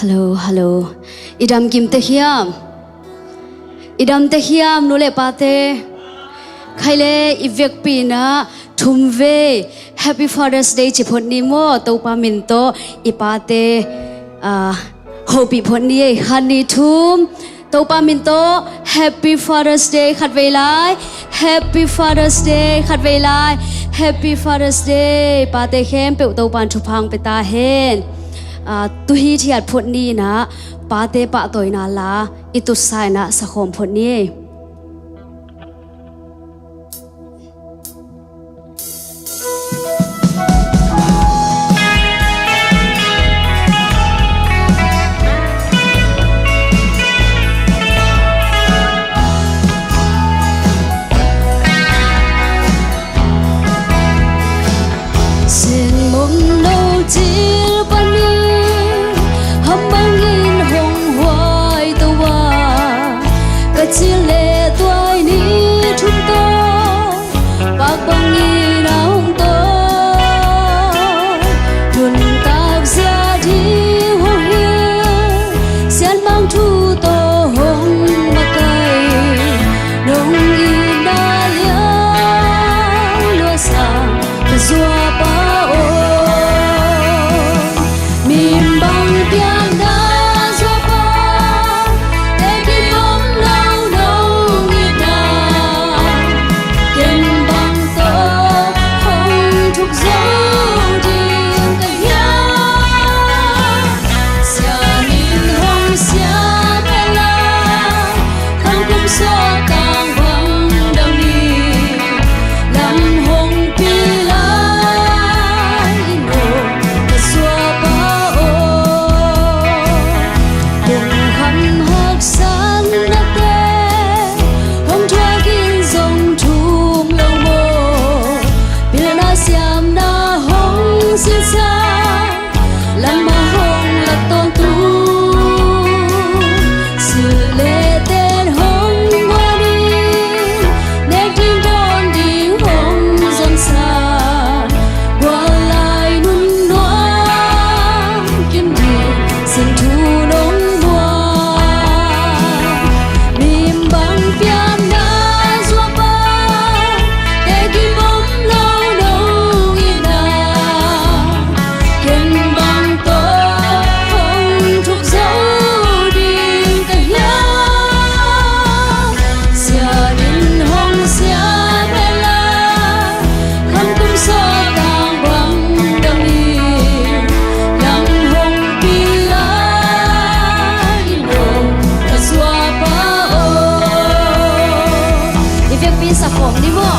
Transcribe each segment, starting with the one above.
Hello, hello. Idam kim te hiam. Idam te hiam nule pate. Khaile ivek pina thumve. Happy Father's Day chipon ni mo topa minto ipate hopi pon ni hani thum topa minto Happy Father's Day khat velai. Happy Father's Day khat velai. Happy Father's Day pate khem pe topan thupang peta hen. Tu hi thiat phut ni na pa te pa toy na la itu sai na sa khom phut ni sen mong lâu chiều ban chỉ lệ tuổi ní chúng tôi bác bằng nghi nóng tôi luôn tác gia đi hồ hiên sen mang thu tô hồng bạc cây nông nghi đa liang lúa sang và dùa ba ôi mìm bằng tiếng đá dùa ba để đi bóng sa khom ni mo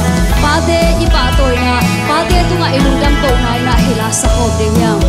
pa te ipa toy na pa te tunga ilungdam ko ngai na hila sa khom ding yang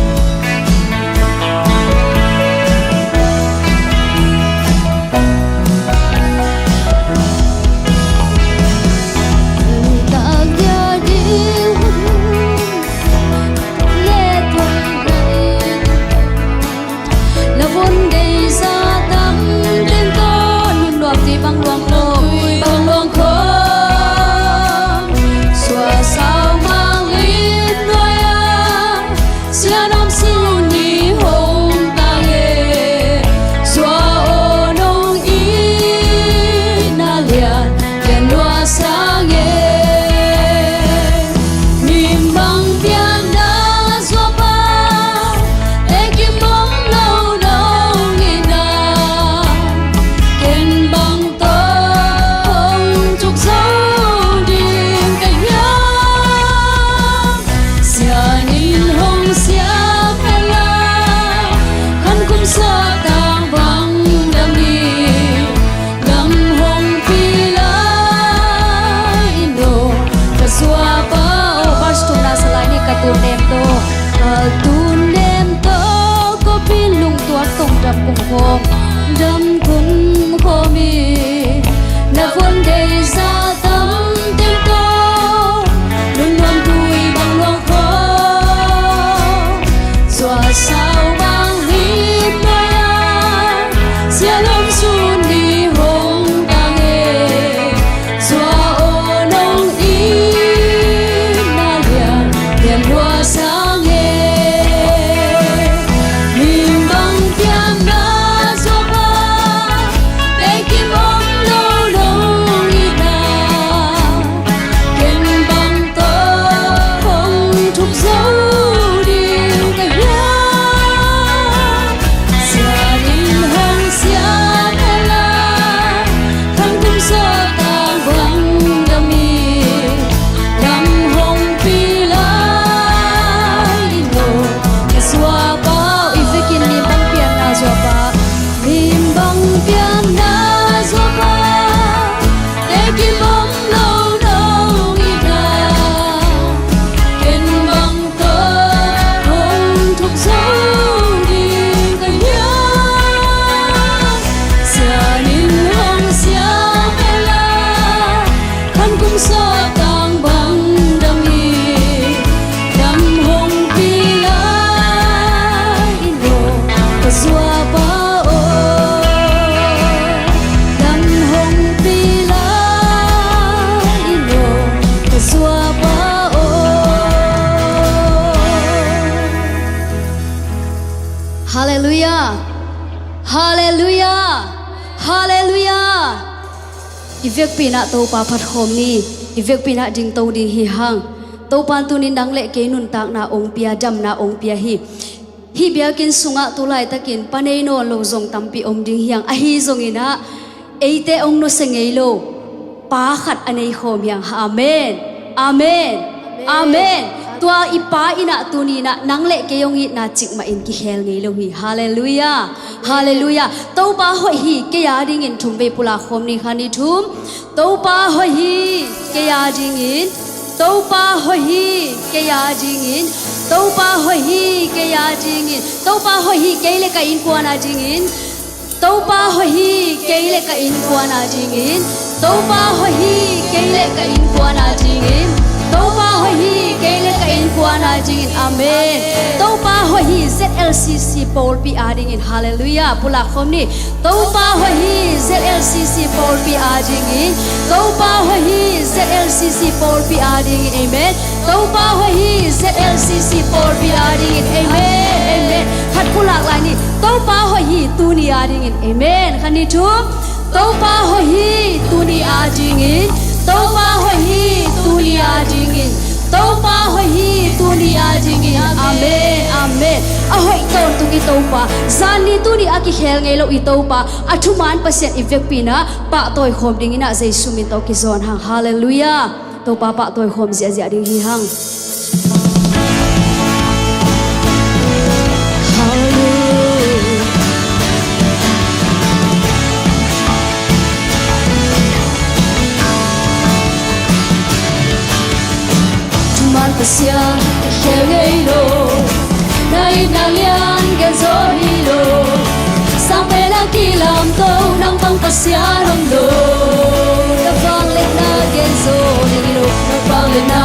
đâm cũng khó mi là vấn đề ra tâm tiếng cô luôn luôn vui bằng lo khó dọa sao bằng hít nói ai sẽ lắm xuân đi hồng ta nghe dọa ô nông ý na liền liền hoa sáng nghe mình bằng tiếng Hallelujah Hallelujah Hallelujah Ivek pina to pa phat khom ni Ivek pina ding to ding hi hang to pan tu nin dang le ke nun tak na ong pia dam na ong pia hi bia kin sunga tu lai takin panei no lo zong tampi om ding hiang a hi zong ina eite ong no sengei lo pa khat anei khom yang amen amen amen tua ipa ina tuni na nang le ke yong i na chik ma in ki hel ngei lo hi hallelujah hallelujah to pa hoi hi ke ya ding in thum ve pula khom ni khani thum to pa hoi hi ke ya ding in to pa hoi hi ke ya ding in to pa hoi hi ke ya ding in to pa hoi hi ke le ka in kwa na ding in to pa hoi hi ke le ka in kwa na ding in to pa hoi hi ke le ka in kwa na ding in to pa hoi hi ke le ka in kwa na ding in amen to pa hoi hi ZLCC Paul pi adding in hallelujah pula khom ni to pa hoi hi ZLCC Paul pi adding in to pa hoi hi ZLCC Paul pi adding in amen to pa hoi hi ZLCC Paul pi adding in amen amen khat pula lai ni to pa hoi hi tu ni adding in amen khani thu to pa hoi hi tu ni adding in to pa hoi hi tu ni adding in to pa hoi hi tu ni adding in amen amen a hoi ton tu ki to pa zani tu ni aki khel ngei lo i to pa athuman pasien ivek pina pa toy khom ding ina jesu min to ki zon hang hallelujah to pa toy khom zia zia ding hi hang Sia khel ngei lo nai na lian ke zo hi lo sang pe la ki lam to nang pang pasia rom lo na pang le na ke zo hi lo na pang le na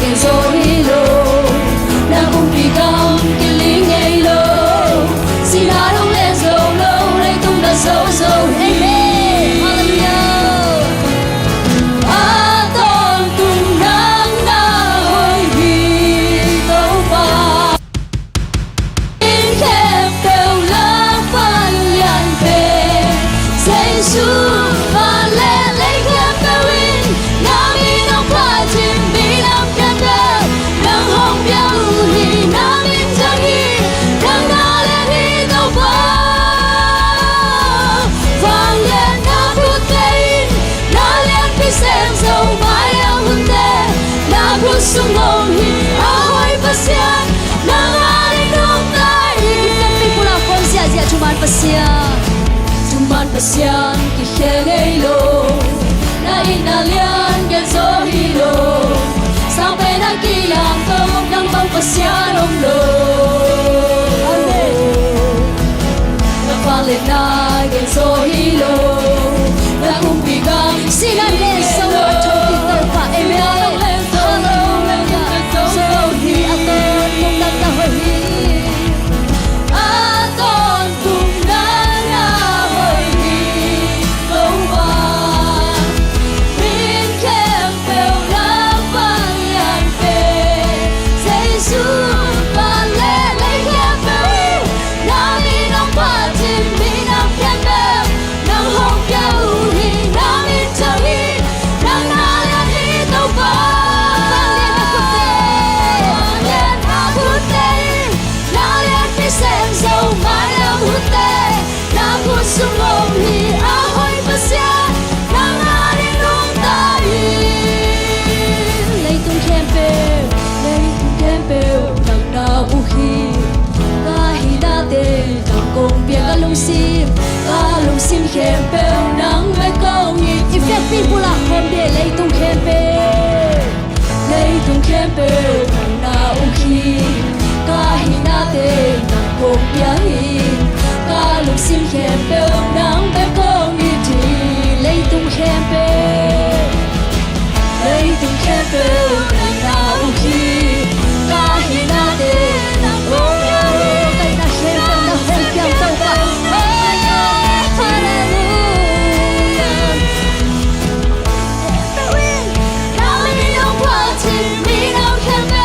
ke zo hi lo na kum pi kam ki ling ngei lo si na dong le zo lo le tung da zo zo amen sung ngong hi ahoy pasian nang ari nong tai kami pula kon sia sia cuman pasian ki khel lo na inalian ke zo hi lo sampai na ki yang to nang bang pasian om lo amen na pale na ke zo hi lo na kumpiga sinan le so to ki to pa amen sim khem pe nang me kong ni effect pin pula khom de lei tung khem pe na u khi ka hi na te nang kong pia hi ka lung sim khem pe nang me kong ni ti lei tung khem pe na u khi ka hi na te nang kong pia hi kai na khem pe na hom pia tau pa Hallelujah.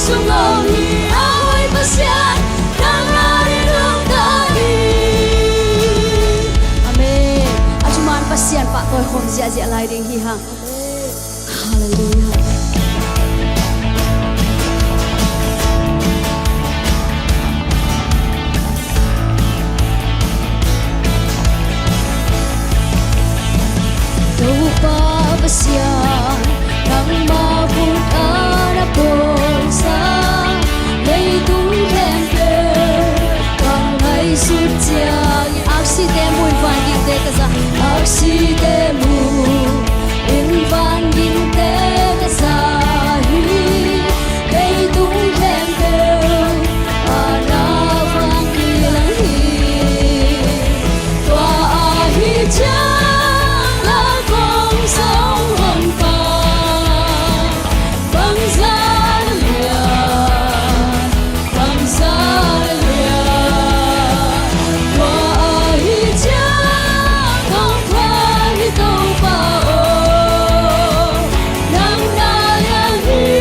chung ngầu hi ôi bát xian đang là đi đường ta đi amen achuman pasian pa toy khom zia zia lai ding hi ha hallelujah đâu pa pasian nang ma bun ana pon sa lấy tung thêm về bằng ngày suốt chiang accident mùi vàng kinh tế cả ra accident mùi in vàng kinh tế cả ra lấy tung thêm về ana vàng kia lắng hi tòa hi chang là con sông hồng vàng vang ra liền vang ra liền tòa hi chang không phải hi đâu bao nắng na yang hi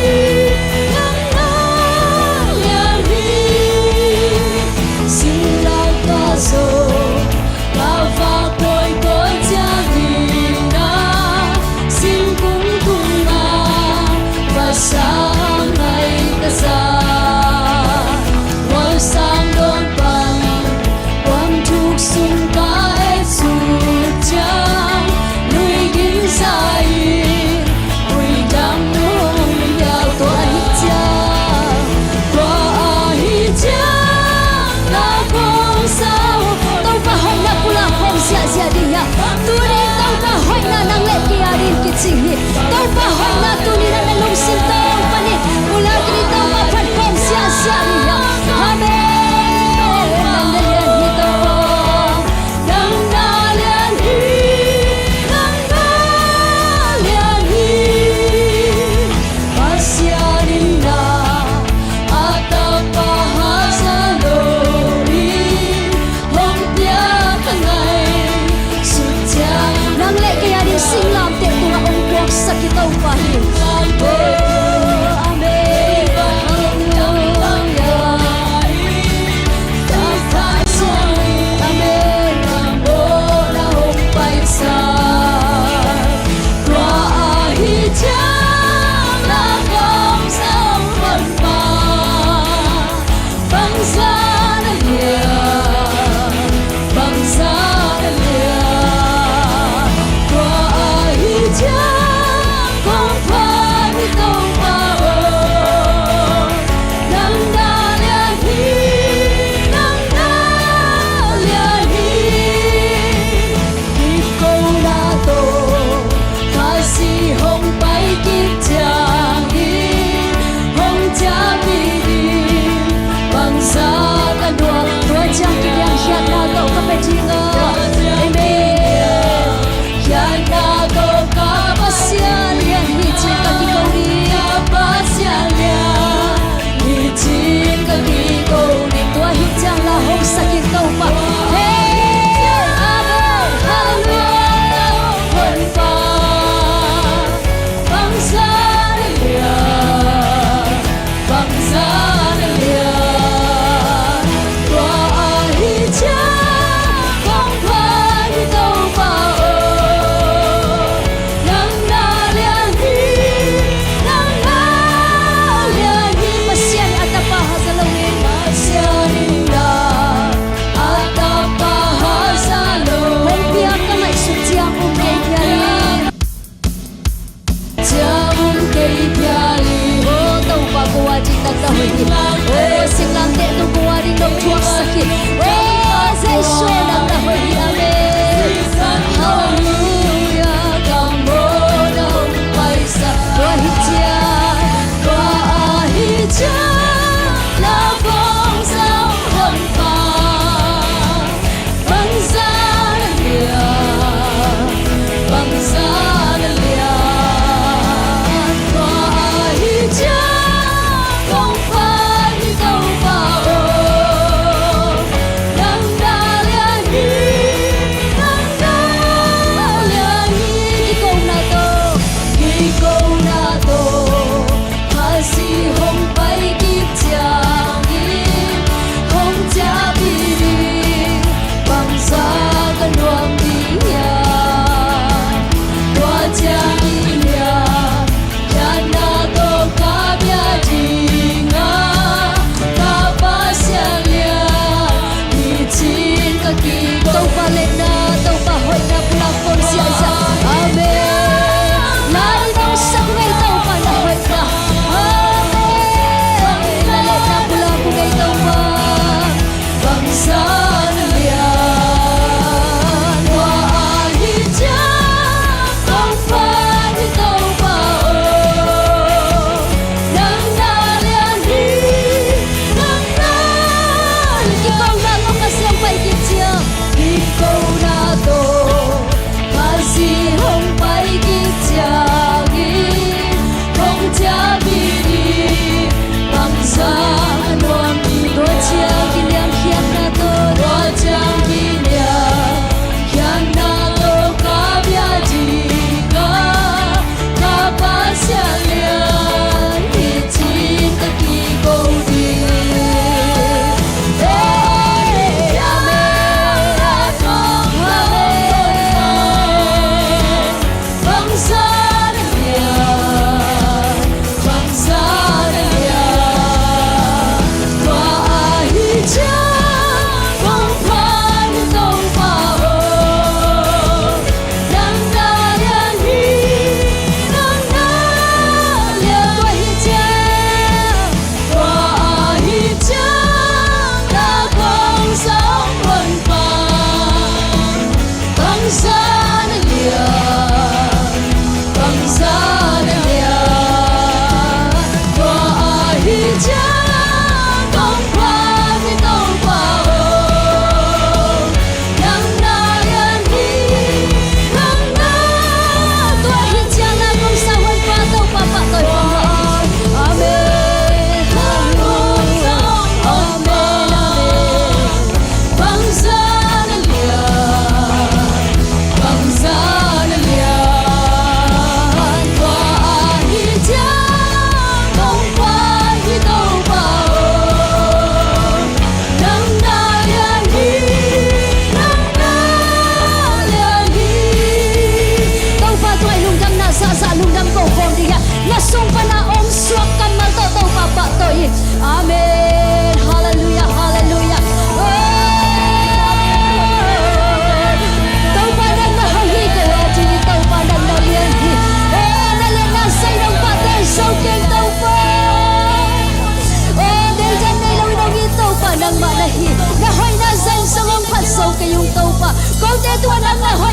xin lao ta rồi ta va cội cội cha đi na xin cũng cùng và sáng ngày ta xa ngồi sang đón bằng quang trục sung ca et sụt trăng núi kín dài núi đắng núi nhau tòa hi chang ta không sao tao pa hoi na pula hom sia sia đi ya tu ni tao pa hoi na nang le kia din kitching hi tao pa hoi na tu ni na lung sin tao pa ni pula kini tao pa phan hom sia sia đi ya amen nang le lian hi tao nang na lian hi pasianin na atapa hazalori hong pia kangai sutia nang le kaya din sing lam te tu nga ong kwak sakitaw pa hi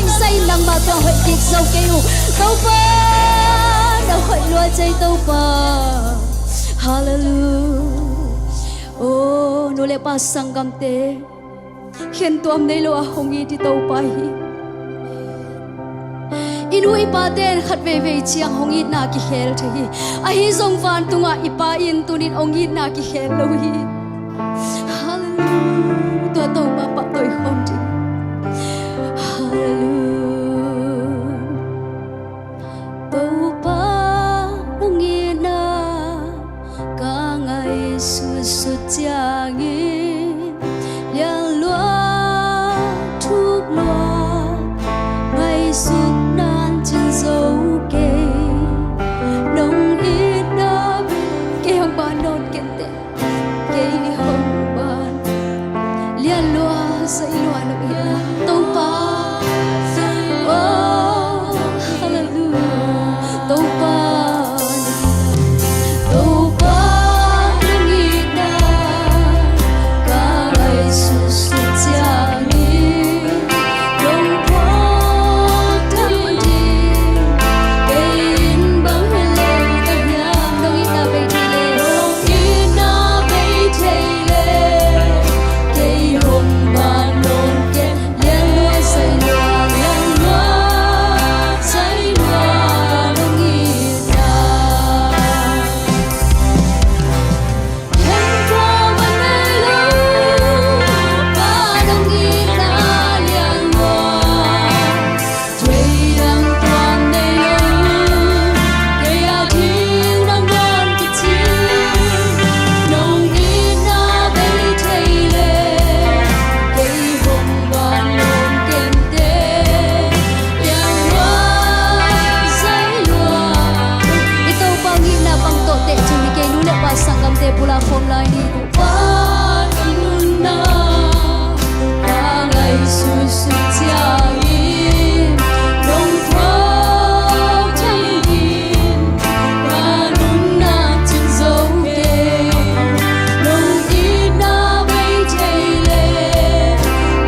say nang ma to hội kịch dâu kêu tàu ba đã hội loa chơi tàu ba hallelujah oh nô lệ ba sang gam te khen tuam nei lo a hongi ti tàu ba hi inu ipa ten khat ve ve chiang hongi na ki khel the hi a hi zong van tunga ipa in tunin ongi na ki khel lo hi hallelujah to tàu ba pa toi khom ti hallelujah tàu ba ongi na ka ngai su su chiang in liang loa thuk loa ngai su dấu kê nông ít đó kê hồng ban non kén tệ kê hồng ban liên loa dây loa nông ít là tàu ba oh hallelujah tàu ba nông ít là cả ngày su su chiang pula khom lai ni pa nun na ka ngai su su chiang in dong thao thang in ka nun na chin dấu kê nông ít na bay chạy lên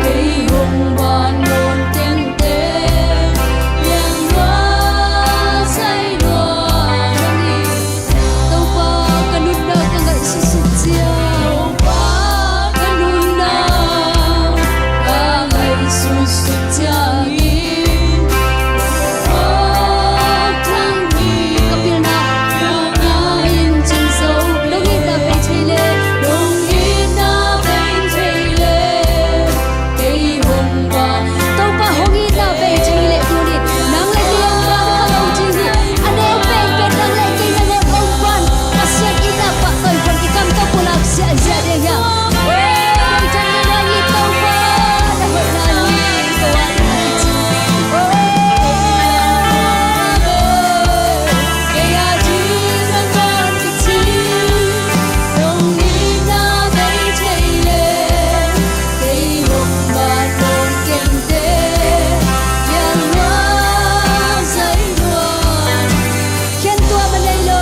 cây hồng ban non ten te liang loa say loa nông ít tàu pa ka nun na ka ngai su su chiang pa ka nun na ka ngai su su chiang in thang in kapil na na in chin dấu nông ít na bay chạy lên nông ít na bay chạy lên cây hồng ban tàu pa hong ít na bay chạy lên tu ni nang le tiang ba ka lo chi hi ane pe pe nang le ki na le ong ban asia kita pa toi ban ki kam to pulak sia sia de ya oi chan na ni tàu pa na ho na ni ko wa ni chi ke ya ji na kan ki chi nong ni na bay chạy lên cây hồng ban non ken te yang loa dây loa khen tua bên đây lo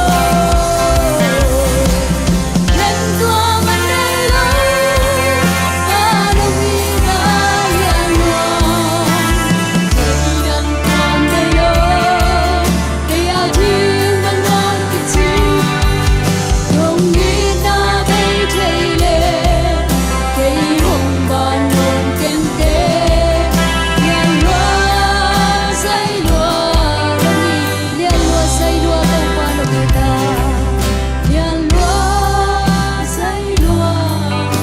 khen tua bên đây lo ta đâu nghĩ ra yang loa cây đằng con đây lo cây áo thiên ban non cái chi nông nghĩ na bay chạy lên cây hồng ban non ken te yang loa dây loa nông nghĩ liên loa dây loa tàu pa nông nghĩ ta yang loa dây loa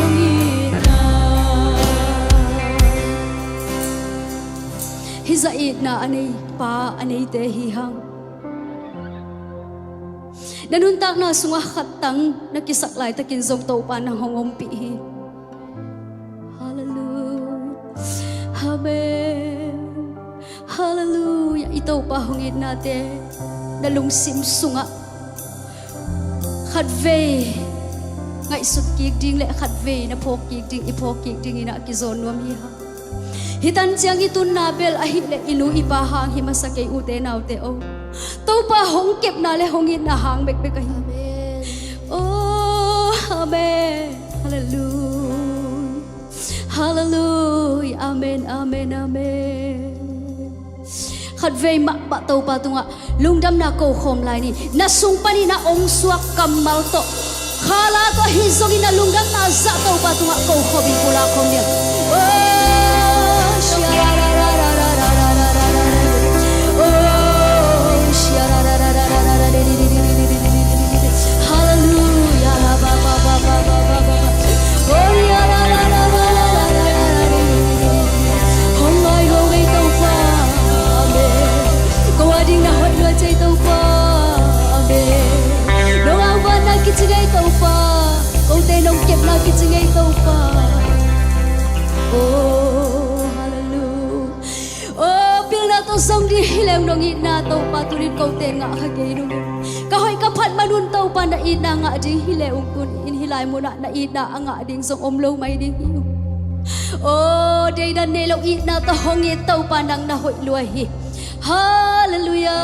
nông nghĩ ta hi zai na ani pa ani te hi hang nanun tak na sunga khatang nakisak lai takin zong tàu pa nang hongom pi hi hallelujah amen hallelujah ito pa hongit natin nalung sim sunga khat ve ngai sut ki ding le khat ve na phok ki ding ipok ki ding ina ki zon nuam hi ha hitan chiang itun na bel a hi le inu ipa hang hi masakei u te nau te o to pa hong kep na le hongin na hang bek bek hi oh amen hallelujah hallelujah amen amen amen khát về mạ bạ tàu pa tung ạ lung đâm na cầu khom lại ni na sung pani na ong suak kamal to khala to hi zogi na lung đâm na za tàu pa tung ạ cầu khom bi pula khom ni hallelujah ba ba ba ba ba ba ba oh ya la la la la la la la hong lai ho ngai tàu pa amen ko ading na hot lo chai tàu pa amen dong awan na kichgai tàu pa ko te nong kep na kichgai tàu pa oh hallelujah oh pil na to song di hilem dong it na tàu pa turin ko te nga hage dong ka hoi ka phat manun tàu pa na it na nga ding hile ung kun in hilai mo na it na anga ding song om lo mai ding hiu oh day dan ne lo it na to hong it tàu pa nang na hoi lua hi hallelujah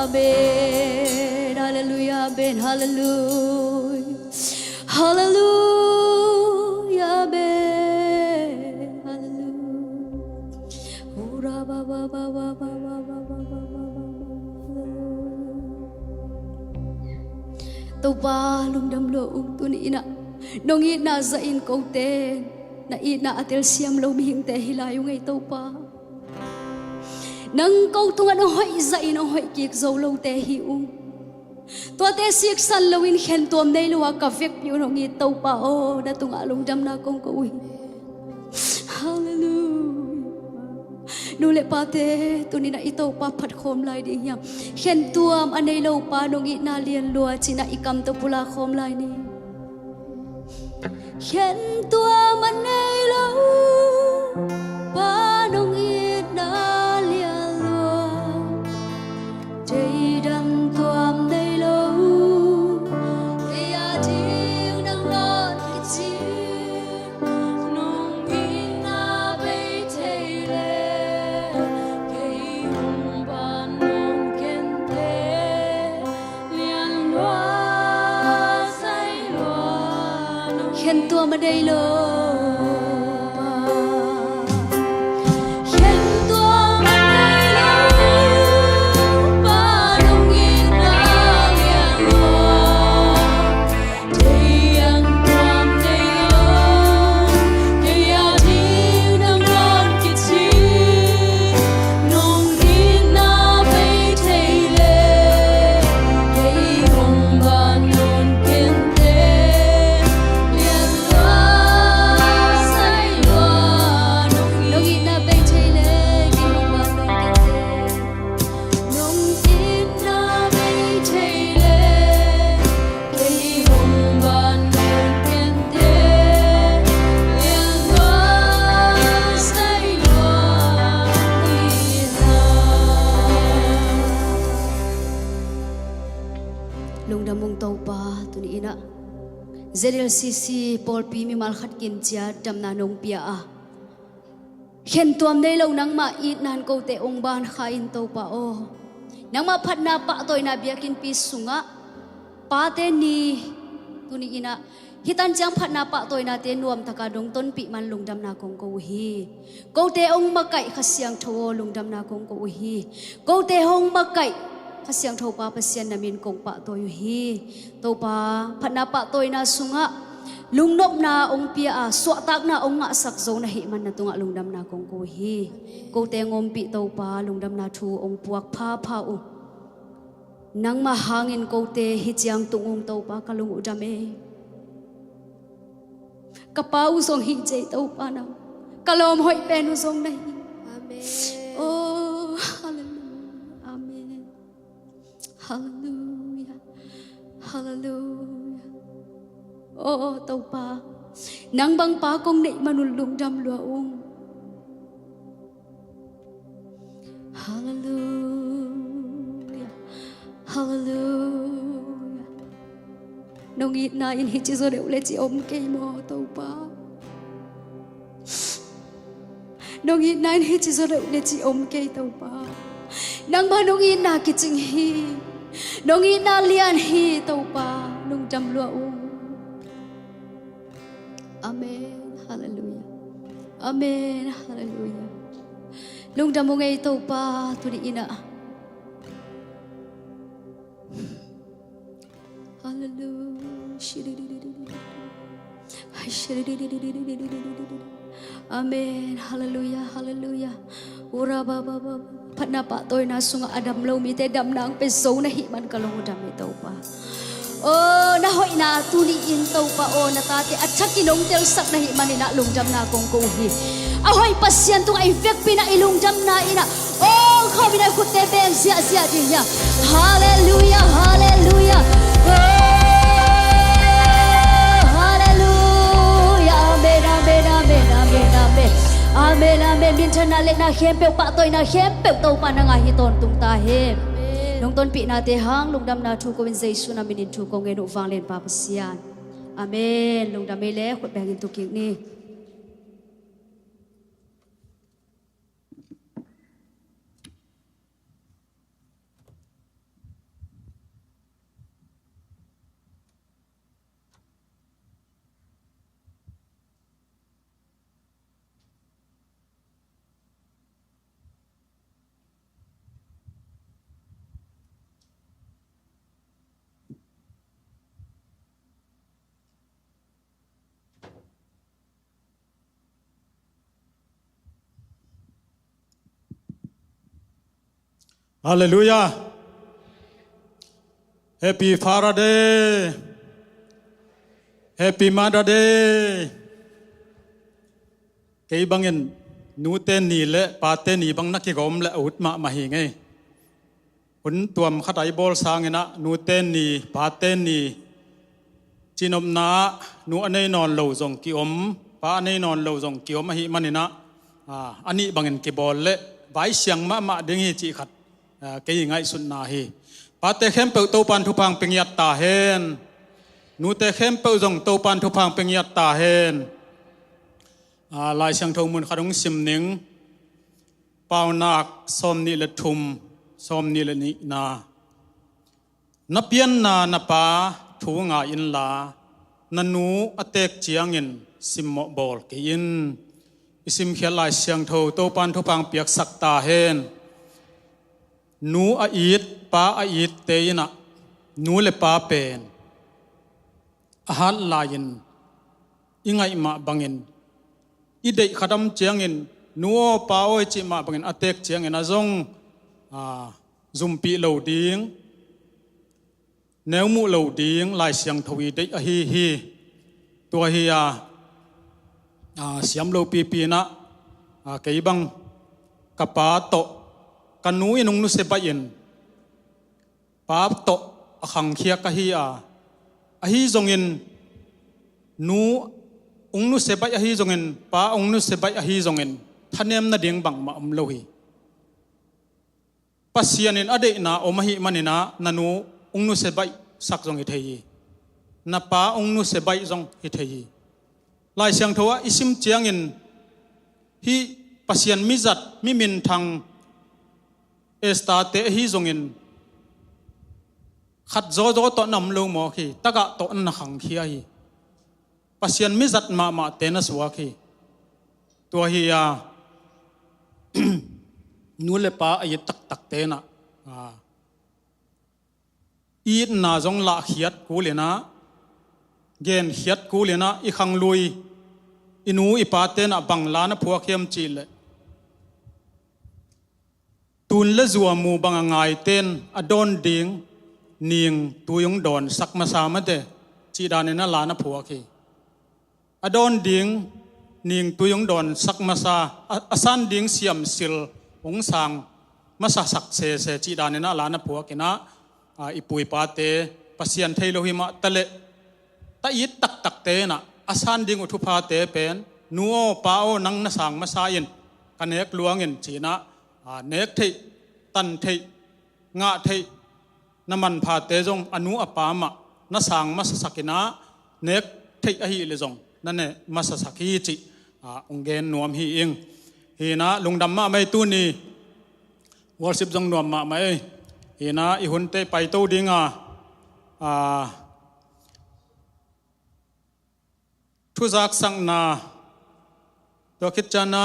amen hallelujah amen hallelujah hallelujah amen hallelujah ura ba ba ba ba ba ba ba ba ba tàu pa lum dam lo ung tu ni na nong it na za in ko te na it na atel siam lo mi hing te hilayu ngai tàu pa nang câu tung anh hỏi dạy nó hỏi kiệt dầu lâu tê hiểu tua tê siết san lâu in khen tuom đây lúa cà phê biểu nó nghe tàu pa ô đã tung ạ lung đâm na công câu hallelujah nu lệ pa tê tu ni na itàu pa phát khom lại đi nhá khen tuom anh đây lâu pa nó nghĩ na liền lúa chỉ na ikam tàu pula khom lại ni khen tuom anh đây lâu pa nó nghĩ na trời đâm tuam đây lâu cây à tiếng đang non cái chi nung in na bay thay lệ cây hồng ban non kén thế liên loa say loa khen tuam ở đây lâu ZLCC Paul Pi mi mal khat kin chia tam na nong pia a khen tuam nei lo nang ma it nan ko te ong ban kha in to pa o nang ma phat na pa toy na biakin pi sunga pa te ni tuni ina hitan chang phat na pa toy na te nuam taka dong ton pi man lung dam na kong ko hi ko te ong ma kai khasyang tho lung dam na kong ko hi ko te hong ma kai khasyang tho pa pasien na min kong pa toy hi to pa phat na pa toy na sunga lung nop na ong pia a swa tak na ong nga sak zo na hi man na tunga lung dam na kong ko hi ko te ngom pi to pa lung dam na thu ong puak pha pha u nang ma hangin ko te hi chiang tungong to pa kalung u dame kapau song hi che to pa na kalom hoi pen u song nei amen oh hallelujah amen hallelujah hallelujah oh tàu pa nang bang pa kong nei manul lung dam lua ung hallelujah hallelujah nong it na in hi chi zo deu le chi om ke mo tàu pa nong it na in hi chi zo deu le chi om ke tàu pa nang ba nong it na ki ching hi nong it na lian hi tàu pa nong dam lua ung amen hallelujah amen hallelujah lung đam mong ngay tàu pa tu đi ina Amen hallelujah hallelujah ura ba ba ba phat na pa toy na sunga adam lo mi te dam nang pe zo na hi man ka long dam tàu pa na hoi na tu ni in tàu pa na ta te achak kinong tel sak na hi man ina lung dam na kong ko hi ahoy pasyan tung ay vek pina ilung dam na ina khawi na khut te ben sia sia ji ya hallelujah hallelujah hallelujah amen amen amen amen amen amen amen min thana le na khem pe pa toy na khem pe to pa na nga hi ton tung ta hem nong ton pi na te hang lung dam na thu ko in jesu na min thu ko nge no wang len pa pasian amen lung dam me le khut bang in tu ki ni Hallelujah. Happy Father Day. Happy Mother Day. Cái băng nhân nụ tên nì lệ ba tên nì băng nắc cái gom lệ út mà hi ngay. Huấn tuam khát ai bol sang ngay na nụ tên nì ba tên nì chỉ nôm na nụ anh ấy non lâu dòng ki ba anh ấy non lâu dòng ki mà hi mà na anh ấy băng nhân cái bol lệ vãi xiang mà đừng hi chỉ khát cái ngay xuân na hi ba te khem pel to pan thu pang pengyat ta hen nu te khem pel jong to pan thu pang pengyat ta hen lai sang thong mun khadong sim ning pau nak som ni le thum som ni le ni na pian na pa thu nga in la nanu atek chiang in sim mo bol ke in isim khel lai sang tho to pan thu pang piak sak ta hen nu a it pa a it te ina nu le pa pen a han lain ingai ma bangin idei khadam chiangin nu pa oi chi ma bangin atek chiangin azong zumpi lo ding nếu mu lo ding lai siang thawi dei a hi to hi siam lo pi na kai bang kapa to kanu inung nu se bayin pa to akhang khia ka hi a hi zongin nu ung nu se bai a hi zongin pa ung nu se bai a hi zongin thanem na ding bang ma lo hi pasianin ade na omahi manina nanu ung nu se bai sak zong hi thei na pa ung nu se bai zong hi thei lai siang thowa isim chiangin hi pasian mizat mi min thang esta te hi zongin khat zo to nam lo mo khi taka to na khang khia hi pasian mi zat ma te na suwa khi to hi nu le pa ai tak te na i na zong la khiat ku le na gen khiat ku le na i khang lui inu i pa te na bangla na phua khiam chi le tun le zuwa mu bang ngai ten adon ding ning tuyong don sak ma sa ma de chi dan na la na phua khi adon ding ning tuyong don sak ma sa asan ding siam sil ong sang ma sa sak se chi dan na la na phua ki na ipui pa te pasian thei lo hi ma tale ta it tak te na asan ding uthu pha te pen nuo pa o nang na sang ma sa yin kanek luangin chi na nek thei tan thei nga thei naman pha te jong anu apa ma na sang ma sa sakina nek thei a hi le jong na ne ma sa sakhi chi onggen nuam hi ing hi na lungdam ma mai tu ni worship jong nuam ma mai hi na i hun te pai to dinga thu zak sang na to khit chana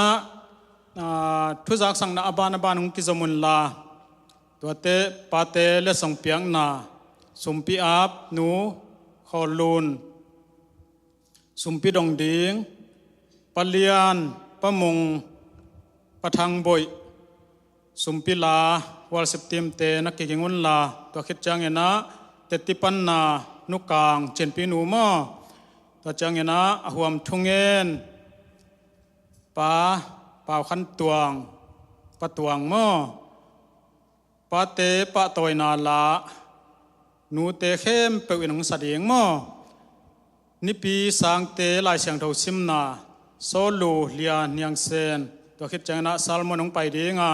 ทุจักสังนาอบานงกิจมุนลาตัวเตปาเตและส่งเปียงนาสุมปีอาบนูขอลูนสุมปีดงดิงปะเลียนปะมงปะทังบอยสุมปีลาวอลสิบเต็มเตนักกิงุนลาตัวคิดจังเงนะเตติปันนานุกางเจนปีนูมอตัวจังเงนะหวมทุงเงินป่าขันตวงปะตวงมอปะเตปะตอยนาลานูเตเข้มเปวินงสดีงมอนิปีสังเตลายเสียงเท่าซิมนาโซลูเลียนยังเซนตัวคิดจังนะซัลมอนงไปดีงา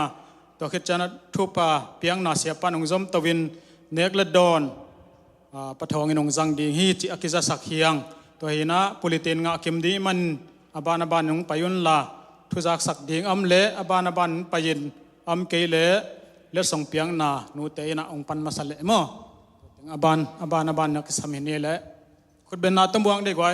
ตัวคิดจังนะทุปะเปียงนาเสียปันงจอมตวินเนกเลดอนปะทองอินงจังดีฮีจิอากิจะสักเฮียงตัวหินะปุลิตินงาคิมดีมันอบานงไปยุนลาทุจักสักดีงอัมเละอบานไปยินอัมเกเละเลส่งเปียงนานูเตนะองปันมาสเลมออบานนักสมินีเละคุณเป็นนาตั้มบวงได้กว่า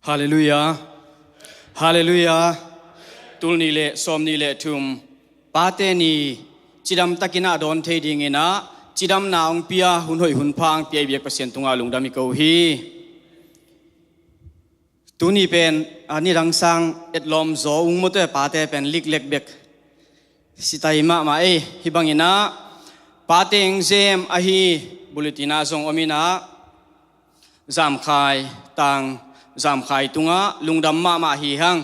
ฮาเลลูยาฮาเลลูยาตุลนีเลสอมนีเลทุมปาเตนีจิดัมตะกินาดอนเทดิงเงนะจิดัมนาองเปียหุนหอยหุนพางเปียเบียกเปอร์เซ็นต์ตุงอาลุงดามิโกฮีตุนีเป็นอันนี้รังสังเอ็ดลมโซอุงมุตเตปาเตเป็นลิกเล็กเบกสิตายมาเอฮิบังเงนะปาเตงเซมอฮีบุลตินาซงอมินะจามคายตังจามขายตุงะลุงดำมาฮีหัง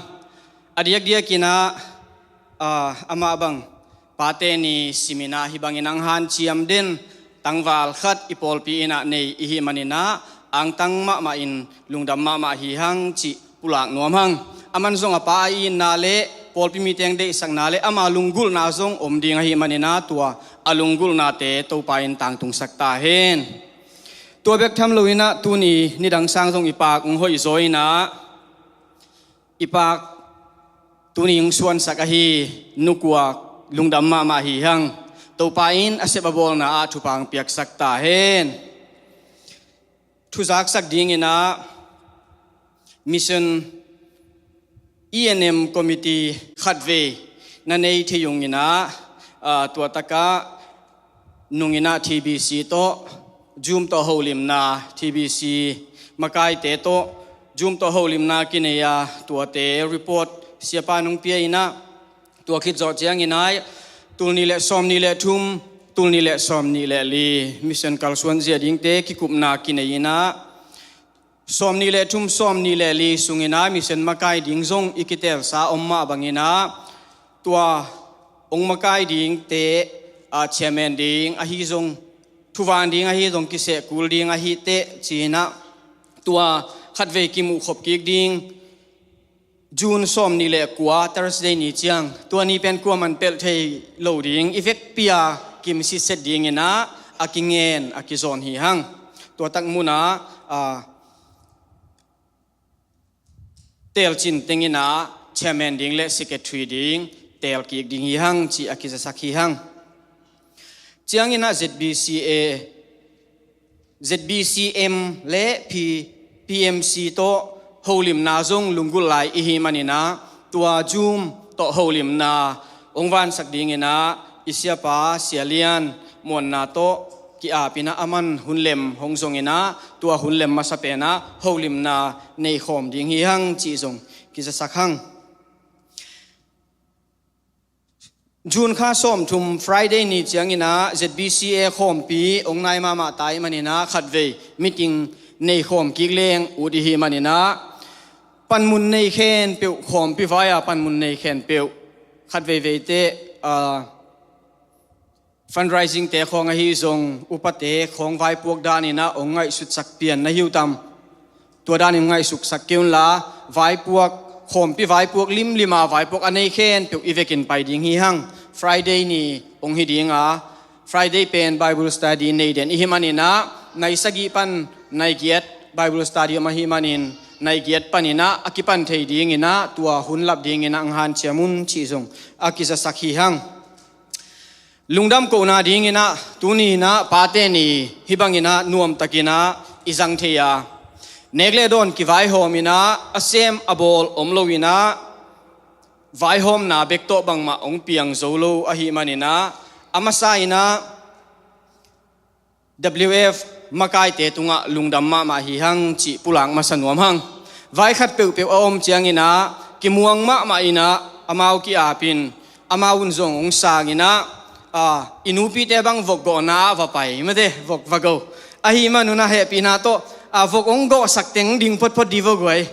อดียกเดียกินะอามาบังปาเตนีสิมินาฮิบังอินังฮันชิยมเดินตังวาลขัดอิปอลปีอินะเนยอิฮิมันินะอังตังมาอินลุงดำมาฮีหังจิปุลากนัวมังอามันซงอปาอินนาเลปอลปีมีเตียงเดสังนาเลอามาลุงกุลนาซงอมดิงฮิมันินะตัวอาลุงกุลนาเตตัวปาอินตังตุงสักตาเฮนตัวเบกทำลุยนะตัวนี้นี่ดังสร้างทรงอีปากองหอยซอยนะอีปากตัวนี้ยังส่วนสักฮีนุกว่าลุงดำมาฮีหังตัวปาอินอาเซบบอลนะอาทุปังเปียกสักตาเฮนทุจักสักดิ่งนะมิชชั่น ENM Committee ขัดเวนั่นเองที่ยงนะตัวตะกะนุงนะ TBC โตจุมโตโฮลิมนา TBC มาไกเตโตจุมโตโฮลิมนากินเนียตัวเตรีพอร์ตเสียปานุงเปียอินะตัวคิดจอดเจียงอินายตุลนี่แหละซอมนี่แหละทุมตุลนี่แหละซอมนี่แหละลีมิชชั่นกัลส่วนเจียดิงเตกิกุมนากินเนียนะซอมนี่แหละทุมซอมนี่แหละลีสุงอินะมิชชั่นมาไกดิงซงอิกิเตลซาอมมาบังอินะตัวองมาไกดิงเตเชมเมนดิงอหิซงทุวันดิงอหิซงกิเสกุลดิงอหิเตจีนะตัวขัดเวกิมุขบกิกดิงจูนส้มนี่แหละกัว Thursday นี่จังตัวนี้เป็นกัวมันเปิลเทยโหลดิ้งอีเฟกเปียกิมซิเซตดิ้งนะอากิเงินอากิซอนฮีหังตัวตักมุนะเตลจินติงนะเชมเมนดิ้งและซิกเกตทรีดิ้งเตลกิกดิ้งฮีหังจีอากิจะสักฮีหังจังนะ ZBCM และ PMC โตโฮลิมนาซงลุงกุไลอิฮิมันินะตัวจุมโตโฮลิมนาองวันสักดิ่งนะอิเสียปาเสียเลียนมวนนาโตกิอาปินะอามันหุนเลมหงซงนะตัวหุนเลมมาสเปนะโฮลิมนาในขอมดิ่งฮิฮังจีซงกิจะสักหังจูนข้าส้มทุม Friday นี้เจียงนะ ZBCA ขอมปีองนายมาตายมันนะขัดเวมิติงในขอมกิกเลงอุดิฮิมันนะปันมุนในเคนเปียวขอมปีไฟปันมุนในเคนเปียวขัดเวเตfundraising เตะของฮิซงอุปเตะของไฟพวกดานินะองไงสุดสักเปลี่ยนนะฮิวตำตัวดานิไงสุกสักเกี่ยวละไฟพวกขอมปีไฟพวกลิมลิมาไฟพวกอันในเคนเปียวอีเวกินไปดิ่งฮิฮัง Friday นี่องฮิดิ่งFriday เป็น Bible study ในเดือนอิฮิมันนะในสกีปันในเกียรติ Bible study ma hi manin nai giat panina akipan thei ding ina tua hun lap ding ina ang han chiamun chi zong akisa sakhi hang lungdam ko na ding ina tuni na pate ni hibang ina nuam takina izang theya negle don ki vai hom ina asem abol omloina vai hom na bekto bangma ong piang zolo ahi manina amasa ina WF makai te tunga lungdam ma hi hang chi pulang masanuam hang vai khat peu peu om chiang ina kimuang ma ina amau ki apin amaun zong ong sang ina inupi te bang vok go na va pai mate vok va go ahi manuna happy na to vok ong go sakteng ding pot pot di vo goi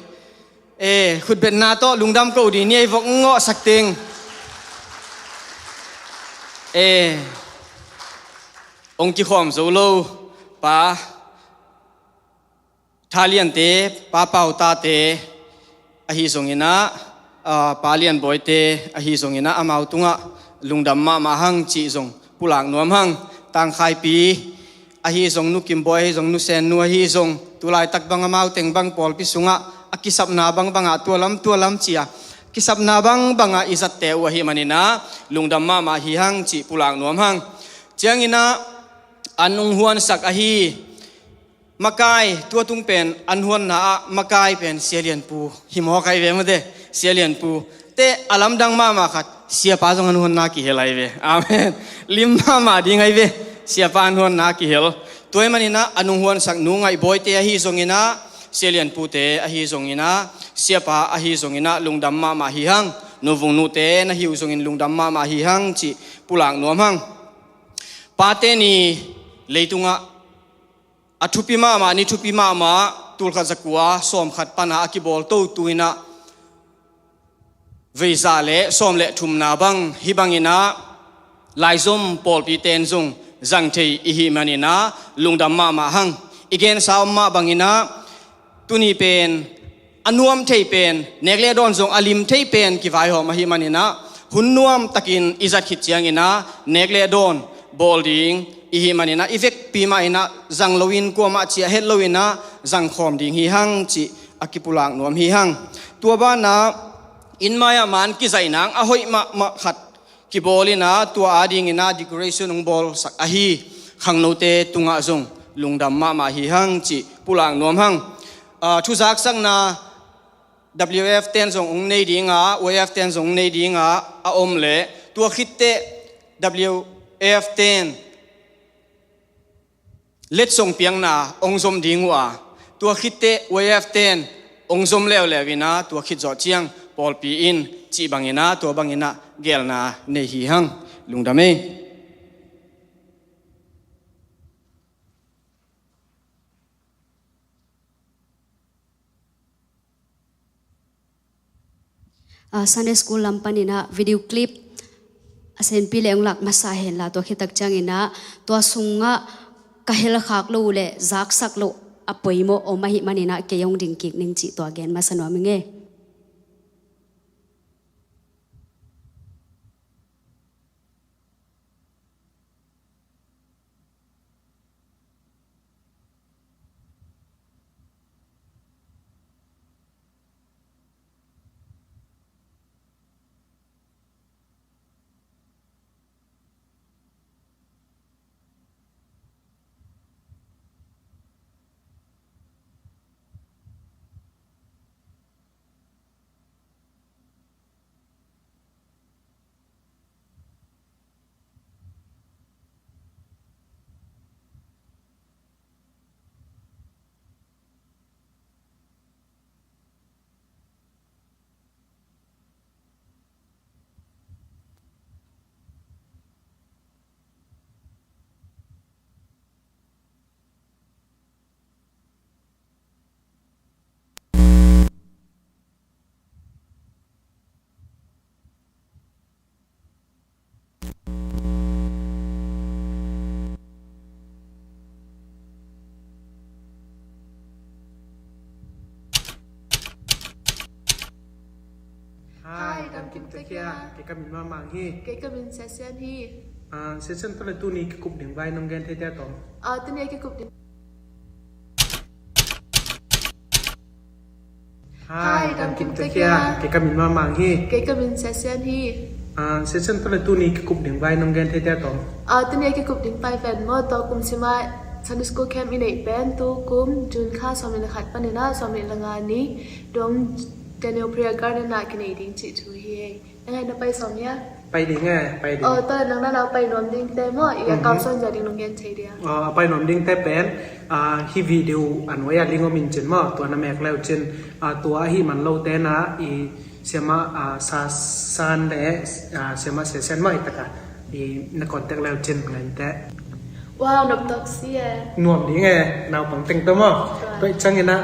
khut bet na to lungdam ko di ni vok ngo sakteng ông ki khom zo lo pa thalian te pa pau ta te a hi songina palian boy te a hi songina amau tunga lungdam ma hang chi zong pulang nuam hang tang khai pi a hi zong nu kim boy zong nu sen nu a hi zong tulai tak bang amau teng bang pol pi sunga akisap na bang banga tualam chia kisap na bang banga izat te wa hi manina lungdam ma hi hang chi pulang nuam hang chiang ina anung huan sak ahi makai tua tung pen an huan na makai pen sialian pu himo kai ve mate sialian pu te alam dang ma khat sia pa jong an huan na ki helai ve amen lim ma ding ai ve sia pa an huan na ki hel toy manina anung huan sak nu ngai boy te ahi zongina sialian pu te ahi zongina sia pa ahi zongina lungdam ma hi hang novung nu te na hiu zongin lungdam ma hi hang chi pulang nuam hang pa te ni leitunga athupi ma ni thupi ma tul kha zakua som khat pana akibol to tuina veiza le som le thumna bang hibangina laizom pol pi ten zung zang thei i hi manina lungdam ma hang igen saw ma bangina tuni pen anuam thei pen nekle don zong alim thei pen ki vai ho ma hi manina hunnuam takin izat khit chiangina nekle don bolding ihi manina effect pima ina zang loin ko ma chi het loina zang khom ding hi hang chi akipulang nuam hi hang tua ba na in maya man ki zainang a hoi ma khat ki bolina tua ading ina decoration ung bol sak ahi khangnote tunga zong lungdam ma hi hang chi pulang nuam hang thu zak sang na WF 10 zong ung nei dinga OF 10 zong nei dinga a om le tua khitte WF 10 let song piang na ong zom dingwa tua khitte WF10 ong zom lew lewina tua khit zo chiang pol pi in chi bangina tua bangina gel na nei hi hang lungdame Sunday school lampanina video clip asen pile ong lak masa hen la to khitak changina to sunga kahel khak lo le zak sak lo apoimo o mahi manina ke yong ding kik ning chi to again masanwa minge kim te kia ke kamin ma mang hi cái cabin session hi session to le tu ni ki kup ding bai nong gen the ta tom tu này cái cục Hai dam kim te kia ke kamin ma mang hi cái cái mình sẽ xem hi session to le tu ni ke kup ding vai nong gen the te tom tên này cái cục đỉnh bài phèn mơ to cùng xem mai Sunday school camp in ấy bên tu cùng June khá xong mình là khát bên này xong mình là ngài ní đông Daniel prayer garden là cái này đỉnh chị chú hi ngay nó bay xong nhá ไปดิงไปดิง ตอนนั้นเราไปนอนดิ้งเต็มอ่ะอีกกับส่วนใหญ่ดิ้งโรงเรียนใช่เดียว ไปนอมดิ้งแต่เป็นฮีวิดีโออันไว้ลิงก์มินเจนมาตัวนั้นแม็กแล้วเจนตัวฮีมันเล่าแต่นะอีเสียมาซาซันเดเสียมาเสียเซนมาอีตะกะอีนักคอนแทคแล้วเจนไงแต่ ว้าวนับตักเสีย นวมดิ้งนาวปังเต็งตัวมั้งตัวจังเงินะ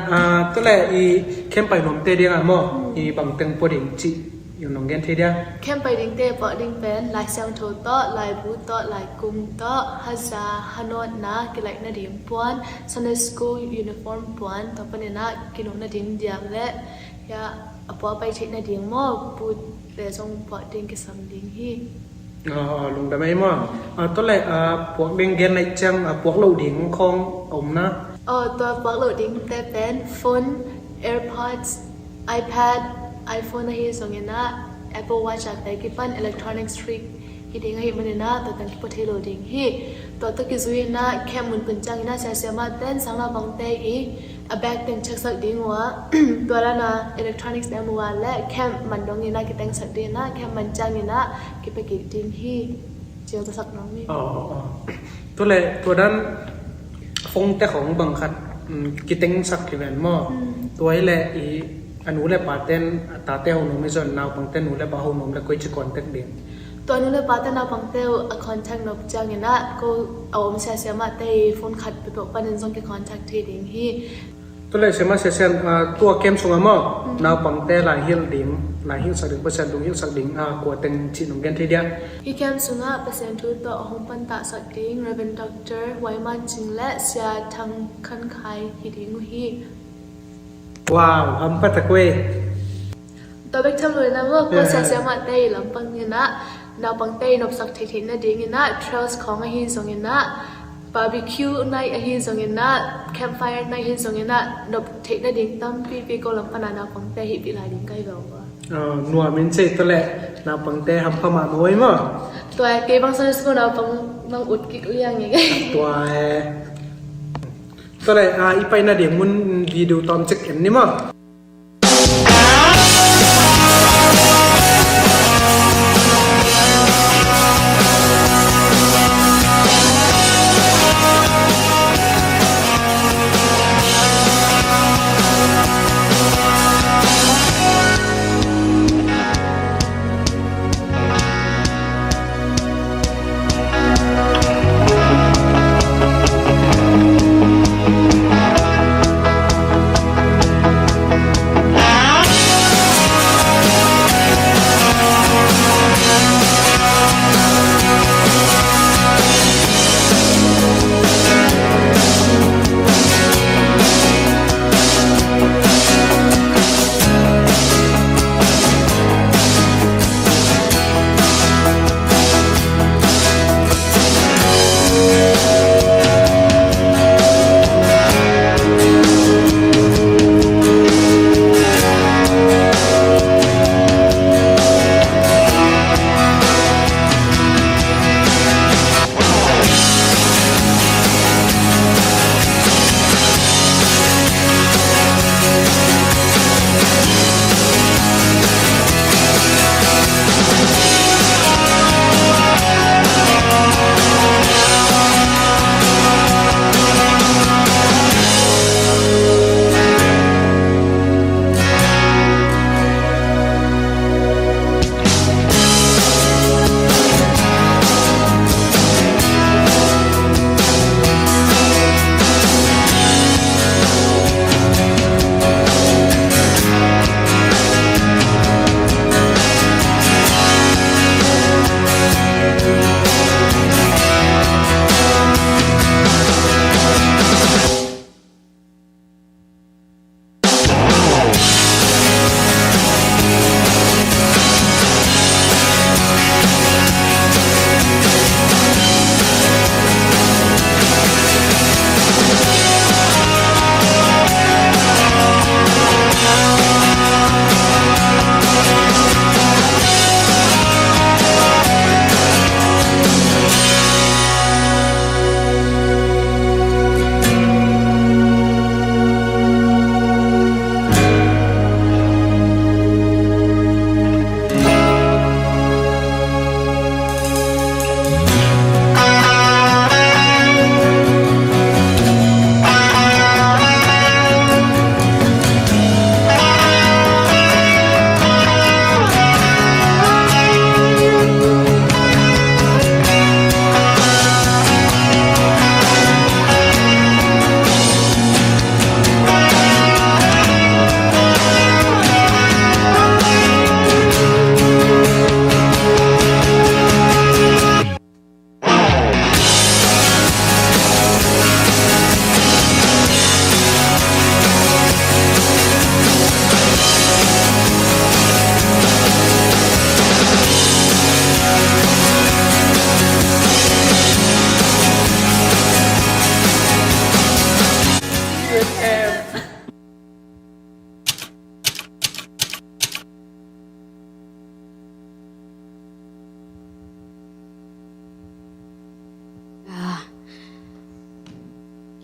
ตัวแรกอีเข้มไปนวมเตเดียงมั้งอีปังเต็งปวดดิ้งจีอยู่นองเกนเทีย แค่ไปดิ้งเตะปอดิ้งเป็นลายเสียงโทต่อลายบูต่อลายกุมต่อฮัซาฮานอดนะกิไลนาดิ้งปวน Sunday school uniform ปวนต่อไปเนี่ยนะกินนาดิ้งเดียงและยาปอไปเช็ดนาดิ้งมั่วปูเดี๋ยวส่งปอดิ้งกิสำดิ้งฮี ลงได้ไหมมั้งตัวแรกพวกเด้งเกนในจังพวกเราดิ้งของอมนะตัวปอเราดิ้งแต่เป็น phone AirPods iPad iPhone นะฮีส่งเงินนะ Apple Watch จากแต่กี่ปัน electronics trick ฮีดิ้งให้มันนะตัวตั้งกี่ประเทศเราดิ้งฮีตัวตะกี้ซุยนะแค่มุนปุ่นจังนะเสียมาเต้นสังเราบังเตอีแบกเต็งเช็คสักดิ้งวะตัวละนะ electronics เนี่ยมัวและแค่มันดองนี่นะกี่เต็งสักดิ้งนะแค่มันจังนี่นะกี่ไปกี่ดิ้งฮีเจียวตัวสักน้องนี่ตัวแรกตัวนั้นฟงแต่ของบังคับกี่เต็งสักกี่แวนมั้งตัวไอ้แหละอีอนุเล่ปาเต้นตาเต้าหนุ่มไม่สนนาวปังเต้นหนูเล่ปาหูหนุ่มเล่กุยจิกอนเต็กเดียงตัวนู้นเลยปาเต้นนาปังเต้าคอนแทคนบจังอย่างนั้นก็เอาอมเสียมาเตะโฟนขัดไปบอกปันนึงส่งกี่คอนแทคที่ดิ้งฮีตัวเลยเสียมาเสียตัวเกมส่งมาหนาวปังเต้หลายฮิลดิ้งหลายฮิลสักดิ้งเปอร์เซ็นต์ดูฮิลสักดิ้งกว่าเต็งจีนหนุ่มกันทีเดียวฮีแคมสุงะเปอร์เซ็นต์ทุตัวห้องปันตาสักดิ้งเรเวนด็อกเตอร์ไว้มันจริงและเสียทางคันไข่ฮีดิ้งฮีว้าวอัมปัตตะกุยตัวเบกทำเลยนะว่าพอเสียมาเตะลำปังเงินนะนาวปังเตะนบสักเทนะดิ้งเงินนะทรัลส์ของฮีส่งเงินนะบาร์บีคิวในฮีส่งเงินนะแคมป์ไฟร์ในฮีส่งเงินนะนบเทนะดิ้งตั้มปีก็ลำปันนาวปังเตะฮีปีลายดิ้งใกล้แบบว่านัวมินเซตัวแหละนาวปังเตะทำพม่าน้อยมั้งตัวเก็บบางส่วนสกุลนาวปังบางอุดกิกเลี้ยงอย่างเงี้ยตัวแหละอีไปน่ะเดี๋ยวมุนวิดีโอตอนเช็คเอ็นนี่มั้ง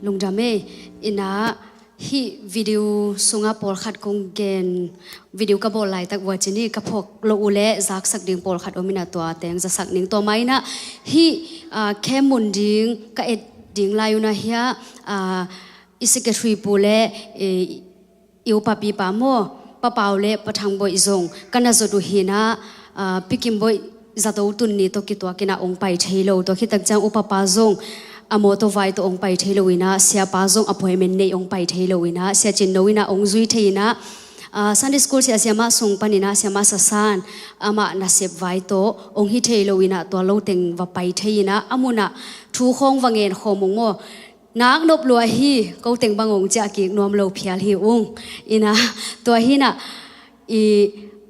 lung dame ina hi video sunga pol khat kong gen video ka bol lai tak wachini ka phok lo ule zak sak ding pol khat omina to teng za sak ning to maina hi khemun ding ka et ding layuna hia isike thui pule iu papi pa mo pa paule pathang boi zong kana zodu hina pikim boi zato tun ni to kitwa kina ong pai thailo to khitak chang upapa zong amoto vai to ong pai theiloina sia pa zong appointment nei ong pai theiloina sia chin noina ong zui theina Sunday school sia sia ma sung panina sia ma sasan ama nasep vai to ong hi theiloina to lo teng wa pai theina amuna thu khong wangen khomong mo nak nop lua hi ko teng bangong cha ki nom lo phial hi ung ina to hi na i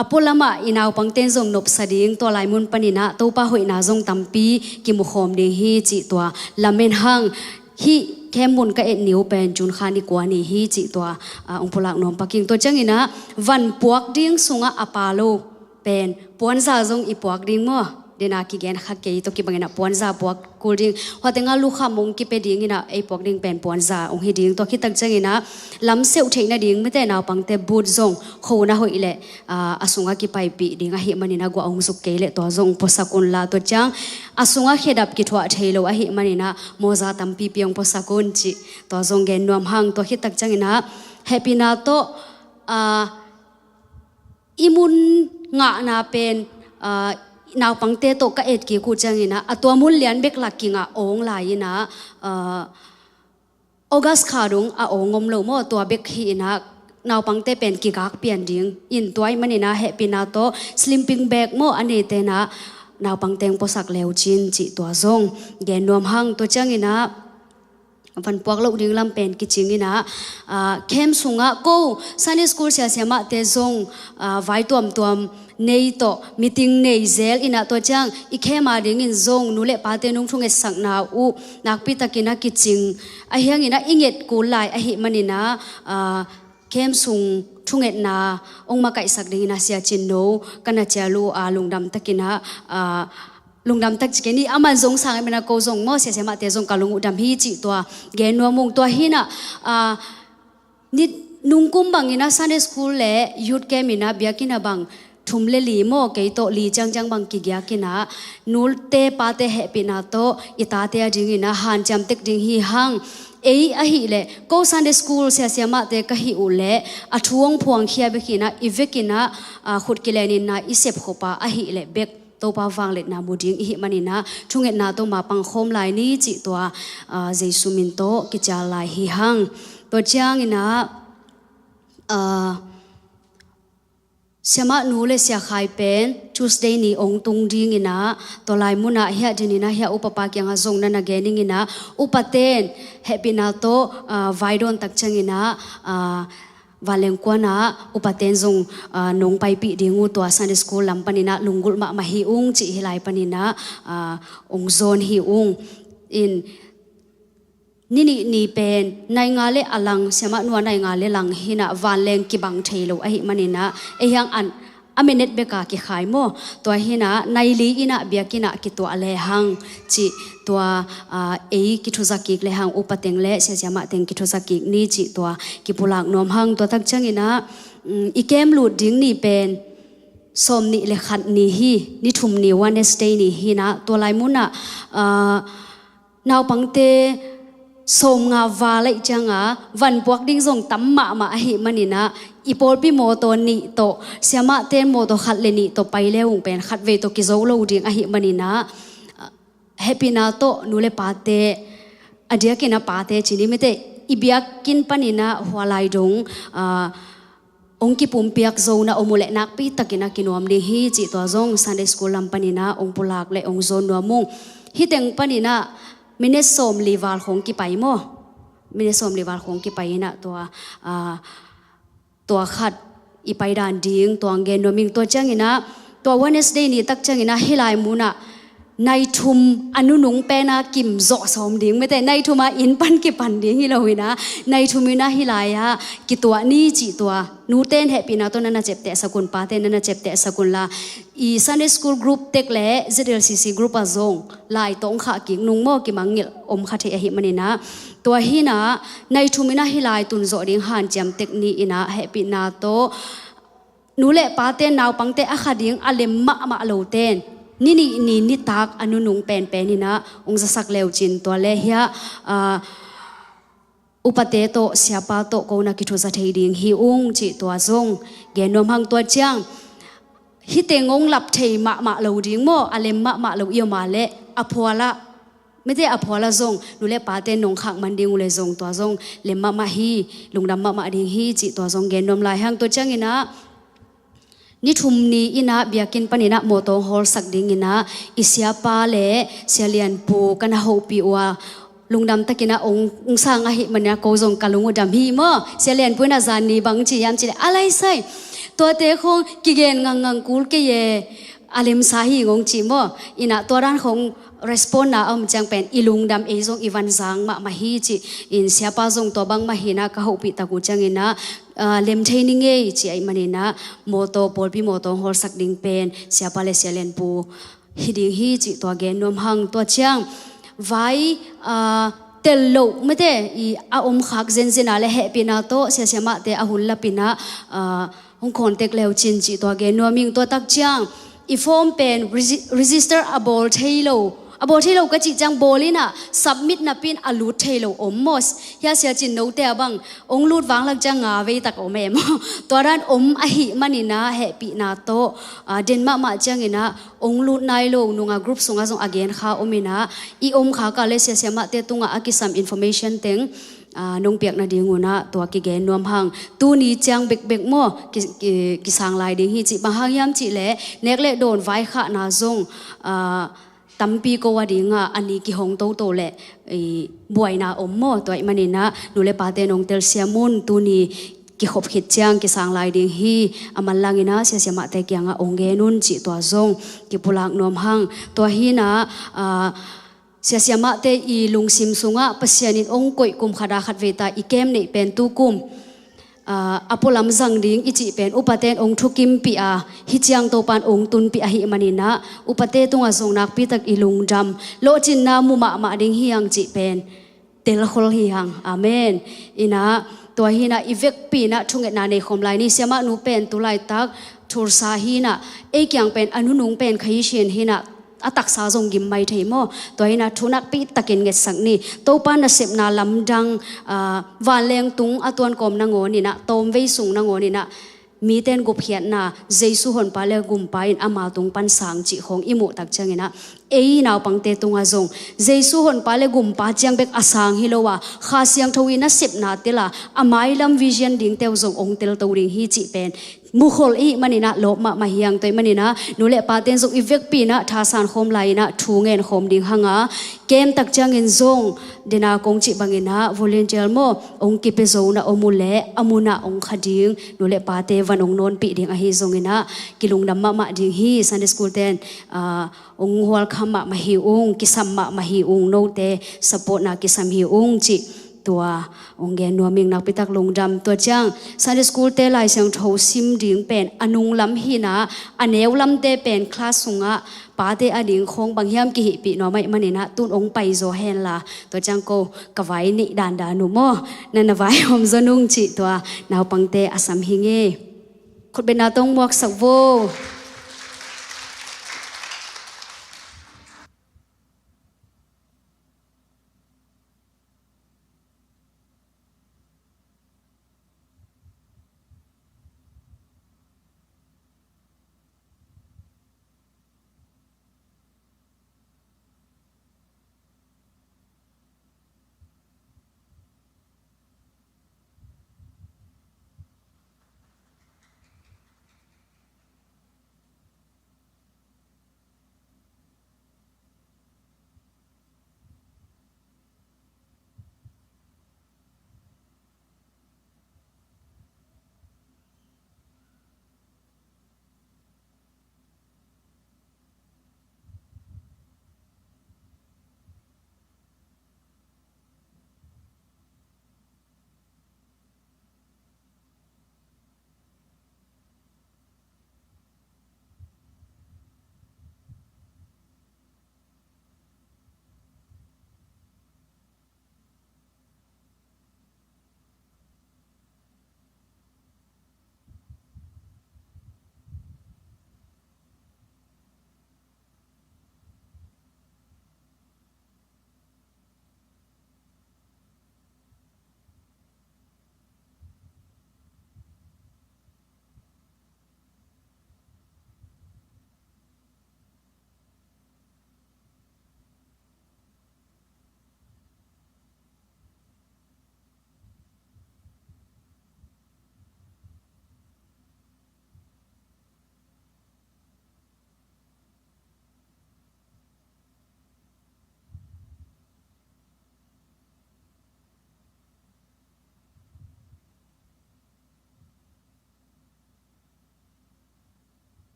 apolama inaw pangten zong nop sading to lai mun panina to pa hoi na zong tampi ki mu khom ding hi chi to lamen hang hi kemun ka et niu pen chun khani kwani hi chi to ong pulak nom paking to changina van puak ding sunga apalo pen ponza zong i puak ding mo dena ki gen kha ke to ki bangena ponza puak kulding hotenga lu kha mong ki pe ding ina ei puak ding pen ponza ong hi ding to ki tak changina lam seu theina ding mete naw pangte but zong khona hoile asunga ki pai pi dinga hi manina gwa ong suk ke le to zong posakun la to chang asunga khedap ki thwa theilo a hi manina moza tampi piang posakun chi to zong gen nuam hang to hi tak changina happy na to imun nga na pen naw pangte to ka et ki ku changina atwa mul lian bek lakinga ong laina August kharung a ongom lo mo to bek hi na naw pangte pen ki gak pian ding in toy manina happy na to sleeping bag mo ane te na naw pangteng posak leu chin chi to zong gen nom hang to changina van puak lo ding lam pen ki chingina kem sunga ko Sunday school sia sia ma te zong vai tuam nei to meeting nei zel ina to chang I khema ding in zong nule pa te nung thung e sak na u nak pi takina ki ching a hiang ina inget ku lai a hi manina kem sung thunget na ong ma kai sak ding ina sia chin no kana chalu lungdam takina lungdam tak chikeni aman zong sang mena ko zong mo se ma te zong kalung udam hi chi to gen no mung to hina ni nungkum bangina Sunday school le youth camp ina biakina bang thumle li mo ke to li chang bang ki gya kina nul te pa te happy na to ita te ding ina han cham tek ding hi hang ei a hi le ko Sunday school se ma te ka hi u le a thuang phuang khia be kina ivekina khut kilenin na isep khopa a hi le bek to pa wang let na muding hi manina thunget na to ma pang khom lai ni chi to jesu min to ki cha lai hi hang to chang ina sema nule sia khai pen Tuesday ni ong tung ding ina to lai muna hia dinina hia upapa kyang zong na na gening ina upaten happy na to vaidon tak changina valengkwana upaten zong nong pai pi dingu to Sunday school lam panina lungul ma hi ung chi hilai panina ong zone hi ung in ni pen nai ngale alang sema nuwa nai ngale lang hina vanleng ki bang thailo a hi manina e yang an aminet beka ki khai mo to hina nai li ina biakina ki to ale hang chi to ki thuzaki le hang upateng le se jama teng ki thuzaki ni chi to ki pulak nom hang to tak changina ikem lu ding ni pen som ni le khat ni hi ni thum ni Wednesday ni hina to lai muna naw pangte som nga vale changa van puak ding zong tamma ma hi manina ipol pi mo to ni to siama ten mo to khat le ni to pai leung pen khat ve to ki zo lo ding a hi manina happy na to nule pate adia kina pate chini mete ibiak kin panina hwalai dong ong ki pumpiak zo na omule nak pi takina kinom ni hi chi to zong Sunday school lam panina ong pulak le ong zon no mung hi teng panina mine som liwal khong ki pai mo mine som liwal khong ki pai na to khat I pai dan ding to angen no ming to changina to Wednesday ni tak changina hilai muna ในทุมอนุนุงเปนากิมโจสมดิ่งไม่แต่ในทุมาอินปันกิปันดิ่งฮิโลวินะในทุมินะฮิลายะกิตัวนี้จิตัวนูเต้นเฮปีนาตัวนั้นน่ะเจ็บแต่สกุลปาเต้นนั้นน่ะเจ็บแต่สกุลละอีซันเดย์สคูลกรุ๊ปเต็กเล่ ZLCC กรุ๊ปอะซงลายตงขะกิงนุงโมกิมังงิลอมขะเทอหิมันนี่นะตัวฮีนะในทุมินะฮิลายตุนโจดิ่งหันจำเต็กนี้อินะเฮปีนาโตนูเล่ปาเต้นนาวปังเตอะขะดิ่งอเลมมะโลเต้นนี่ตักอนุนุงเป็นนี่นะองค์สักเลวจินตัวเลเฮียอุปเตโตเสียปาโตโกนักกิทุสะเทดิงฮิอุงจิตัวซงเกนวมหังตัวเจียงฮิเตงงหลับเทมะโลดิงโมอเลมะโลเอียวมาเลอภัวละไม่ได้อภัวละซงดูเลปาเตนงขักมันดิงเลซงตัวซงเลมะฮีลุงดำมะดิงฮีจิตัวซงเกนวมลายหังตัวเจียงอินะนี่ทุมนี้อินะเบียกินปนินะโมโตฮอลสักดิ่งอินะอิเสียปาเลเสียเลียนปูกันฮอปีวาลุงดำตะกินะองสางอหิมันเนี่ยโกจงกะลุงดำฮีมอเสียเลียนปูน่ะจานีบังจียามจีเลอะไรใส่ตัวเตะคงกิเกนงังกูลเกเยอาเลมสาฮีงงจีมออินะตัวร้านของrespond naจังเป็นอีลุงดำเอจงอีวันซังมาฮีจีอินเสียปาจงตัวบังมาฮีนะกะฮอปีตะกูจังอินะเลมเทนิงเอจีไอมันนะโมโตปอลปีโมโตฮอลสักดิ่งเป็นเสียปาเลเสียเลนปูฮิดิ่งฮีจีตัวเกนนวมหังตัวเชียงไว้เตลโลไม่ได้อีอาอมขักเซนเซนาเลเฮปินาโตเสียเสียมาเตอาหุลลปินะฮงคอนเทกเลวจินจีตัวเกนนวมิงตัวตักเชียงอีฟอร์มเป็น register abol thailo abol thailo ka chi chang bolina submit na pin alut thailo ommos ya sia chin no te abang ong lut wang lak chang nga ve tak om em toran om a hi manina happy na to denma ma chang ina ong lut nai lo nunga group sunga jong again kha omina I om kha ka le sia sia ma te tunga akisam information teng nong piak na dinguna to ki ge nuam hang tu ni chang bek mo ki sang lai ding hi chi ba hang yam chi le nek le don vai kha na zongตัมปีก็ว่าดิ่งอันนี้กิหงโตแหละบ่อยนาอมโมตัวมันนี่นะดูเลปาเตนงเตลเซียมุนตัวนี้กิขบขิดเจียงกิสางลายดิ่งฮีอามันลังอินะเสียเสียมาเตกียงองเกนุนจิตัวซงกิปุลักนวมหังตัวฮีนะเสียเสียมาเตอีลุงซิมซุงปัสยานินองกุยกุมขดาขัดเวตาอีเกมนี่เป็นตูกุมอพอลำจังดิ่งอิจิเป็นอุปเทนองทุกิมปีอาฮิจยังโตปานองตุนปีอาหิมันนี่นะอุปเทตุงอาทรงนักปีตักอิลุงดำโลจินนามุมาดิ่งฮิยังจิเป็นเตลคอลฮิยังอาเมนอินะตัวฮินะอีเวกปีนะทุงเอ็ดนาในคอมไลนี่เสียมานูเป็นตุไลตักทูร์ซาฮินะเอกยังเป็นอนุนุงเป็นขยิเชนฮินะตักสาจงกิมไม่เทมอตัวนี้นะทุนักปีตะกินเงสักนี่โตปานเสพนาลำดังวานเลงตุงอตวนกอมนางโงนี่นะโตมเวสุงนางโงนี่นะมีเต้นกุบเขียนนะเจสุหนปาเลกุมปาอินอามาตุงปันสังจิของอิมุตักจังนี่นะนาวปังเตตุงอาจงเจสุหนปาเลกุมปาจังเบกอาสังฮิโลวาข้าเสียงทวีนะเสพนาเตล่าอาไมลัมวิเชียนดิ่งเตวจงองเตลตัวดิ่งฮิจิเป็นมุขลอีมันนี่นะลบมาเฮียงตัวมันนี่นะนูเลปาเตนจงอีเวกปีนะทาสานคมไลนะทูเงินคมดิ่งหังเกมตักจังเงินจงเดนากงจิบังเงินนะวอลเลนเทียร์โมองกิเปโซนะอมุเลอมุนะองขดิ่งนูเลปาเตวันองนนปีดิ่งอาฮิจงเงินนะกิลุงดำมาดิ่งฮีซันเดสคูลเตนองหัวขมมาฮิองกิสัมมาฮิองโนเตสปอร์ตนะกิสัมฮิองจิตัวองเกนนัวมิงนักพิทักษ์ลงดำตัวจังซันเดสคูลเตลายเสียงโทซิมดิ่งเป็นอนุงลำฮีนะอันเนวลำเตเป็นคลาสสุงะปาเตอดิ่งคงบางยามกิหิปีนอไม่มันนี่นะตุนองไปโซเฮนละตัวจังโกกะไว้นิดานดานุโมนันไว้หอมจนุงจิตัวนาวปังเตอสัมหิงเอคนเป็นนาตงมวกสักโว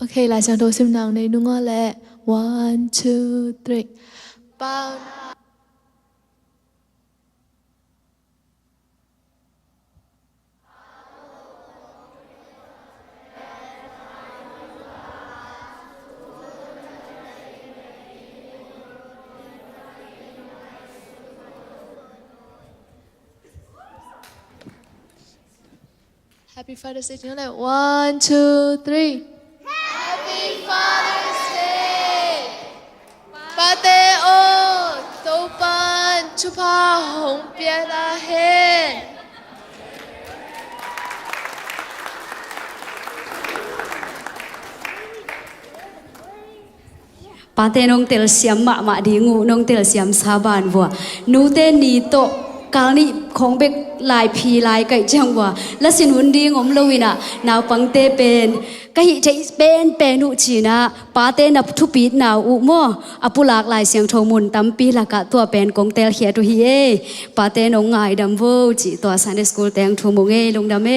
Ok, lại sang đồ sim nàng này đúng không lẽ? 1, 2, 3. Bao Happy Father's Day นี่แหละ 1, 2, 3 Happy Father's Day Ba tê ô Tô ban Chu pa hồng bia la hen ปาเตนงเตลเสียมมาดีงูนงเตลเสียมสาบานวัวนูเตนีโตกาลนี้ของเบกลายพีลายไก่จังวัวและสินหุนดีงอมลวินะนาวปังเตเป็นก็หิใจเป็นนุชีนะปาเตนับทุปีนาวอุโมอปุลากลายเสียงโทมุนตั้มปีละกะตัวเป็นกงเตลเขียตุฮีเอปาเตนงไงดัมโวจีตัวซันเดสกูลแตงทูมุงเอลงดัมเอ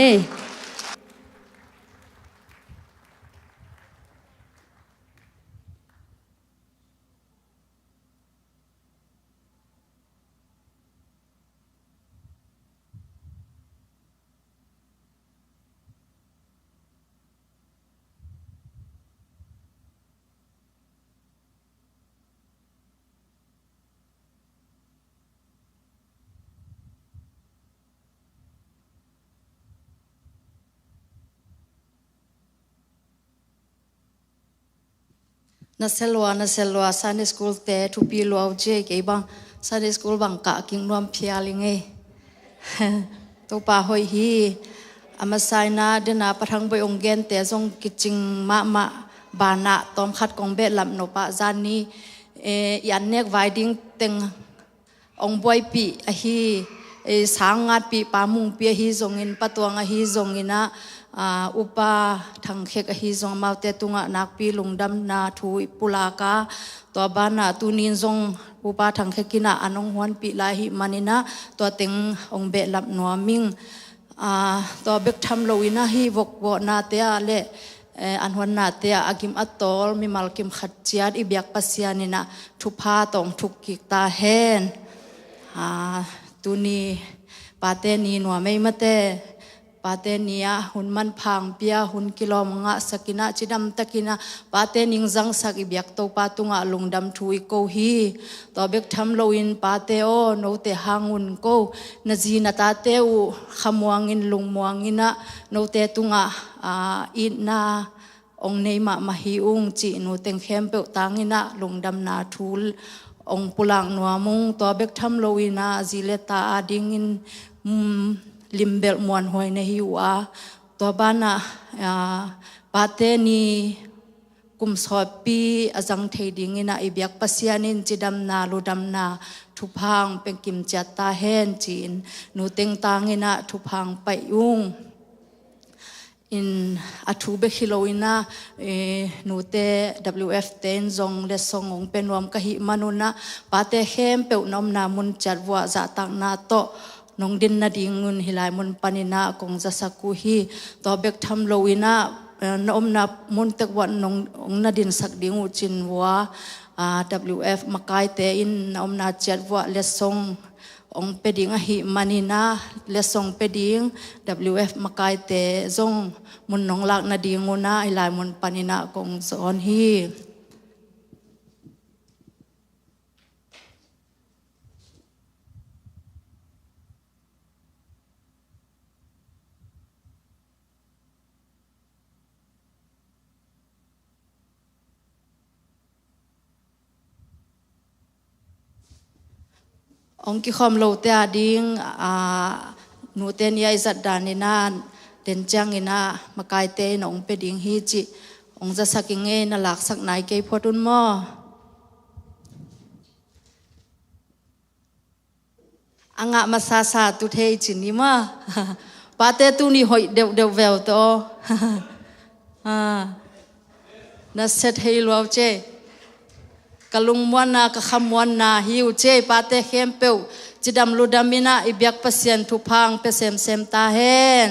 na selwa Sunday school te to pi lo je ke bang Sunday school bang ka king rom phialing e to pa hoi hi amasai na de na pathang boi ongen te jong kiching ma bana tom khat kong be lam no pa jan ni yan nek vai ding teng ong boi pi a hi sangat pi pamung pi hi jong in patwang a hi jong ina upa thang khek hi zong maute tunga nakpi lungdam na thui pulaka to bana tunin zong upa thang khekina anong hwan pi la hi manina to teng ong be lap no ming to bek tham loina hi vok bo na te ale an hwan na te agim atol mi malkim khatchiat ibyak pasianina thupa tong thuk ki ta hen tuni pate ni no mai mate pate nia hun man phang pia hun kilom nga sakina chidam takina pate ningjang sak ibyak to patunga lungdam thui ko hi to bek tham loin pate o no te hangun ko nazina ta te u khamwangin lungmuangina no te tunga ina ong nei ma hi ung chi no teng khem pe tangina lungdam na thul ong pulang nuamung to bek tham loina zileta adingin limbel muan hoi na hiwa to bana pate ni kum sopi azang theding ina ibyak pasianin chidam na ludam na thupang pengkim chata hen chin nu teng tangina thupang payung in athu be khiloina nu te WF 10 zong le songong penwam ka hi manuna pate hem pe nom na mun charwa za tak na to nong din na dingun hilai mun panina kong jasaku hi to bek tham loina nom na mun tek wan nong na din sak dingu chinwa WF makai te in nom na chatwa lesong ong peding a hi manina lesong peding WF makai te zong mun nong lak na dinguna hilai mun panina kong son hiองค์กิคอมโลเตอดิงนูเตนยายจัดดานินานเดนจังอินามาไกเตนองเปดิงฮีจิองจะสักิงเงนหลักสักไหนเกยพอดุนมออังะมาซาตุเทจินิมาปาเตตุนี่หอยเดวเวลโตนัสเซตเฮลวเจกลุงมวนนาก็คำมวนนาหิวเจปาเตเข้มเปียวจิดำลูดามินาอิบยักเปเซียนทุพังเปเซมเซมตาเฮน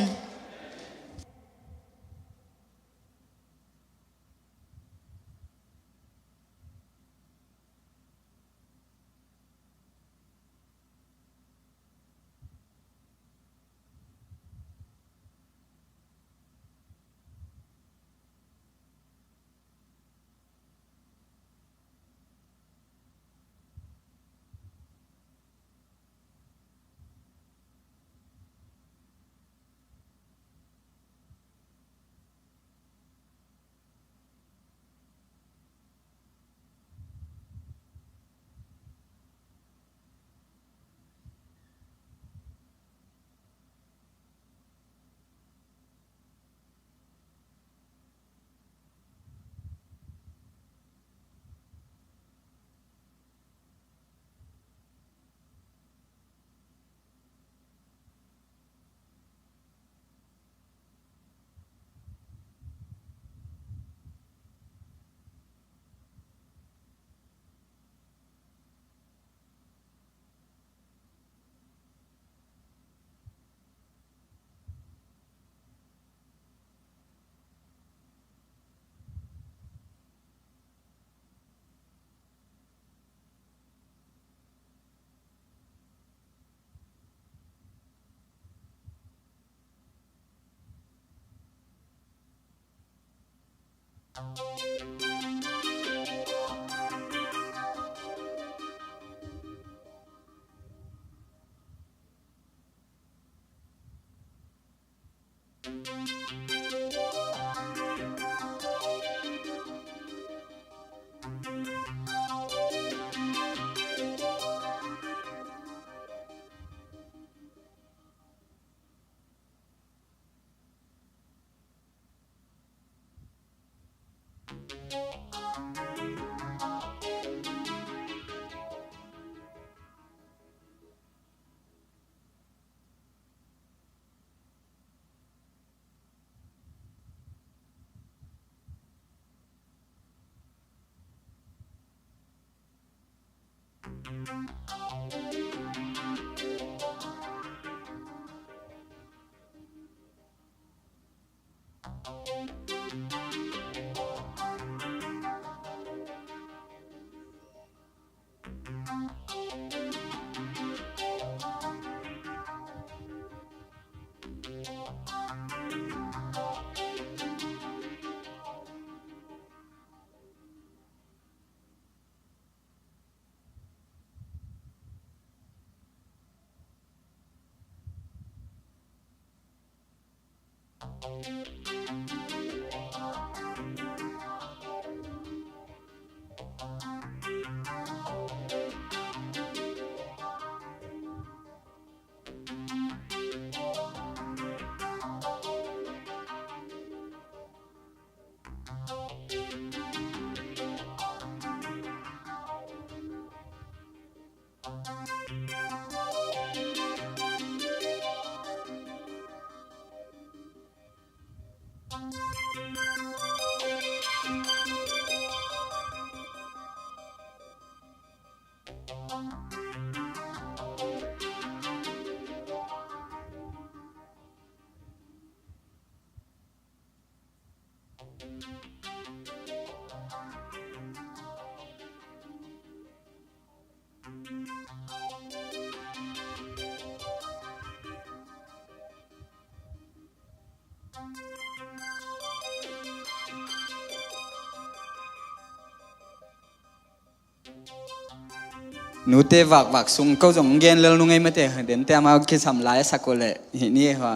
หนูเตวักซุงก็จงเกนเลลุงไงไม่เตะเดินเตะมาคิดทำลายสักคนเลยนี่ว่า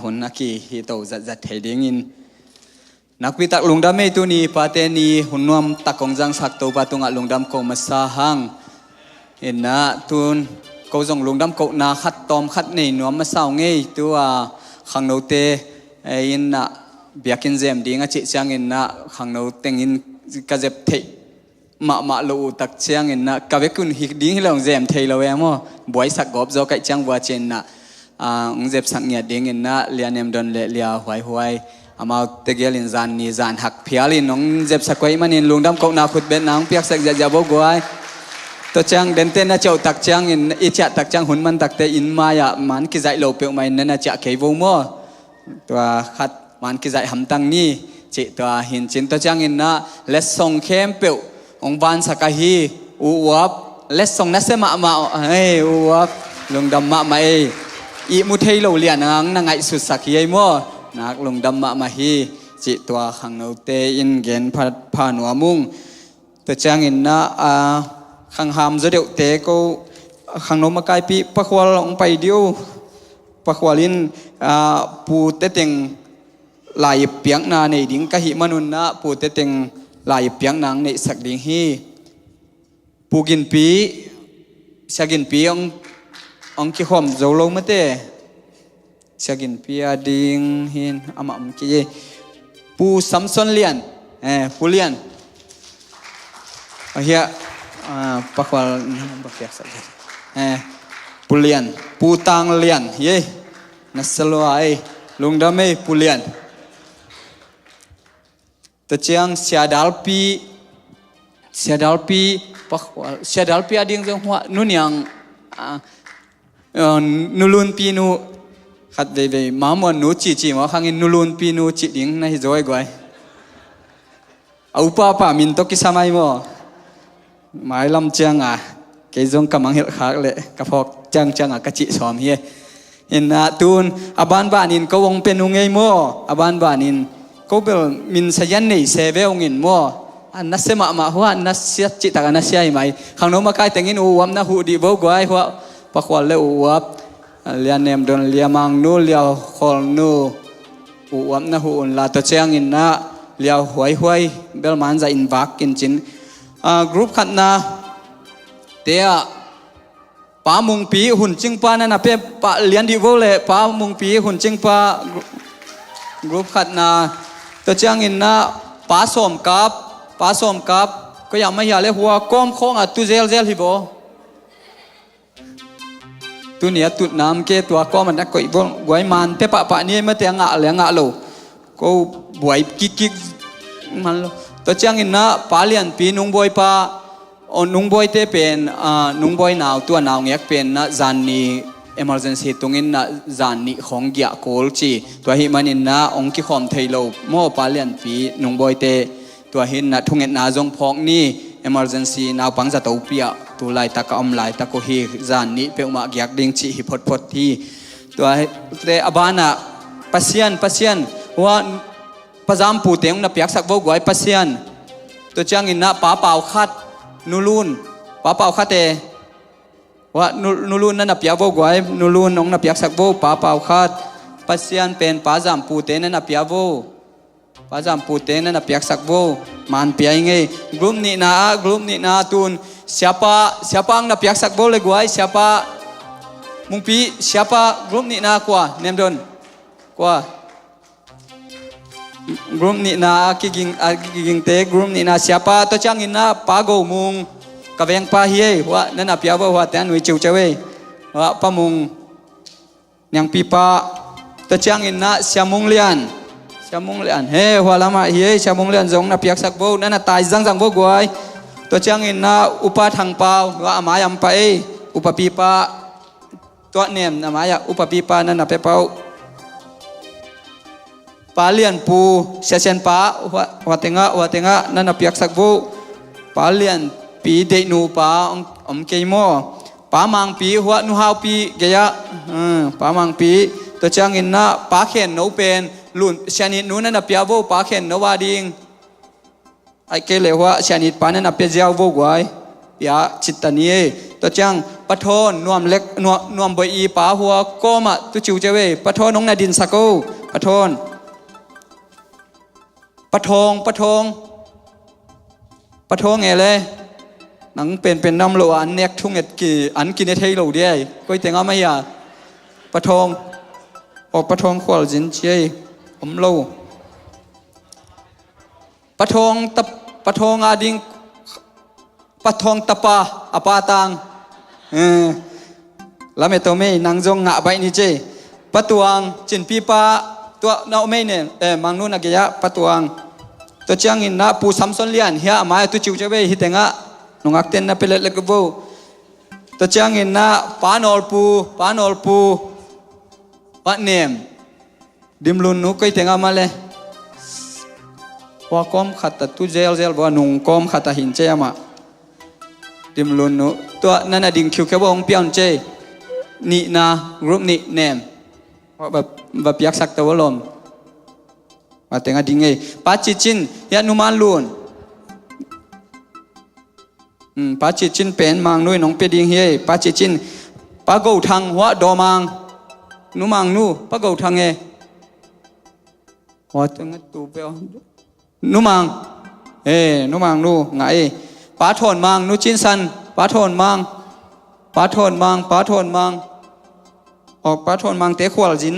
หุ่นนักขี่ฮิโตจัดเฮดิ้งอินนักวิตักลุงดำไม่ตัวนี้ปาเตนีหุ่นนวมตักกงจังสักตัวปาตุงะลุงดำโกมาสาหังเห็นนะตุนก็จงลุงดำโกนาขัดตอมขัดในนวมมาสาวไงตัวขังโนเตอินนะเบียกินเซมดิ้งอ่ะจิจังอินนะขังโนเต็งอินกระเจ็บเทมาลูตักเชียงอินนะกะเวกุนฮิกดิ้งให้เราเซมเทเราเองมั้งบวยสักกอบโจกัยจังวัวเจนนะเจ็บสักเนี่ยดิ้งอินนะเลียนเอ็มดอนเลียหวยอามาเตเกลินจานนี่จานหักเพียลินน้องเจ็บสักไว้มันอินลุงดำก็นาขุดเบ็ดนางเปียกสักจะบอกไว้ตัวจังเดินเต้นน่ะเจ้าตักจังอินอิจฉาตักจังหุ่นมันตักเตอินมายะมันกิจายโลเปียกมันนั่นน่ะจะเขยวงมั้งตัวขัดมันกิจายหำตังนี่จิตัวหินจินตัวจังอินนะเลสส่งเข้มเปียวองบานสักฮีอูวับเลสส่งนัสมาเฮ้อูวับลุงดำมาอีมุทัยโลเลียนังนั่งไอสุดสักฮีไอมั้งนักลุงดำมาฮีจิตัวขังโนเตอินเกนพาหนัวมุงตัวจังอินนะขังหามจะเดียวเตก็ขังโนมาไกปีปะควาลงไปเดียวปะควาลินปูเตติงลายเปียงนาในดิ้งกะหิมนุนนะปูเตติงลายเปียงนางในสักดิ้งฮีปูกินปีสักกินปีองคิขมโจลงมาเตสักกินปีดิ้งหินอามากี้ปูซัมซอนเลียนปูเลียนเฮียปะควาบักเปียกสักปูเลียนปูตังเลียนเย่นัสโลไอลุงดำไม่ปูเลียนแต่เชียงเสียดาลปีปักเสียดาลปีอดีตจังหัวนู่นยังนูลุนปีนูขัดเบย์มาหมดนูจีมาข้างอินนูลุนปีนูจีดิ้งในจอยกว่าเอาป้ามินตกิสมัยมั้งหมายลำเชียงเกยจงกำลังเห็ดขากเลยกระพอกจังกระจิสอมเฮียเห็นนะตูนอาบานบ้านินก็วงเป็นนุ่งไงโมอาบานบ้านิน ko bel min sayan nei se ve ongin mo an na sema ma huwa na sia chi ta na sia mai khang no ma kai tengin u wam na hu di bo gwai huwa pa khwal le u wap lia nem don lia mang nu lia khol nu u wam na hu on la to chang in na lia huai huai bel man za in bak kin chin group khat na te a pa mung pi hun ching pa na pe pa lian di vo le pa mung pi hun ching pa group khat na to chang in na pa som kapก็ยังไม่อยากเลยหัวก้มโค้งตุเซลฮิโบตัวเนี้ยตุน้ำเกตัวก้มมันนักก็อีกบวยมันเปปะนี่ไม่เตียงเหลียงโลก็บวยกิกมันตัวเจ้าอินนะปาเลียนปีนุงบวยปานุงบวยเตเป็นนุงบวยหนาวตัวหนาวเงี้ยเป็นนะจานนี้ emergency ตรงนี้นะจานนี้ของเกียโกลจีตัวหิมันอินนะองค์กิคอมไทยโลโม่ปาเลียนปีนุงบวยเตตัวหินนะทุ่งเงินนาจงพอกนี่ emergency นาวปังจะตัวเปียตัวลายตะกอมลายตะโกฮีจานนี้เป็นมาเกียกดิ่งจีฮิพดที่ตัวเตอบานะปัสยันว่าพระจำปูเตียงนับยักสักโบกไว้ปัสยันตัวจ้างอินนะป้าเป่าคัดนูรุนป้าเป่าคัดเตว่านูรุนนั่นนับยักโบกไว้นูรุนน้องนับยักสักโบป้าเป่าคัดปัสยันเป็นป้าจำปูเตียงนั่นนับยักโบป้าจำปูเตนั่นนับยักสักโบมันเปียงไงกลุ่มนี้นะตุนsiapaนับยักสักโบเลยกว่าsiapaมุงปีsiapa กลุ่มนี้นะกว่าเนมดนกว่ากลุ่มนี้นะกิงเตกลุ่มนี้นะsiapa ตัวจ้างอินนะป้าโกมุงกะเวงป้าเฮียว่านั่นนับยักโบว่าแต่หนุ่ยจิวเจเวว่าป้ามุงยังปีป้าตัวจ้างอินนะเสียมุงเลียนเฮ้หัวละมาเฮ้ชาวมงเลียนจงนับยักสักโบนั่นน่ะตายจังโบกวยตัวจ้างอินนะอุปาทางเปล่าว่าอามายำไปอุปปีปาตัวเนียมอามายอุปปีปานั่นน่ะไปเป้าปาเลียนปูเสียนปาหัวเตงะนั่นนับยักสักโบปาเลียนปีเดนูปาอมเกยโมปามังปีหัวนูฮาวปีเกียปามังปีตัวจ้างอินนะปาเขียนโนเป็นลุนชนิดนู้นนั่นเปียโบปาเข็นนวาดิงไอเกเลว่าชนิดปานั่นเปียเจ้าโบกไว้เปียจิตตานีตัวจังปะโทนนวมเล็กนวมใบอีปาหัวก้มตุจิวเจเวปะโทนน้องนาดินสักโกปะโทนปะทงไงเลยหนังเป็นน้ำโลอันเน็กทุ่งเอ็ดกี่อันกินในไทยโลเดียก็แต่งไม่ยาปะทงออกปะทงขวลจินเจผมโลปะทงอาดิงปะทงตะปาอปาตังแล้วเมตัวไม่นางจงงะใบนี้เจปะตวงจินปีปาตัวน้าไม่เนี่ยมังนู่นนักยะปะตวงตัวจ้างอินนะปูซัมซอนเลียนเฮียมาตัวจิวเจเวฮิตงะนงอักเตนนะเปเลเลกโบตัวจ้างอินนะปานอลปูปะเนมดิมลุนนุกไอเตงามาเลยว่าก้มขัดตัดตุเจลว่านุ่งก้มขัดตัดหินเจมาดิมลุนนุตัวนั่นน่ะดิ่งคิวแค่ว่าองเปียนเจนี่นะกรุ๊ปนี่เนมว่าแบบยักษ์สักตัวลมมาเตงาดิ่งไงปัจจินยานุมานลุนปัจจินเป็นมังนุยน้องเปดิ่งเฮปัจจินปะกูทางหัวดอมังนุมังนูปะกูทางเอว่าจังตูเปียวนุมังนุมังนูไงปาทอนมังนุจินสันปาทอนมังออกปาทอนมังเตะขวลจิน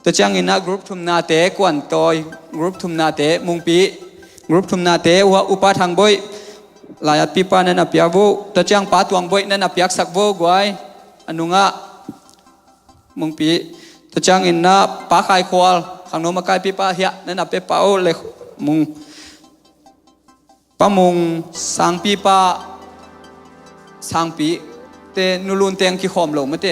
ตัวจังอินนะกรุ๊ปทุมนาเตะกวนตอยกรุ๊ปทุมนาเตะมุงปีกรุ๊ปทุมนาเตะว่าอุปาทางบอยลายปีปานันนับยาบุตัวจังปาตวงบอยนันนับยักสักโบกไว้อนุงะมุงปีตัวจังอินนะปาไข่ควลขังโนมาไกปีปาเฮียนั่นน่ะเปปาโอเลยมุงปะมุงสังปีปาสังปีเตนุลุนเตียงขี้ขอมหลงไม่เต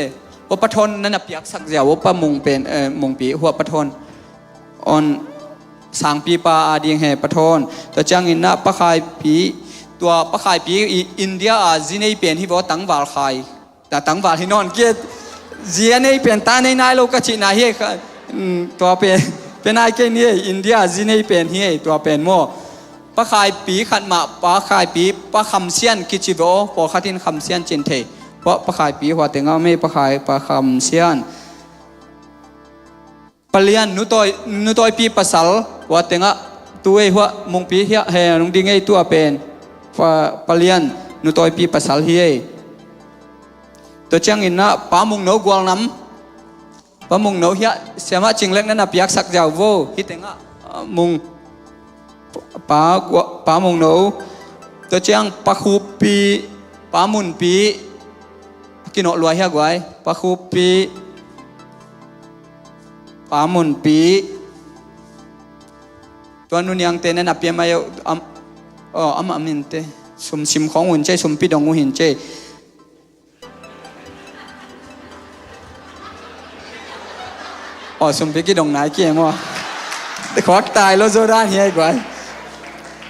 ว่าปะทนนั่นน่ะเปียกสักเดียวว่าปะมุงเป็นมุงปีหัวปะทนออนสังปีปาอาดีงแห่ปะทนแต่จังอินนะปะไข่ปีตัวปะไข่ปีอินเดียจีนเป็นที่บอกตั้งวาลไข่แต่ตั้งวาลที่นอนเกียจีนเป็นตาในนายโลกจีนายเฮตัวเป็น เป็นไอเกนี่อินเดียจีนี่เป็นเฮียตัวเป็นโมปะขายปีขัดมาปะขายปีปะคำเซียนกิจิโบปะขัดินคำเซียนจินเทเพราะปะขายปีหัวเต็งเอาไม่ปะขายปะคำเซียนปะเลียนนุตอยปีปะสัลหัวเต็งอะตัวหัวมงปีเฮียเฮนุงดิ้งไอตัวเป็นปะเลียนนุตอยปีปะสัลเฮียตัวเจ้าอินนะปะมุงโนกวลน้ำปะมุงโนเฮียเสียมาจิงเล็กนั่นน่ะเปียกสักเจ้าโวฮิเต็งอะมุงปามุงโนตัวเจ้าปะคูปีปามุนปีกินอลอยเฮียกไว้ปะคูปีปามุนปีตัวนุนยังเตนั่นน่ะเปียมาเยอัมมินเตสมชิมของหุ่นเจสมปีดองหุ่นเจสมปีกี่ดองไหนเกี่ยมั้งแต่ขวักตายแล้วโซดาเฮียกไว้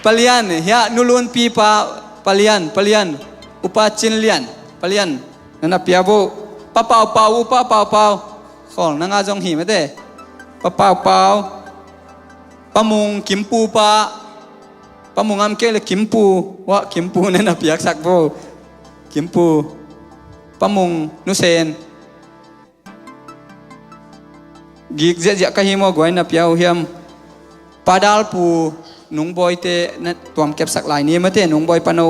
ปลียนเฮียนุลุนปีปลียนอุปจินเลียนปลียนนั่นน่ะเปียบุปะเปาอุปเปาของนางอาจงหีไม่ได้ปะเปาปะมุงกิมปูปะมุงอัมเกลกิมปูวะกิมปูนั่นน่ะเปียกสักโบกิมปูปะมุงนุเซนกิกเจ๊กะฮิโมกวยน่ะเปียวเฮียมปาดาลปูนุงบอยเตนั่นตัวมเก็บสักหลายนี้มาเตนุงบอยปนโน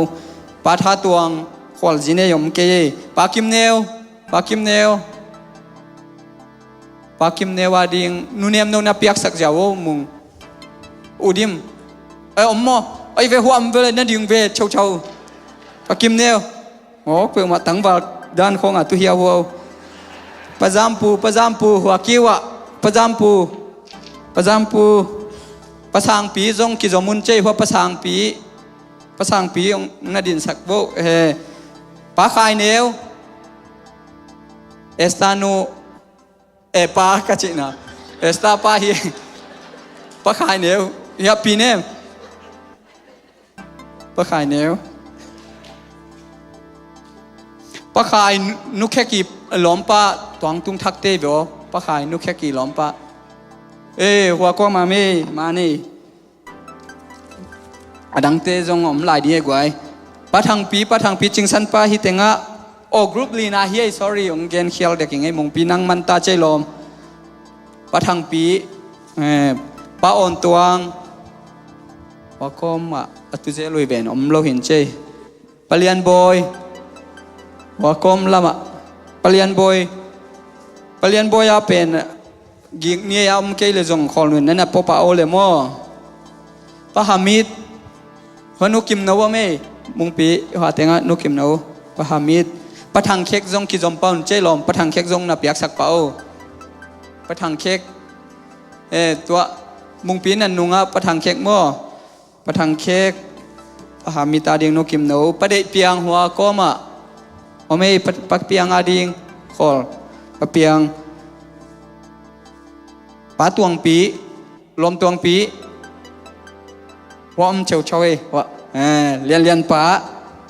ปาทาตวงขวลจีเนยมเกยปากิมเนววาดิงนุเนียมโนนาเปียกสักเจ้ามุงอุดิมอมโมไอเวหัวมเวลนั่นดิงเวเช่าปากิมเนวโอ้เปิดมาตั้งว่าด้านของตุเฮียหัวปะจามปูหัวคิวะปะจามปูปะสางปีจงกิจมุนเจหัวปะสางปีองนาดินสักโบปะขายเนวเอสตานูปะกะจินะเอสตาปะเฮียปะขายเนวเฮียปีเนมปะขายเนวปะขายนุแค่กี่หลอมปะตวงตุ้งทักเตบปะขายนุแค่กี่หลอมปะหัวก็มาไม่มานี่อดังเตจงอมหลายดีกว่าปะทางปีจิงสันปะฮิเตงะกรุ๊ปลีนาเฮีย sorry องเกนเขียวเด็กยังไงมงปีนังมันตาใจลมปะทางปีปะอ่อนตวงหัวก็มาตุเจลุยเบนอมเราเห็นเจปะเลียนบอยหัวก็มละมะปะเลียนบอยอาเป็นกิกเนี่ยอมเกลจงขอลุนนั่นน่ะปะปะโอเลมอปะฮามิดหัวนุกิมนาวไม่มุงปีหัวเตงะนุกิมนาวปะฮามิดปะทางเค้กจงกิจอมปอนเจลอมปะทางเค้กจงน่ะเปียกสักเปาปะทางเค้กตัวมุงปีนั่นนุงะปะทางเค้กมอปะทางเค้กปะฮามิดอาดิงนุกิมนาวปะเดเปียงหัวก็มาไม่ปะเปียงอาดิงขอปะเปียงปะตวงปีลมตวงปีว่าเฉาว่าเลียนปะ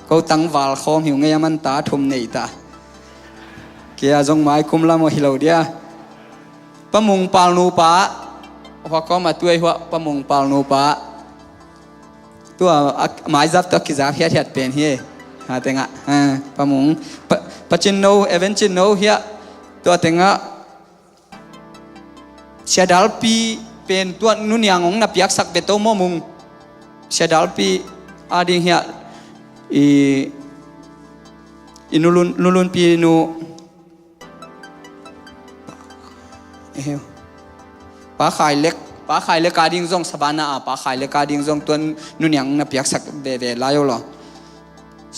เขาตั้งวาลคอมหิวไงมันตาทุ่มในตาเกียจงไม้คุมละโมหิโลเดียปะมุงปาลนูปะว่าก็มาตัวว่าปะมุงปาลนูปะตัวไม้จับตัวกิจาเฮียเป็นเฮียหาเตงะปะมุงปะจินโนเอเวนจินโนเฮียตัวเตงะเสียดาลปีเป็นตัวนุนยังองนับยักษ์สักเบโตโมมุงเสียดาลปีอาดิงเฮียนุลุนปีนูปะขายเล็กกาดิงซงสบานาปะขายเล็กกาดิงซงตัวนุนยังนับยักษ์สักเบลายโอหรอ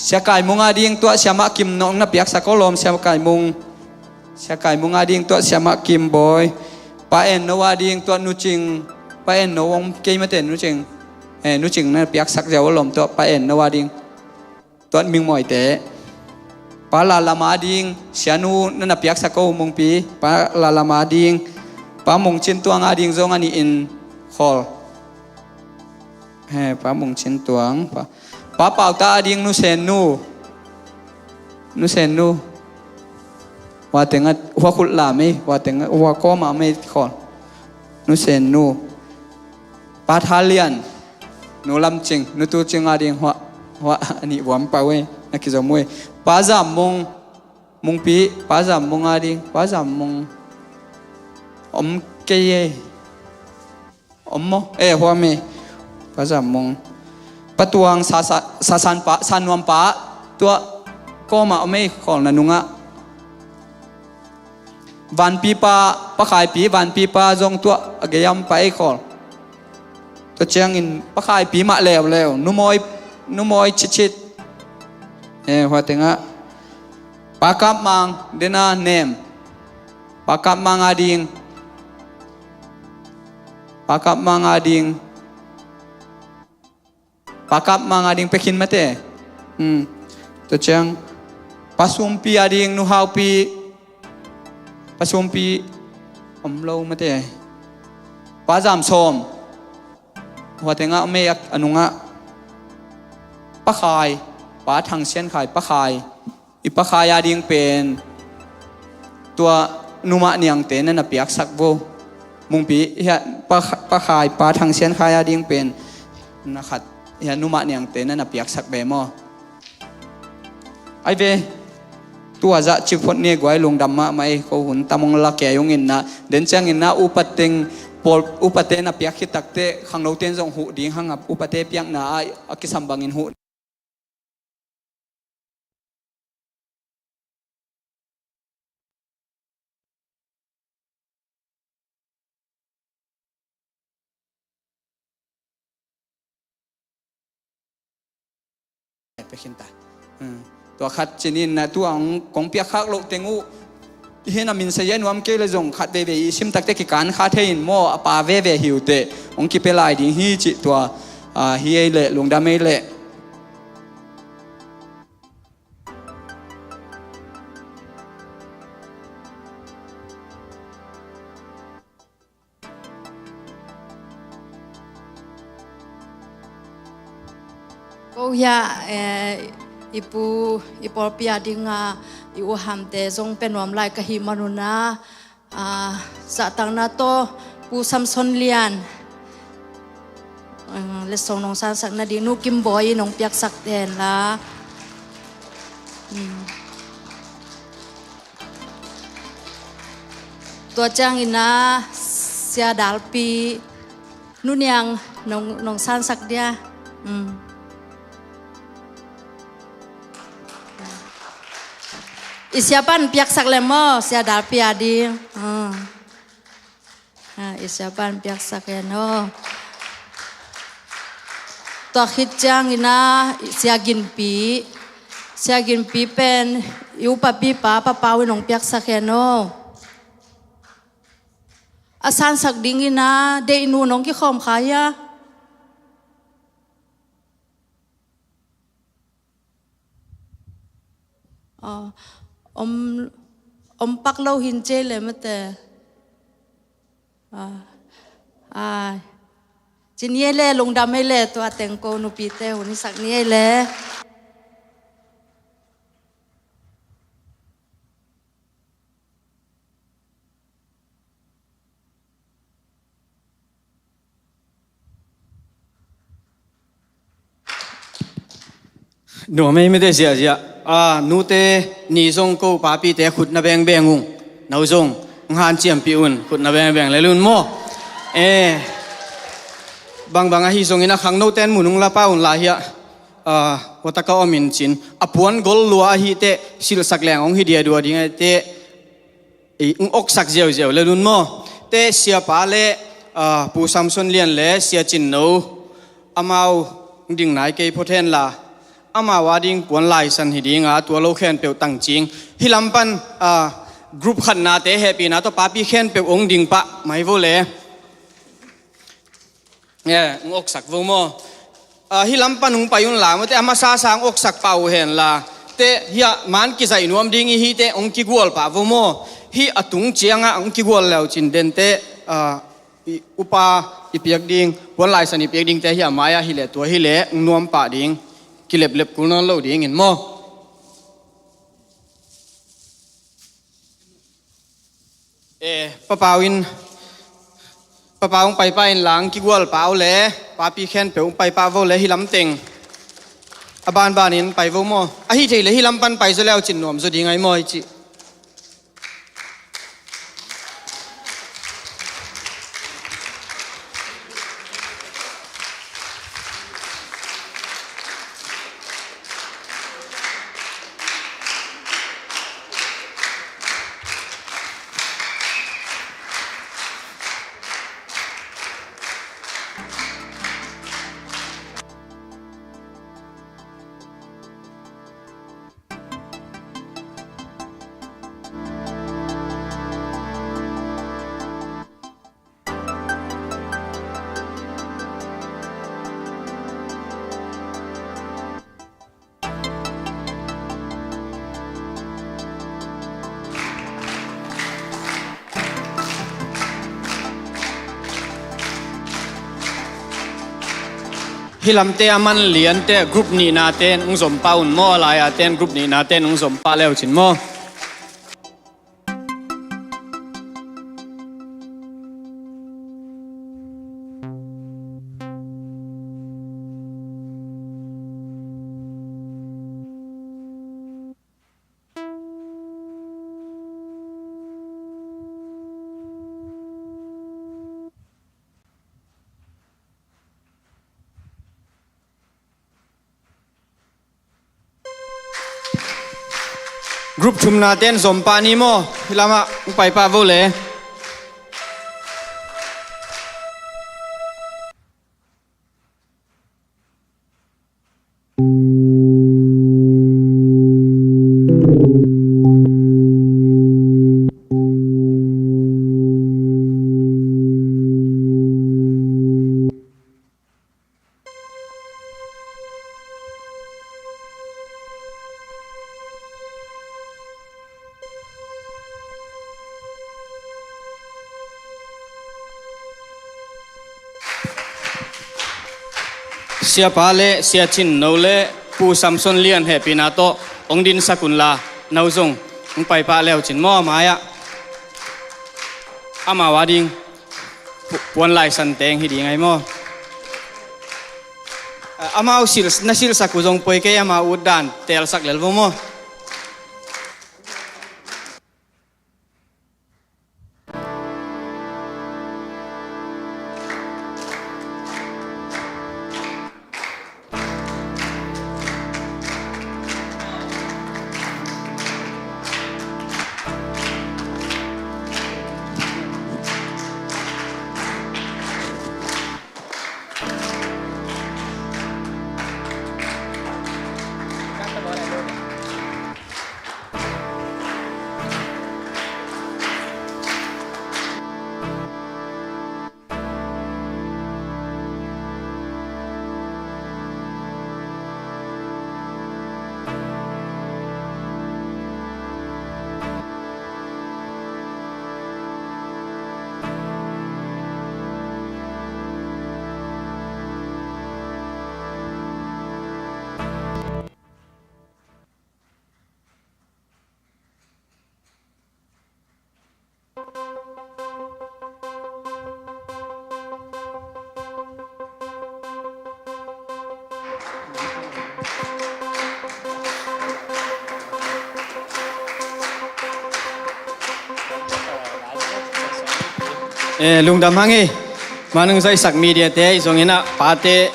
เสียกายมุงอาดิงตัวเสียมากิมน้องนับยักษ์สักก็ลมเสียกายมุงอาดิงตัวเสียมากิมบอยปะเอ็นนวาดิงตัวนุจิงปะเอ็นนวงเกยมาเต็นนุจิงนั่นเปียกสักเจ้าลมตัวปะเอ็นนวาดิงตัวมิงมอยเตะปะลามาดิงเสียนูนั่นเปียกสักก็มงปีปะลามาดิงปะมงชินตัวงาดิงซงอันนี้อินคอลปะมงชินตัวงปะเป่าตาดิงนุเซนนูว่าแต่งหัวขุดลาไม่ว่าแต่งหัวก็มาไม่ขอน นูเซนนูปาทาเลียนนูลำจิงนูตูจิงอาดิงหัวอันนี้วมปาเวนักกิจมวยปาจามมงปีปาจามงอาดิงปาจามงอมเกยอมโมหัวเมปาจามงปะตวงซาซันปะซันวมปะตัวก็มาไม่ของนันุงะวันปีปาปะขายปีวันปีปาจงตัวเกียมไปขอตัวเชียงอินปะขายปีมาแล้วนุมอยชิดหัวเต็งะปากกับมังเดน่าเนมปากกับมังอาดิงปากกับมังอาดิงปากกับมังอาดิงไปกินมาเต้ตัวเชียงปัสสุมปีอาดิงนูฮาวปีปัสสุมปีอมโลมาเต้ปาจามโสมหัวเต็งะไม่อยากอนุงะปะขายปาทางเส้นขายปะขายอีปะขายอาดิงเป็นตัวนุมะเนียงเตนั่นน่ะเปียกสักโบมุงปีเฮียปะขายปาทางเส้นขายอาดิงเป็นนะครับเฮียนุมะเนียงเตนั่นน่ะเปียกสักเบมอไอเวตัวจะจิบพดเนี่ยกวยลงดำมาไม่เขาหุ่นตามองละแกยงอินนะเดินจังอินนะอุปเตงอุปเตนะเปียกขิตักเตขังเราเต้นจงหูดิ้งหังอุปเตเปียกนะอากิสัมบังอินหูไปขึ้นตาตัวขัดเจนินนะตัวของเปียกขักโลเตงูเห็นมินเสียนวมเกลจงขัดเบบีชิมตักเตกิการขัดเทนโมปาเวหิวเตองกิเปลายดิฮีจิตัวฮีเอเล่ลงดามเอเล่ก็ยาอีปูปียดิงาอีอุหัมเตจงเป็นวมไลกะหิมานุนาสะตังนาโตปูซัมซอนเลียนเลสงนองซานสักนาดีนูกิมบอยนองเปียกสักแดนละตัวจ้างอินาเสียดาลปีนุนยังนองซานสักเดียอิสยาปันเปียกสักเลมอเสียดาลปีอาดีอิสยาปันเปียกสักเลนอตัวคิดจังอินาเสียกินปีเป็นยูปะปีป้าวินองเปียกสักเลนออาสานสักดิ่งอินาเดอินูน้องกี่ขอมขายะอมปักเล่าหินเจเลยมั้ยแต่จินเย่เล่ลงดำให้เล่ตัวแต่งโกนุปีเต้หุนิสักนี้เล่หนูไม่ได้เสียหนูเตนี่จงกูป้าปีเตขุดนาแบงงุงนาจงงานเจียมปีอุ่นขุดนาแบงเลยลุนโมบางอาฮิจงอินะขังโนเตนมุนุงละป้าอุ่นลาเฮียวัตกะอมินจินอปวนกอลลัวฮิเตสิลสักแรงองฮิเดียดัวดิ้งเตอกสักเจียวเลยลุนโมเตเสียป้าเล่ปูซัมซอนเลียนเล่เสียจินโนอามาวดิ่งไหนเกยพเทนลาอามาวาดิ้งปวนไลสันฮิดิ้งตัวโลเคนเปียวตั้งจริงฮิลำปันกรุ๊ปขันนาเตเฮปีนาตัวป้าปีเคนเปียวองดิ่งปะไม่โวเล่อกสักวงโมฮิลำปันหุงไปยุนหลามแต่อามาซาสางอกสักเป่าเห็นละเตฮิมันกิจายนวมดิ้งฮิเตองกิกวลป่าวงโมฮิอตุงเจียงองกิกวลแล้วจินเดนเตอุปาอิเปียกดิ้งปวนไลสันอิเปียกดิ้งเตฮิมายาฮิเลตัวฮิเลนวมป่าดิ้งกิเล็บกุลนโลดิ้งเห็นโมป้าปาวิน pa pa ong pai pa in lang ki gwal pa le pa pi khen pe ong pai pa vo le hi lam teng aban banin pai vo mo a hi thei le hi lam pan pai zo leo chin nom zo di ngai mo chi hi lam te aman lian te group ni na ten ung som pa un mo la ya ten group ni na ten ung som pa leo chin mo group chum na ten som pa ni mo hilama ung pai pa vo le sia pa le sia chin no le pu samson lian he pinato ong din sakun la nau zong ung pai pa leo chin mo maya ama wading puan lai san teng hi di ngai mo ama usil na sil saku zong poi ke ama udan tel sak lel vo mo lungdam hangi manung sai sak media te isong ina pate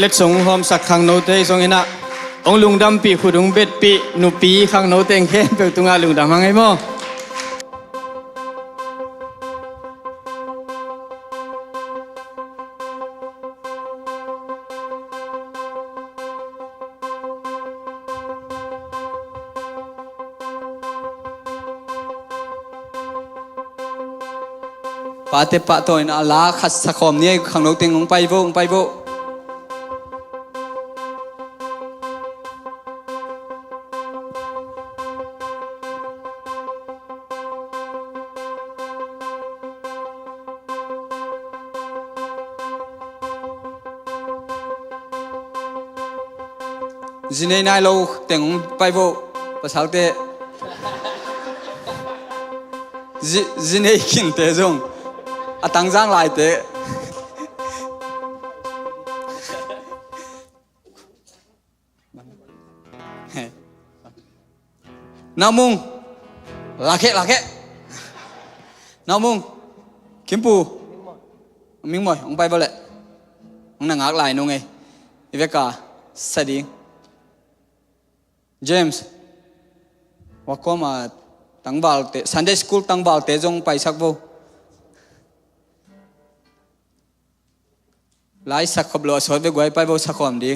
let song hom sak khang no te isong ina ong lungdam pi khudung bet pi nu pi khang no teng khe pe tunga lungdam hangi mo pate pa to in ala khat sakhom ni khang no teng ong pai vo zinei nai lo teng ong pai vo pasal te zinei kin te zong ตังจ้างลายเตะนามุงลาเคะนามุงคิมปูมิงมอยองไปบ่เลยองนางอักลายนงไงอีเวกาสดิงเจมส์ว่าก็มาตั้งบาลเตะ Sunday School ตั้งบาลเตะจงไปสักบ่หลายสักขบล้อสดไปกวยไปบ่สักความดี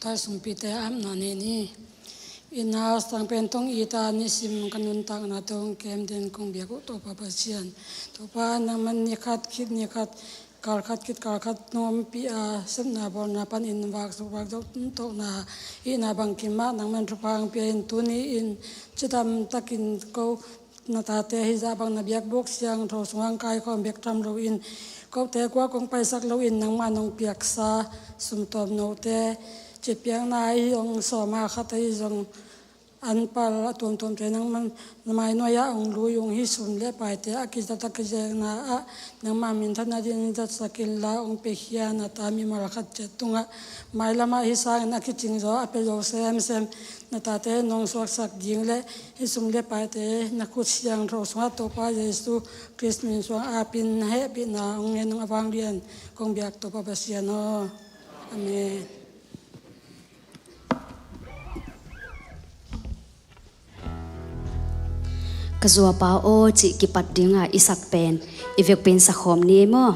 thar sumpi te am na ne ni ina sang pen tong ita ni sim kanun tak na tong kem den kong bia ko to pa pa sian to pa na man ni khat kit kar khat nom pi a sem na bor na pan in wak so wak to na ina bang ki ma nang man rupang pi in tu ni in chidam takin ko na ta te hi za bang na biak bok siang tho suang kai khom bek tram lo in ko te kwa kong pai sak lo in nang ma nong piak sa sum tom no te che piang na i ong so ma khat ai jong an pal tom te nang man mai no ya ong lu yong hi sum le pai te akita ta ke je na a nang ma min thana din da sakil la ong pe hia na ta mi mar khat che tunga mai lama hi sa na ki ching zo a pe lo sem na ta te nong swak sak ding le hi sum le pai te na ku siang ro swa to pa Jesu Christ min so a pin he pi na ong en ng awang rian kong biak to pa sia no amen kazua pa o chi ki pat dinga isak pen ivek pen sa khom ni mo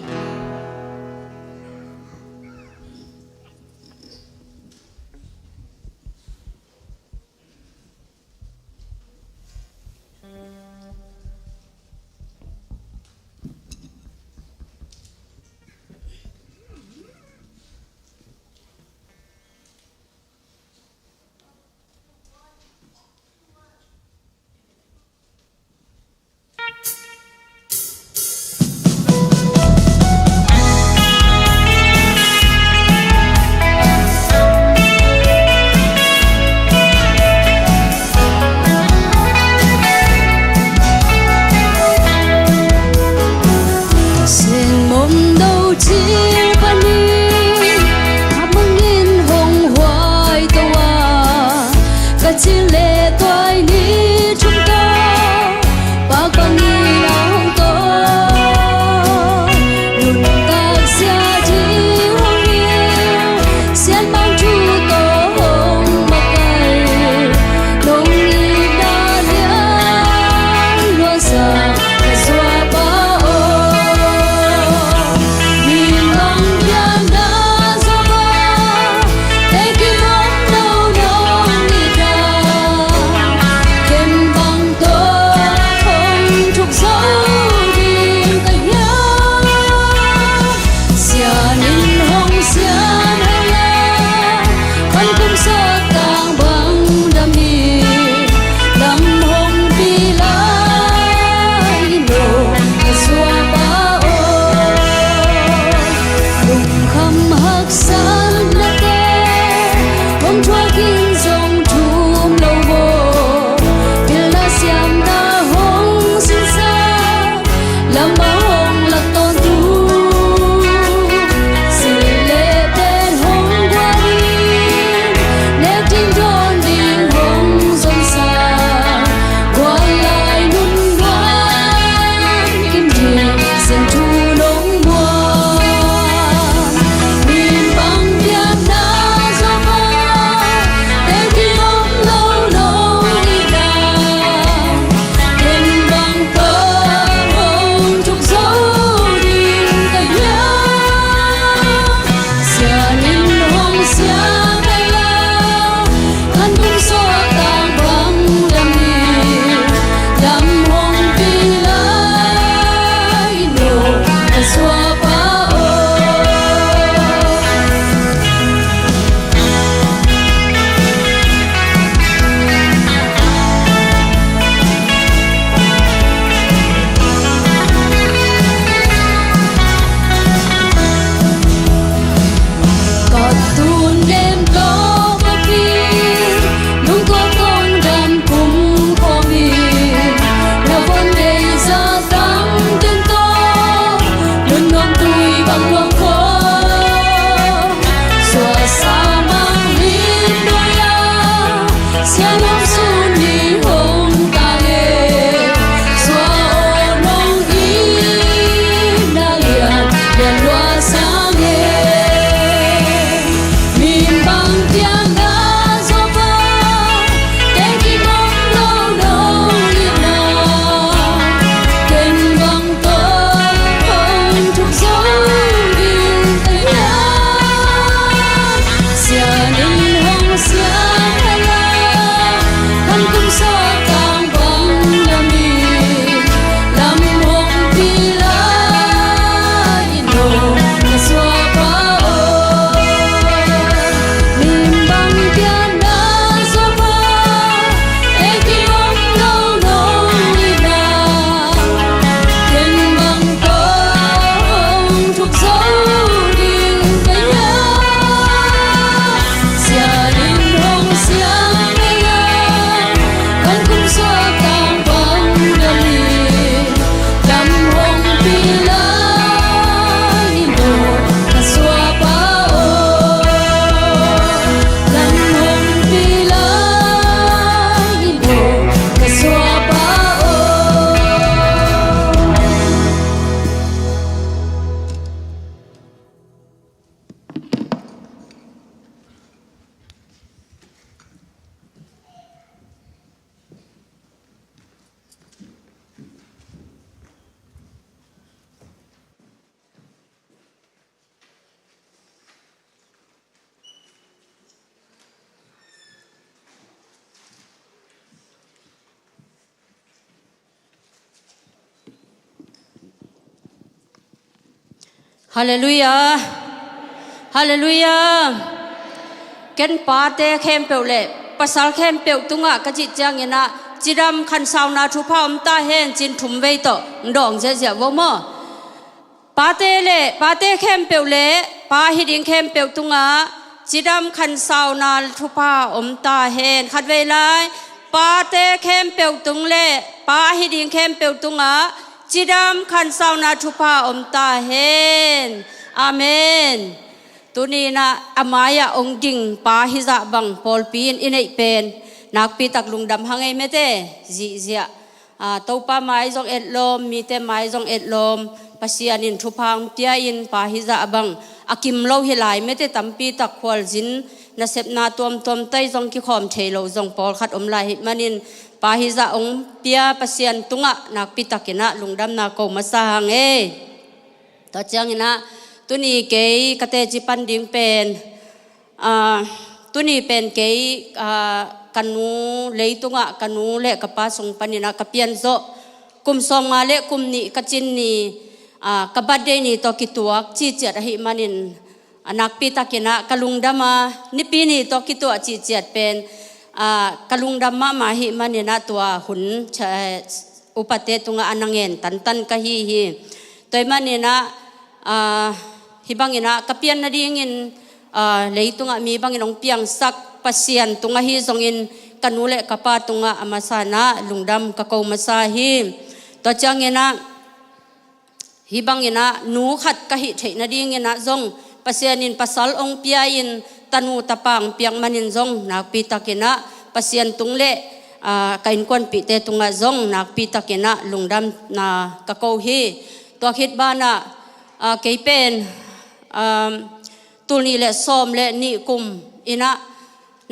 ฮาเลลูยาฮาเลลูยาเกนปาเตเข้มเปวเล่ภาษาเข้มเปวตุงะกะจิจังเงนะจิดำคันสาวนาทุพาอมตาเฮนจินทุมเวโตดองเจเจวมอปาเตเล่ปาเตเข้มเปวเล่ปาฮิดิงเข้มเปวตุงะจิดำคันสาวนาทุพาอมตาเฮนขัดเวลายปาเตเข้มเปวตุงเล่ปาฮิดิงเข้มเปวตุงะจิดำคันสาวนาทุพาอมตาเฮนอาเมนตุนีนะอามายาองดิงปาฮิซาบังปอลปีนอินเอเป็นนักปีตักลุงดำหังไงเมเตจีเจียตัวป้าไม้จงเอ็ดลมมีแต่ไม้จงเอ็ดลมปัสยานินทุพังเปียอินปาฮิซาบังอากิมโลหิลายเมเตตัมปีตักควอลจินนาเซปนาตัวมไตจงกิขอมเทโลจงปอลขัดอมลายมันินปาฮิซาองเปียปัสยันตุงะนักปีตักกินะลุงดำนาโกมาสาหังเอต่อจังนะตุนีเกยกเตจิปันดิงเป็นตุนีเป็นเกยกันูเลยตุงะกันูเละกะปาสงปันินะกะเปียนโซกุมสองมาเละกุมนี่กะจินนี่กะบัดเดนี่ตอกิตัวจีเจียดหิมันินนักปีตะกินะกะลุงดามานิปีนี่ตอกิตัวจีเจียดเป็นกะลุงดามามาหิมันินะตัวหุนอุปเตตุงะอนังเงินตันกะฮีตัวมันนี่นะฮิบังอินะกะเปียนนาดีงินเลยตุงะมีบังอินองเปียงสักปัสยันตุงะฮีซงอินกันูเลกะปาตุงะอามาสานะลุงดำกะโกมาซาฮีต่อจังอินะฮิบังอินะนูขัดกะหิเทนาดีงินะซงปัสยันินปัสสัลองเปียอินตนูตะปังเปียงมันินซงนักปีตะกินะปัสยันตุงเลกะอินกวนปีเตตุงะซงนักปีตะกินะลุงดำนากะโกฮีตัวคิดบ้านะเกยเป็นตุนีเลสอมเลนิกุมอินะ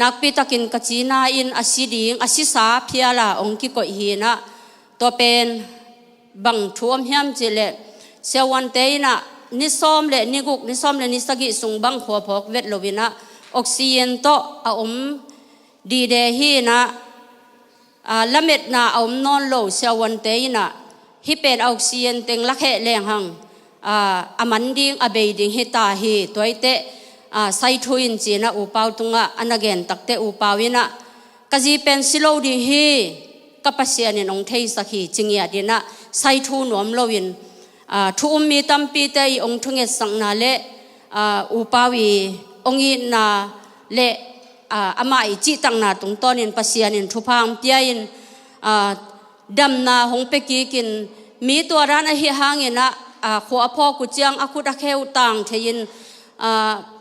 นักปีตะกินกะจีนาอินอาศิดิงอาศิสาเพียลาองกิโกฮีนะตัวเป็นบังท่วมเฮียมจิเลเสวันเตยนะนิสอมเลนิกุกนิสอมเลนิสกิสุงบังขัวพอกเวทโลวินะออกซิเจนโตอาอมดีเดฮีนะละเม็ดนะอาอมนอนโลเสวันเตยนะฮิเป็นออกซิเจนเต็งลักเหแรงหังอามันดิ้งอาเบยดิ้งฮิตาฮีตัวเตไซทูอินจีนะอุปาวตุงะอันเกนตักเตอุปาวินะกะจีเป็นสิโลดีฮีกับปัสยานินองเทยสักฮีจิงยาดีนะไซทูนวมโลวินทุมมีตัมปีเตยองทุงเอสังนาเลอุปาวีองอินาเลอามาอิจิตังนาตุงตอนินปัสยานินทุพังเปียอินดำนาหงเปกีกินมีตัวร้านอหิหางินะขวพ่อกุจียงอาคุตะเควต่างเทยิน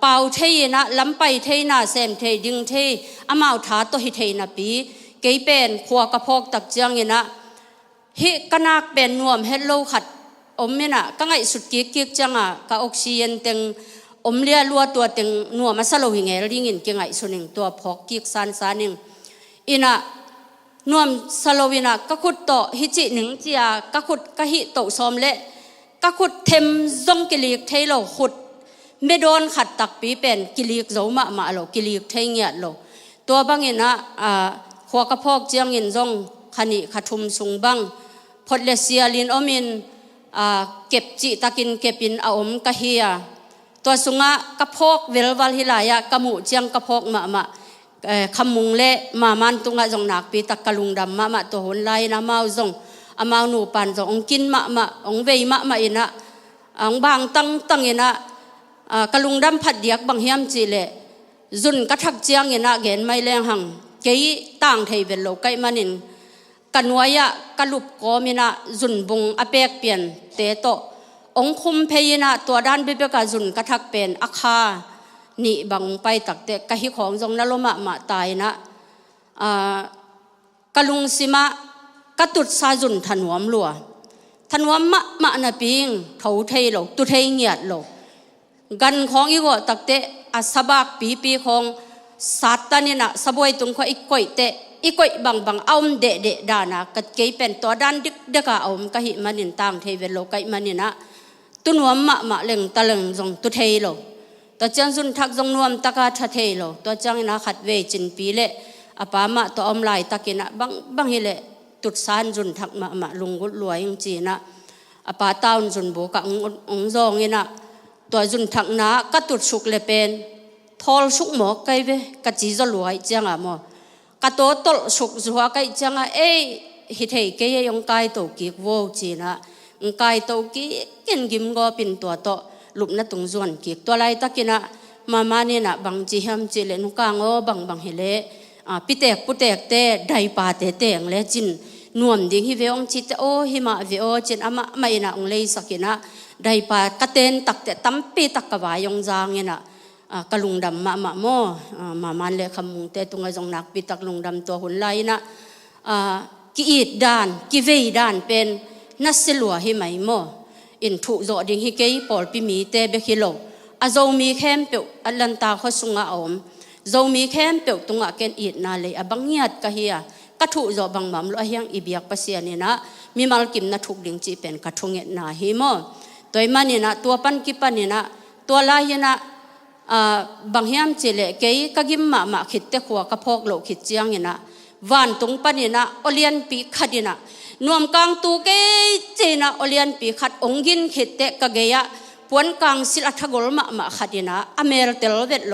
เป่าเทยนะลำไปเทยนาเซมเทยดิงเทยอามาถาตัวหิเทยนะปีเกยเป็นขวกระพอกตักเจียงเงินะฮิกนักเป็นนวมเฮลโลขัดอมเมนะก็ไงสุดกิ๊กจังกะออกซิเจนเต็งอมเลียลัวตัวเต็งนวมมาสโลหิเงลิงินเกงไงสุนิงตัวพอกกิ๊กซานนิงอินะนวมสโลวินะก็ขุดโตฮิจิหนึ่งเจียก็ขุดก็หิโตซอมเละก็ขุดเทมซงกิลิกเทโลขุดไม่โดนขัดตักปีเป็นกิลิกโจมาโลกิลิกเทงเงียโลตัวบางอินะหัวกระพอกเจียงอินซงขณิขทุมสุงบังพดเลเซียลินอมินเก็บจิตะกินเก็บอินอาอมกะเฮียตัวสุงะกระพอกเวลวัลฮิลายะกะมุเจียงกระพอกมาคำมุงเละมามันตุงะจงนักปีตักกะลุงดำมาตัวหนไลนะมาจงอามาหนูปันจงองกินมาองเวมาอินะองบางตั้งอินะกะลุงดำผัดเดียกบางเฮียมจีเลจุนกระทักเจียงอินะเกณฑ์ไม่แรงหังเกยต่างเทเวลโลไกมันินกันวายะกะลุบกอมินะจุนบุงอเปกเปลี่ยนเตโตองคุมเพยนะตัวด้านเบเบกะจุนกระทักเป็นอาคานี่บังไปตักเตกะฮิของจงนลมาตายนะกะลุงสิมะกะตุดซาจุนทันวมลัวทันวมมะนะปิงเขาเทโลตุเทงเงียดโลกันของอีกตักเตอาสบักปีของสัตตานี่นะสบวยตุงขออีกก่อยเตอีกก่อยบังเอาเดดานะกะเกยเป็นตัวด้านดึกเดกะเอากะหิมันินตามเทเวโลไกมันินะตุนวมมะเล็งตะเล็งจงตุเทโลตัวจังสุนทักจงนวมตะกาทะเทโลตัวจังนะขัดเวจินปีเลอปามะตัวอมลายตะกินะบังฮิเลตุดซานจุนทักมะลุงกุดรวยจีนะอปาตาวจุนโบกะองจองอินะ ตัวจุนทักนะกัตุดสุกเลเป็นทอลสุกหมอไกเวกัจีจะรวยจังอ่ะหมอกัตัวตลสุกจัวไกจังอ่ะฮิตเฮเกยยงไกตัวกิกโวจีนะไกตัวกิกินกิมก็เป็นตัวโตลุบนัดตรงส่วนกิกตัวไรตะกินะมาเนี่ยนะบางจีฮัมจีเลนุกางอบางเฮเลปิเตกปุเตกเตไดปาเตเตงเลจินนวมดิ่งฮิเวองจิตโอหิมาเวโอจินอามาไม่นะองเลยสักินะไดปากระเตนตักเตตั้มปีตักกวายองจางเนี่ยนะกะลุงดำมาโมมามันเลคำมุงเตตุงไอจงนักปีตักลุงดำตัวหุ่นไลนะกีอีดด่านกีเวด่านเป็นนัสลัวหิไม่โมอินทุโจดิ่งฮิเกยปอลปีมีเตเบคิโลอาโจมีเข้มเปียวอัลลันตาเขาสุงอาอมโจมีเข้มเปียวตุงอาเกนอีดนาเลยบังเงียดกะเฮียกระทุโจบังมัมloเฮียงอีเบียกปัสเซียนี่นะมีมัลกิมนะทุกดิ่งจีเป็นกระทุงเงนาฮิโมตัวมันนี่นะตัวปันกิปันนี่นะตัวลายนะบางเฮียมจีเลเกยกะกิมมาขิดเตขัวกะพอกโลขิดเจียงนี่นะวันตรงปันนี่นะโอเลียนปีขัดนี่นะนวมกลางตูเกยเจนะโอเลียนปีขัดองกินขิดเตกะเกยะปวนกลางสิลทะกลมาขัดนี่นะอเมริเตลเวตโล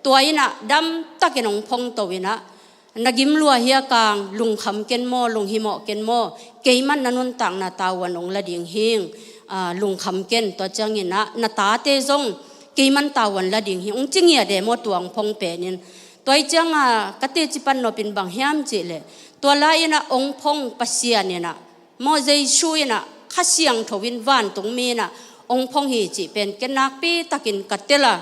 ตัวนี่นะดำตะกินองพงตัวนี่นะนักิมลัวเฮียกลางลุงคำเกนโมลุงหิมอเกนโมเกยมันนันุนต่างนาตาวันองละดิ่งหิงลุงคำเกนตัวจังยินะนาตาเตจงกีมันตาวันละดิ่งหิงจิงเงียเดโมตวงพงเปนินตัวจังกติจิปันโนเป็นบางเฮียมจิเลตัวลายนะองพงปัสเซียนี่นะโมเจชุยนะข้าเสียงทวินวันตรงมีนะองพงฮีจิเป็นเกนักปีตะกินกัตเตละ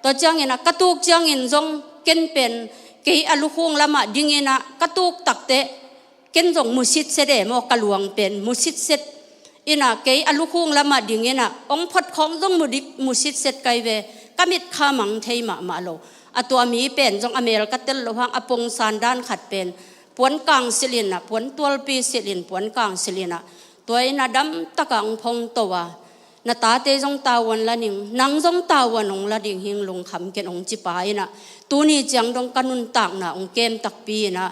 ตัวจังยินะกระตุกจังยินจงเกนเป็นเกยอลุคงละมาดิ่งยินะกระตุกตักเตเกนจงมุสิตเสดโมกะลวงเป็นมุสิตเสดอินะเกยอลุคงละมาดิ่งยินะองพดของจงมุสิตเสดไกเวกมิดขามังเทมาโลตัวมีเป็นจงอเมริกาเตลโลหังอปงซานด้านขัดเป็นปวนกลางสิลินนะปวนตัวปีสิลินปวนกลางสิลินนะตัวน่ะดำตะกังพงตัวนาตาเตจงตาวันละนิ่งนังจงตาวันองละดิ่งหิงลงคำเกนองจิปายนะตัวนี้จังดงกันุนตักนะองเกมตักปีนะ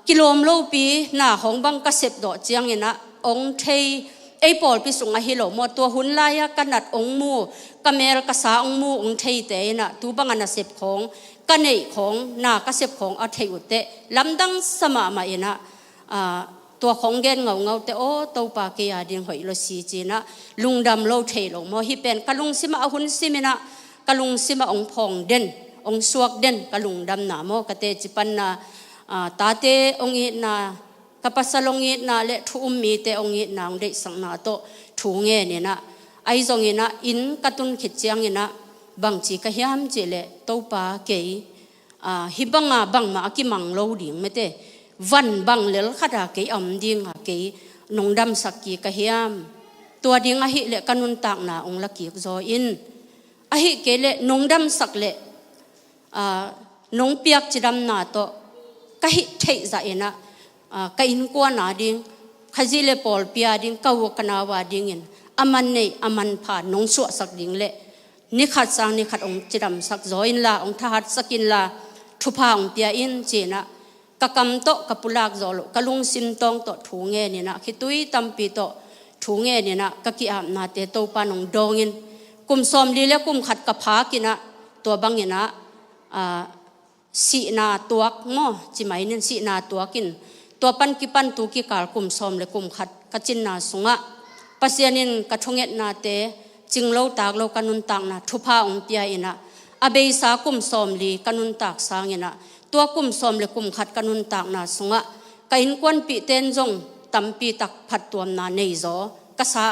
กิโลมโลปีนะของบังกระเสบดอจังนะองเทไอปอลพิสุงอหิโลมตัวหุ่นลายกันนัดองมูกเมรกษาองมูองเทเตนะตูบังอันเสบของกันเนของนากระเสบของอัเทอุเตลำดังสมามาเอนะตัวของเกนเงาเตโอตัวปาเกียดิงหอยโลซีจีนะลุงดำโลเทลงมอฮิเป็นกะลุงซิมาหุ่นซิมินะกะลุงซิมาองพองเด่นองสวกเด่นกะลุงดำหนามอกะเตจิปันนาตาเตองอีนากะปัสลงอีนาเลทุมมีเตองอีนางเดสังนาโตทูเงเนี่ยนะไอจงอีนะอินกะตุนขิดเจียงอีนะบางจีกะยามเจเลตัวปาเกยฮิบังบังมากิมังโลดิ่งไม่เตวันบังเลลขดาเกยอมดิ่งเกยนงดำสักกีกะยามตัวดิ่งอหิเลกันุนตากนาองละกีกโซอินอหิเกเลนงดำสักเลนงเปียกจิดำนาโตกะหิเทใจนะกะอินกัวนาดิ่งขจิเลปอลเปียดิ่งกาวกนาวาดิ่งอินอามันเนอามันผ่านนงสัวสักดิ่งเลนิขัดสังนิขัดองจิดำสักโซอินลาองทหัดสักินลาทุพาองเปียอินเจนะกะกำโตกะปุลากโซโลกะลุงซิมตองโตถูเงนี่นะคิตุยตัมปีโตถูเงนี่นะกะกิอาบนาเตโตปานองดองอินกุมซอมลีเลกุมขัดกะพากินะตัวบังอินะสีนาตัวกโมจิไหมนินสีนาตัวกินตัวปันกิปันตูกิกาลกุมซอมเลกุมขัดกะจินนาสุงะปัสยานินกะทงเงนาเตจิงโลตากโลกันุนตากนะทุพาองเปียอินะอเบยสากุมซอมลีกันุนตากสางอินะตัวกุมซอมเลกุมขัดกันุนตากนาสุงะกะอินกวนปีเตนจงตัมปีตักผัดตัวนาเนยโซกะสา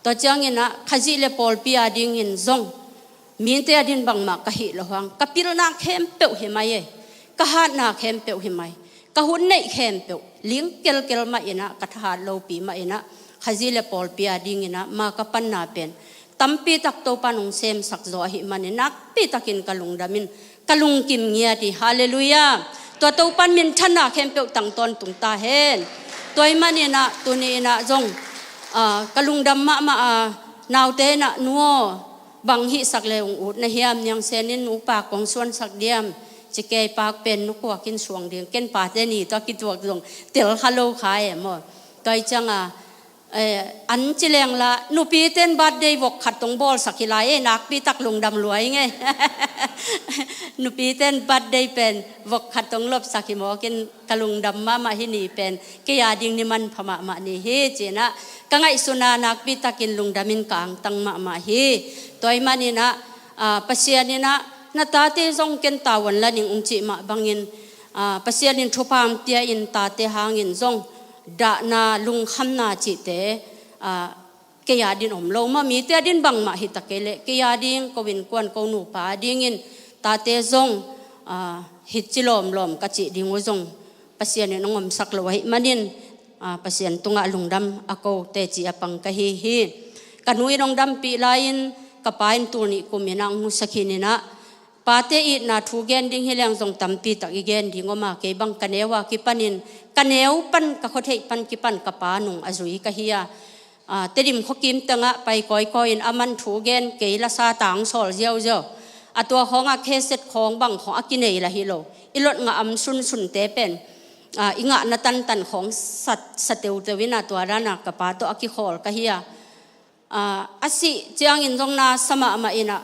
ตัวจังอินะขจิเลปอลปีอาดิงอินจงมีเตอดินบังมากะหิละหังกะปิรนาเข้มเปียวเฮมัยกะหาดนาเข้มเปียวเฮมัยกะหุ่นในเข้มเปียวเลี้ยงเกลเกลมาอินะกะทหารโลปีมาอินะขจิเลปอลปีอาดิงอินะมากะปันนาเป็นตัมปีตักโตปานุงเซมสักโซหิมันนักปีตักินกะลุงดามินกะลุงกิมเงียดีฮาเลลูยาตัวโตปันมินทันนาเข้มเปียวตังตอนตุงตาเฮนตัวมันนี่นะตัวนี้นะจงกะลุงดำมานาวเตนะนัวบังหิสักเลวอุดในเฮียมยังเซนินอุปากของส่วนสักเดียมจะเกยปากเป็นนุกว่ากินสวงเดียงเกินปาเจนี่ตัวกินตัวจงเตลฮัลโลขายหมดตัวจัง อันจิเลงละนูปีเต้นบัดเดย์วกขัดตรงบอลสักกี่ลายนักปีตักลงดำรวยไง นูปีเต้นบัดเดย์เป็นวกขัดตรงลบสักกี่หมอกินกะลุงดำมาหินีเป็นกิยาดิ่งนี่มันพม่ามานี่เฮเจนะกังไอสุนานักปีตักินลุงดำมินกางตังมาเฮตัวไอ้มันนี่นะปัสยานี่นะนาตาเตซงเกินตาวันละนิ่งอุ้งจิมาบังอินปัสยานินทุพามเตียอินตาเตหางินซงดานาลุงคำนาจิเตเกียดินอมโลมามีเตียดินบังมาหิตะเกเลเกียดินกวินกวนกนูปาดิงินตาเตซงหิจิลอมลอมกะจิดิงวซงปัสยานินงอมสักลวะมันินปัสยานตุงะลุงดำอโกเตจิอปังกะฮีฮีกันนุยนงดำปีลายินกะปายินตูนิกุมินังมุสกินินะปาเตอีนาทูเกนดิ้งเฮลังซงตัมปีตักอีเกนดิ้งอมาเกบังกันเนวากิปันินกันเนวปันกะโคเทปันกิปันกะปานุงอจุยกะเฮียเตดิมขกิมตังะไปกอยกอยินอามันทูเกนเกลาซาตังโซลเจียวเจียวอตัวของอาเคเซตของบังของอากินเนละฮิโลอิลดงะอัมซุนซุนเตเป็นอิงะนาตันตันของสัตสเตวเตวินาตัวรานักกะปาตัวอากิโคลกะเฮียอาศิเจียงอินจงนาสมามาอินะ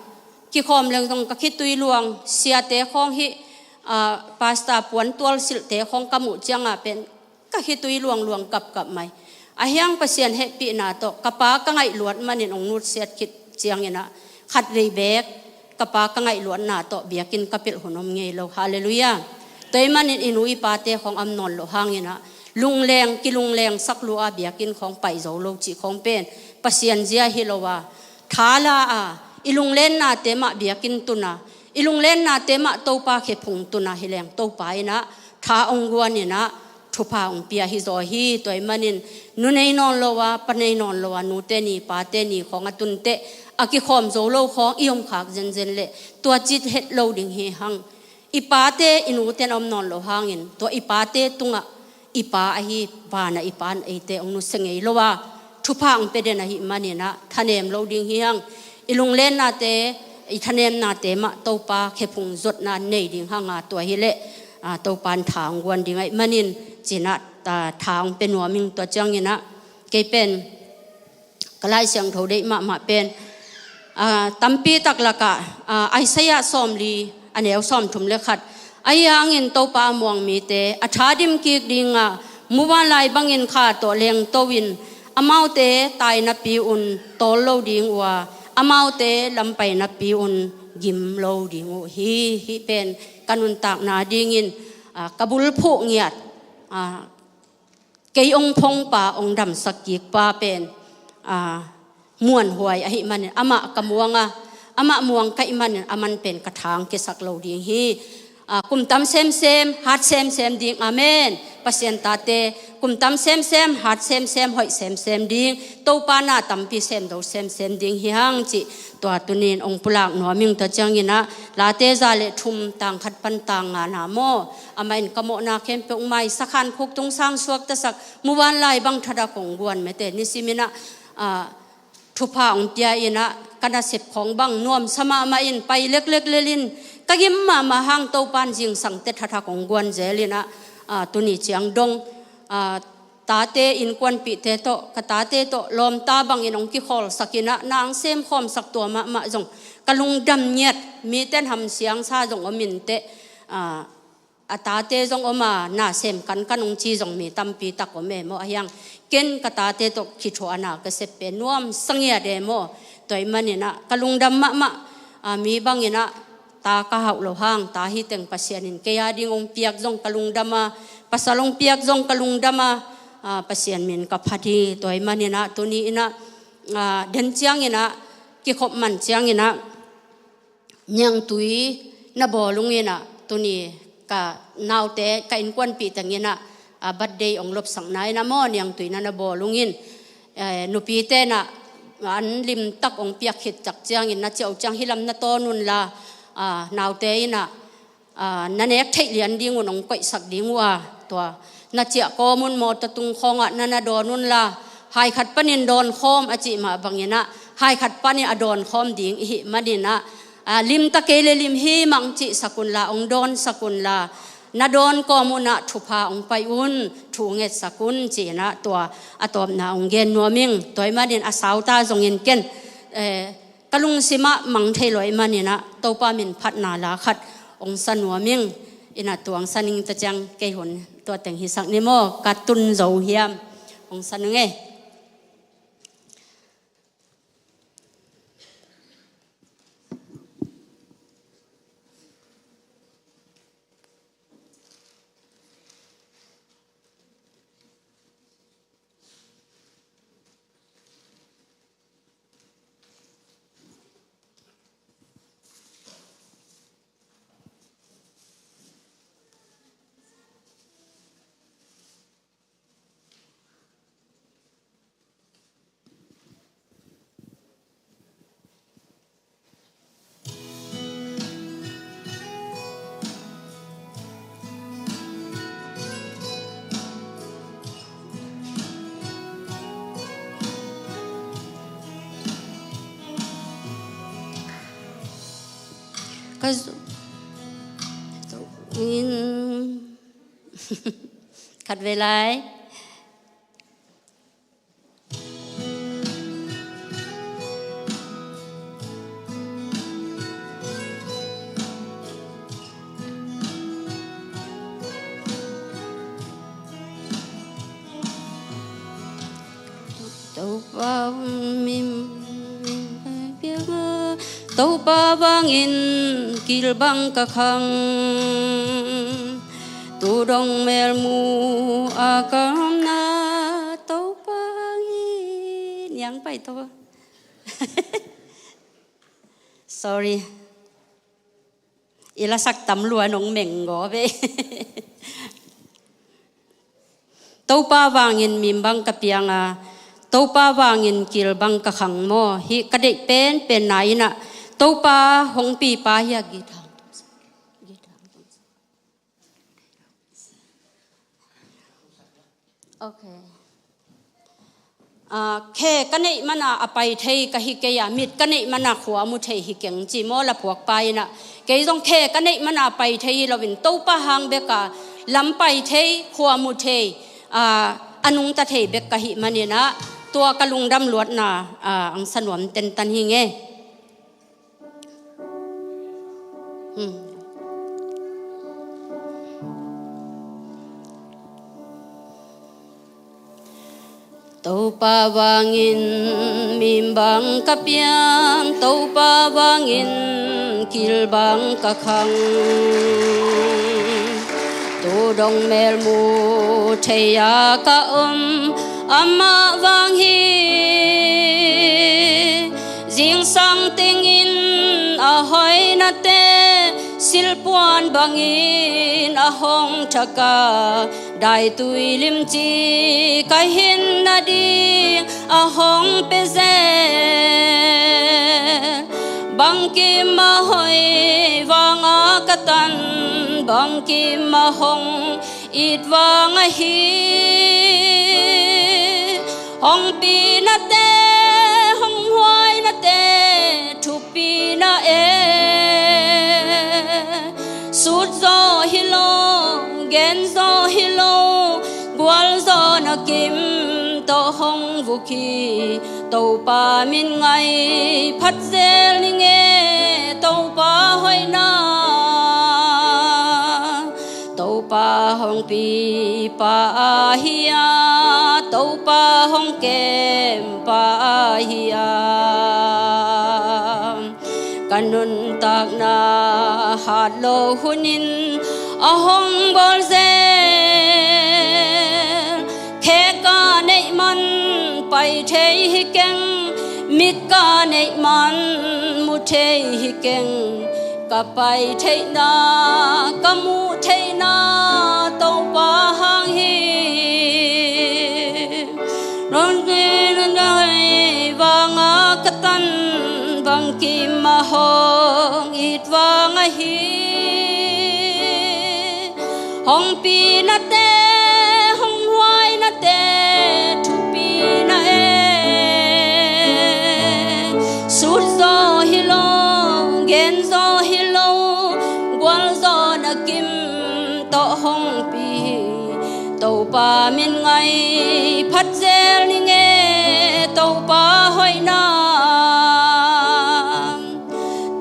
กิคอมเรื่องตรงกะคิดตุยลวงเสียเตะของฮิปาสตาปวนตัวสิลเตะของกะมุเจียงเป็นกะคิดตุยลวงกับไหมอาเฮียงเปอร์เซ็นต์เฮปีนาโตกะปากะไงหลวดมันองนุดเสียคิดเจียงอินะขัดรีเบกกะปากะไงหลวดนาโตเบียกินกะปิลหุนอมเงยโลฮาเลลูยาตัวมันอินุยปาเตของอัมนนโลหางอินะลุงแรงกิลุงแรงสักลัวเบียกินของไปโจโลจิของเป็นเปอร์เซ็นต์เจียฮิโลวาทาลาอิลุงเล่นนาเตมะเบียกินตุนาอิลุงเล่นนาเตมะโตปาเขพุงตุนาฮิเลงโตปาอินะทาองกวนนี่นะทุพาองเปียฮิโซฮีตัวมันนินนุเนนอนโลวาปะเนนอนโลวานูเตนีปาเตนีของอตุนเตอากิคอมโซโลของอิยมขากเจนเจนเลตัวจิตเฮ็ดโลดิงเฮหังอีปาเตอินูเตนอมนอนโลหางอินตัวอีปาเตตุงะอีปาอหิปานะอีปานเอเตองนุสเงยโลวาทุพาองเปเดนะหิมันนี่นะทะเนมโลดิงเฮหังอิลุงเล่นนาเตอิทะเนมนาเตมะโตปาเขพุงจดนาเนดิงหางาตัวฮิเลโตปานทางวันดิงไอมันินจินะตาทางเป็นหัวมิงตัวจังยินะเกเป็นกลายเสียงโทเดมาเป็นตัมปีตักละกะไอเสียซอมลีอันเอวซอมถุมเลขัดไอยังอินโตปามวงมีเตอัฐาดิมกิกดิงมุวาลายบังอินขาตัวเลงโตวินอมาวเตตายนับปีอุนโตโลดิงว่าอมาวเตลำไปนับปีอุนยิมโลดิงฮีเป็นกันุนตากนาดิงินกบุลผู้เงียดเกยองพงป่าองดำสักกิกป่าเป็นม่วนหวยอหิมันอมะกะมวงอมะมวงกะอิมันอมันเป็นกระถางเกสักโลดิงฮีกุมตำเซมฮัดเซมดิงอาเมนปัสยันตาเตกุมตำเซมฮัดเซมหอยเซมดิงโตปานาตำปีเซมโดเซมดิงฮิฮังจิตัวตุนินองปุลากหนัวมิงตะจังยินะลาเตซาเลทุมต่างขัดปันต่างงานาโมอามันกะโมนาเข้มเปองไม้สักขันคุกตรงสร้างสวกตะสักมุวันไลบังทดากงบวนเมเตนิสิมินะทุพาองเตียอินะกันเสร็จของบังนวมสมามาอินไปเล็กเลลินกะกิมมาหางโตปานจิงสังเตทะของกวนเจลินะตุนิเจียงดงตาเตอินกวนปีเตโตกตาเตโตลมตาบังอินองกิคอลสักินะนางเซมคอมสักตัวมาจงกะลุงดำเนียดมีเต้นหำเสียงซาจงอมินเตตาเตจงอมาหน้าเซมกันองจีจงมีตัมปีตักอเมโมอายังเกนกตาเตโตคิดว่านาเกษเป็นนวมสังเยเดโมตัวมันนี่นะกะลุงดำมามีบังอินะตากะหาโลหางตาฮิเต็งปัสยานินเกียดิงองเปียกจงกะลุงดำมาปัสลงเปียกจงกะลุงดำมาปัสยานมินกับพัดีตัวมันนี่นะตัวนี้นะเดินเจียงนี่นะกิขบมันเจียงนี่นะยังตุยนับลุงนี่นะตัวนี้กะนาวเตกะอินกวนปีตังนี่นะบัดเดย์องลบสังนายนะมอยังตุยนับลุงอินนุปีเตนะอันลิมตักองเปียกขิดจักเจียงอินนะเจ้าจังฮิลำนะโตนุนละนาวเตยนะนั่นเองที่เรียนดิ้งวนองก้อยสักดิ้งว่าตัวนัดเจ้าก็มุนหมดตุงคงนั่นโดนุนละหายขัดปนินโดนคอมอจิมาบางอย่างนะหายขัดปนินอดอนคอมดิ้งอิมาดินะลิมตะเกลลิมฮีมังจิสกุลละองโดนสกุลละ นาโดนก็มุนะทุพาองไปอุนทูเงสกุลจีนะตัวอตอมนาองเกนนัวมิงตัวมาดินอาสาวตาจงเงินเกนกะลุงสิมะมังเทลอยมานี่นะตัวปามินพัดนาลาขัดองสนัวมิงอินาตัวองสนิงตะจังเกยหนตัวแต่งหิสักนิโมกัดตุนเจ้าเฮียมองสนึงก็อินขัดเวลาตัวป้ามิมเปียกตัวป้าวางอินกิลบังกะคังตูดงเมลมูอากามนาตัวป้าอินยังไปตัว sorry อีละสักตำลัวนงเหม่งกอเบ ตัวป้าวางอินมิมบังกะเปียงอาตัวป้าวางอินกิลบังกะคังโมฮิกระเดเป็นไหนนะตัวป้าหงปีป้าอยากกีทางโอเคแค่กันนี่มันอไปเทยกะฮิเกยามิดกันนี่มันขวามุเทยฮิเกงจีโมละพวกไปนะเกยต้องแค่กันนี่มันไปเทยเราเป็นตัวป้าหางเบกาลำไปเทยขวามุเทยอนุงตะเทยเบกกะฮิมันเนี่ยนะตัวกะลุงดำลวดนะอังสนวมเต็นตันฮิเงตัวป้าวางอินมิมบังกะเปียงตัวป้าวางอินกิลบังกะคังตัวดงเมลมูเทียกะอามาวังฮีจิงสังติงอินอาหอยนาเตสิลปวนบังอินอาหงทักาได้ตุยลิมจีกะหินนาดีอาหงเปเซบังกิมาหอยวางอากตันบังกิมาหงอิดวางฮีหงปีนาเตหงหวยนาเตทุปีนาเอสุดโซฮิโลเกนโซฮิโลกวลโซนักิมโตหงวุคีโตปามินไงพัดเซลิงเอโตปาหอยนาโตปาหงปีปาฮิยาโตปาหงเกมปาฮิยากันนุนตากนาหาดโลหุนินอหงบอลเซเคกาในมันไปเทฮิเกงมิดกาในมันมุเทฮิเกงกะไปเทนากะมุเทนาโตปาหังฮีรอนเกนไดวางากตันบังกิมาหงอิดวางฮีหงปีนาเตหงหวยนาเตทุปีนาเอสุดโซฮิโลเกนโซฮิโลกวลโซนักิมโต to hong pi tàu pa min ngay phát zel ni nghe tàu pa hoi na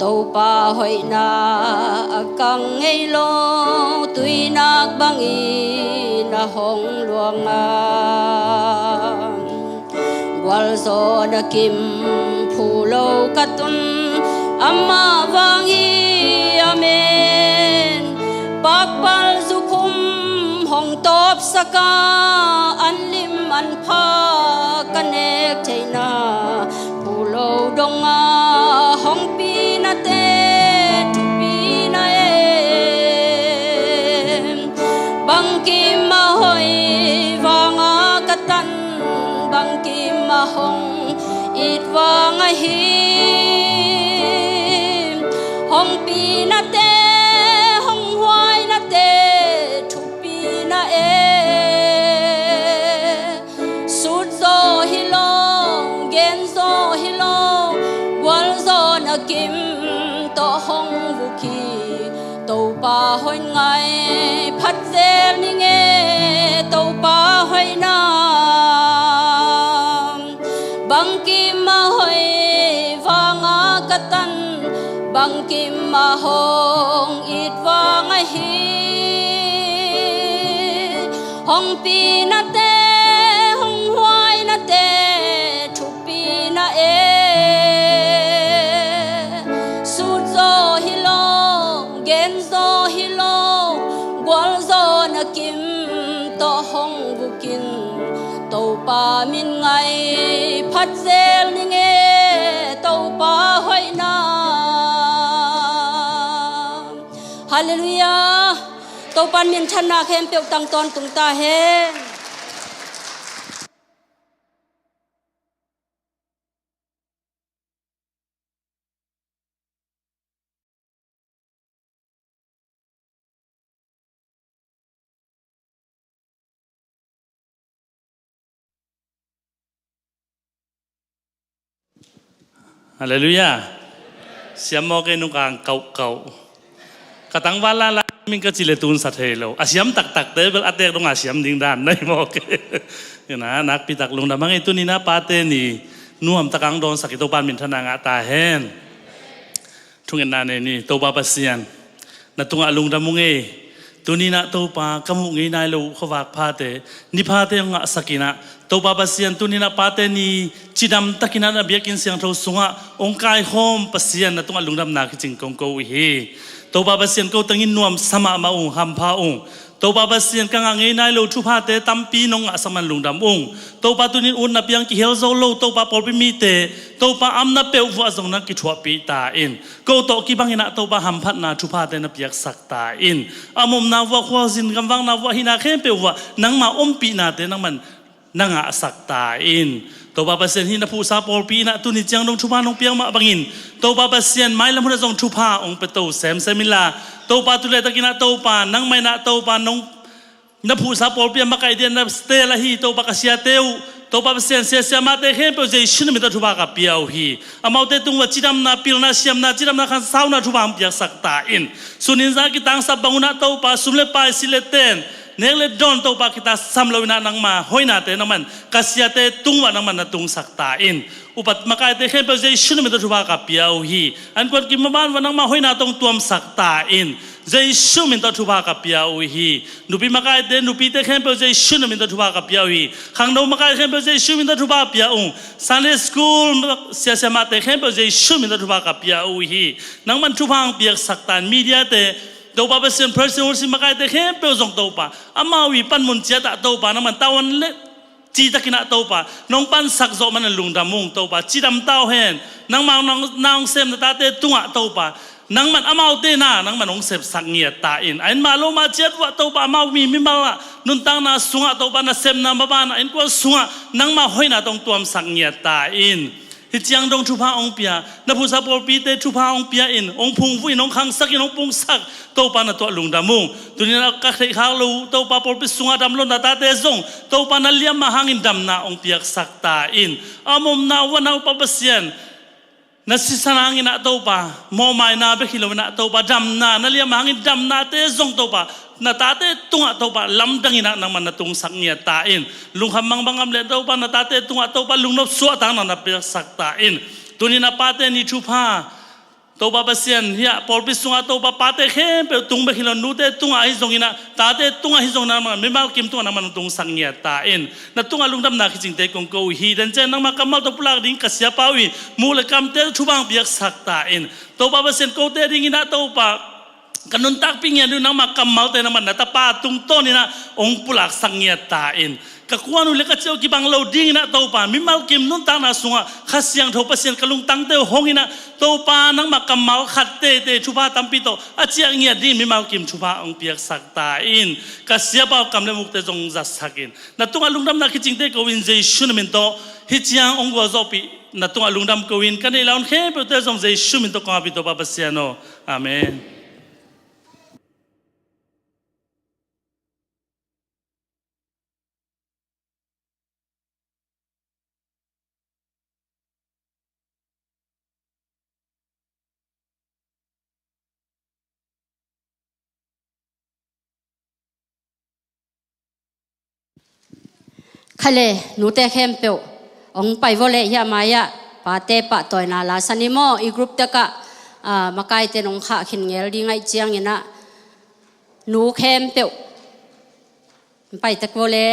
tàu pa hoi na kang ngay lo tui nak bang i na hong luang a wal zo na kim phu lo katun amma wang i amen bakpal zukum hong top saka an lim an pha kanek theina pulo donga hong pi na te tu pi na e bang kim ma hoi wanga katan bang kim ma hong it wanga hi hong pi na te hong hoai na te tu pi na e sut zo hi long gen zo hi long wal zo na kim to hong vu ki to pa hoi ngai phat zel ni nge to pa hoi na bang kim ma hoi wanga katan bang kim ma hong it wang a hi hong pi na te hong hoai na te thu pi na e su zo hi long gen zo hi long gwal zo na kim to hong vu kin to pa min ngai phat zel ni nge to pa hoi na Hallelujah. Tàu pan miền chân na khem piêu tăng ton tung ta hen. Hallelujah. Siam mo ke nung kang kau. Katang wala la min ka chile tun sa thelo asiam tak te bel atek dong asiam ding dan nai mo ke na nak pitak lung da mangai tunina pate ni nuam takang don sakito pan min thana nga ta hen thungen na ne ni to ba pasian na tunga lung da munge tunina to pa kamu ngai nai lo khawak phate ni phate nga sakina to ba pasian tunina pate ni chidam takina na biakin siang tho sunga ongkai hom pasian na tunga lung dam na ki ching kong ko hi Tàu ba basian câu tengin nuam sama maung hampa ung. Tàu ba basian kang angai nai lo chupa te tampi nong asaman lungdam ung. Tàu ba tunin un na piang ki hel zo lo tàu ba polpi mi te. Tàu ba am na peu fu azong na ki chua pi ta in. Câu to ki bangina tàu ba hampat na chupa te na piak sak ta in. Amom na wa khwa zin gamwang na wa hina khem peu wa nang ma pi na te nang man nanga sak ta in. Tàu ba basian hina pu sa polpi na tunin chiang dong chupa nong piang ma bangin. Tàu ba basian mai lam huna zong chupa ong pe tàu sem semila. Tàu ba tu le takina tàu ba nang mai na tàu ba nong na pu sa polpi ma kai dia na stela hi tàu ba kasia teu. Tàu ba basian sia ma te hem pe je shin mi ta chupa ka piau hi. Amau te tung wa chidam na pil na siam na chidam na khan sau na chupa am piak sak ta in. Sunin za ki tang sa banguna tàu ba sumle pa sileten. Nele don tàu ba kita samlo na nang ma hoina te nang man kasia te tungwa nang man na tung sak ta in. Upat makai te hem pe je shin mi ta chupa ka piau hi. An kon ki maban wa nang ma hoina tong tuam sak ta in. Jaisu minta thuba ka piau hi nupi makai te nupi te khem pe Jaisu na minta thuba ka piau hi khangno makai khem pe Jaisu minta thuba piau Sunday school sia sia ma te khem pe Jaisu minta thuba ka piau hi nang man thubang piak saktan media te do ba sen person si makai te khem pe jong to pa amawi pan mun chia ta to pa nang man tawan le chi ta kina to pa nong pan sak zo man lung dam mung to pa chi dam tao hen nang ma nang sem ta te tunga to pa nang man amau te na nang man ong sep sak ngia ta in ain ma lo ma chet wa to ba amau mi mala nun tang na sunga to ba na sem na ba ba na in ko sunga nang ma hoina tong tuam sak ngia ta in hi chiang dong chu pha ong pia na phu sa por pi te chu pha ong pia in ong phung vui nong khang sak in ong pung sak to pa na to lung da mung tu ni na ka khai khang lo to pa por pi sunga dam lo na ta te zong to pa na liam ma hangin dam na ong piak sak ta in amom na wa na pa pasian na si sanangin na to pa mo mai na be khilo na to pa dam na lia mangin dam na te zong to pa na tate tunga to pa lamdang ina nang man natung saknya tain lung hamang bangam le to pa na tate tunga to pa lungnop suat tang na pe sak tain tuni na pate ni chupa to pa basian ya porpis tunga to pa pate khem pe tung be khilo nu te tunga hi zong ina tate tunga hi zong na ma memal kim tunga na man tung saknya tain na tunga lungdam na khijing te kong ko hi dan chen nang ma kamal to plak ding kasya pawi mule kam te chubang biak sak tain to pa basian ko te ding ina to pa kanun tak pingyan du nang makamal te naman na tapatung to ni na ong pulak sangya tain kakuan uli katsyo kibang loading na to pa mimal kim nun ta na sunga khasyang tho pasien kalung tang te hongina to pa nang makamal khatte te chupa tampito achiang nya din mimal kim chupa ong piak sak tain kasya pa kamle mukte jong jasakin na tunga lungdam na khiching te ko win je shunmento hichiang ong go zopi na tunga lungdam ko win kanilaun khe pe te jong je shuminto ko apito pa pasiano amen. khale nute khem pe ong pai vole ya maya pa te pa toy na la sanimo i group te ka makai te nong kha khin ngel ri ngai chiang ina nu khem pe pai tak vole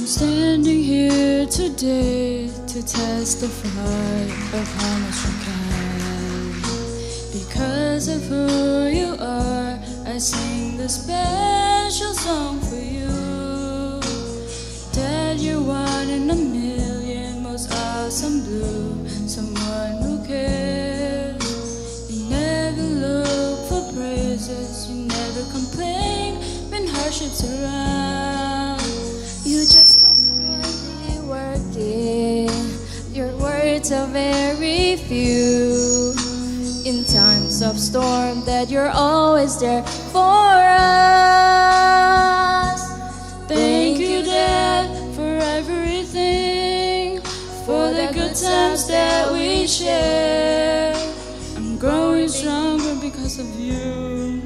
Standing here today to testify of how much you can. Because of who you are, I sing this special song for you. That you're one in a million, most awesome blue, someone who cares. You never look for praises, you never complain when hardships around. You just go quietly working. Your words are very few. In times of storm, that you're always there for us. Thank you, Dad, for everything, for the good times that we share. I'm growing stronger because of you.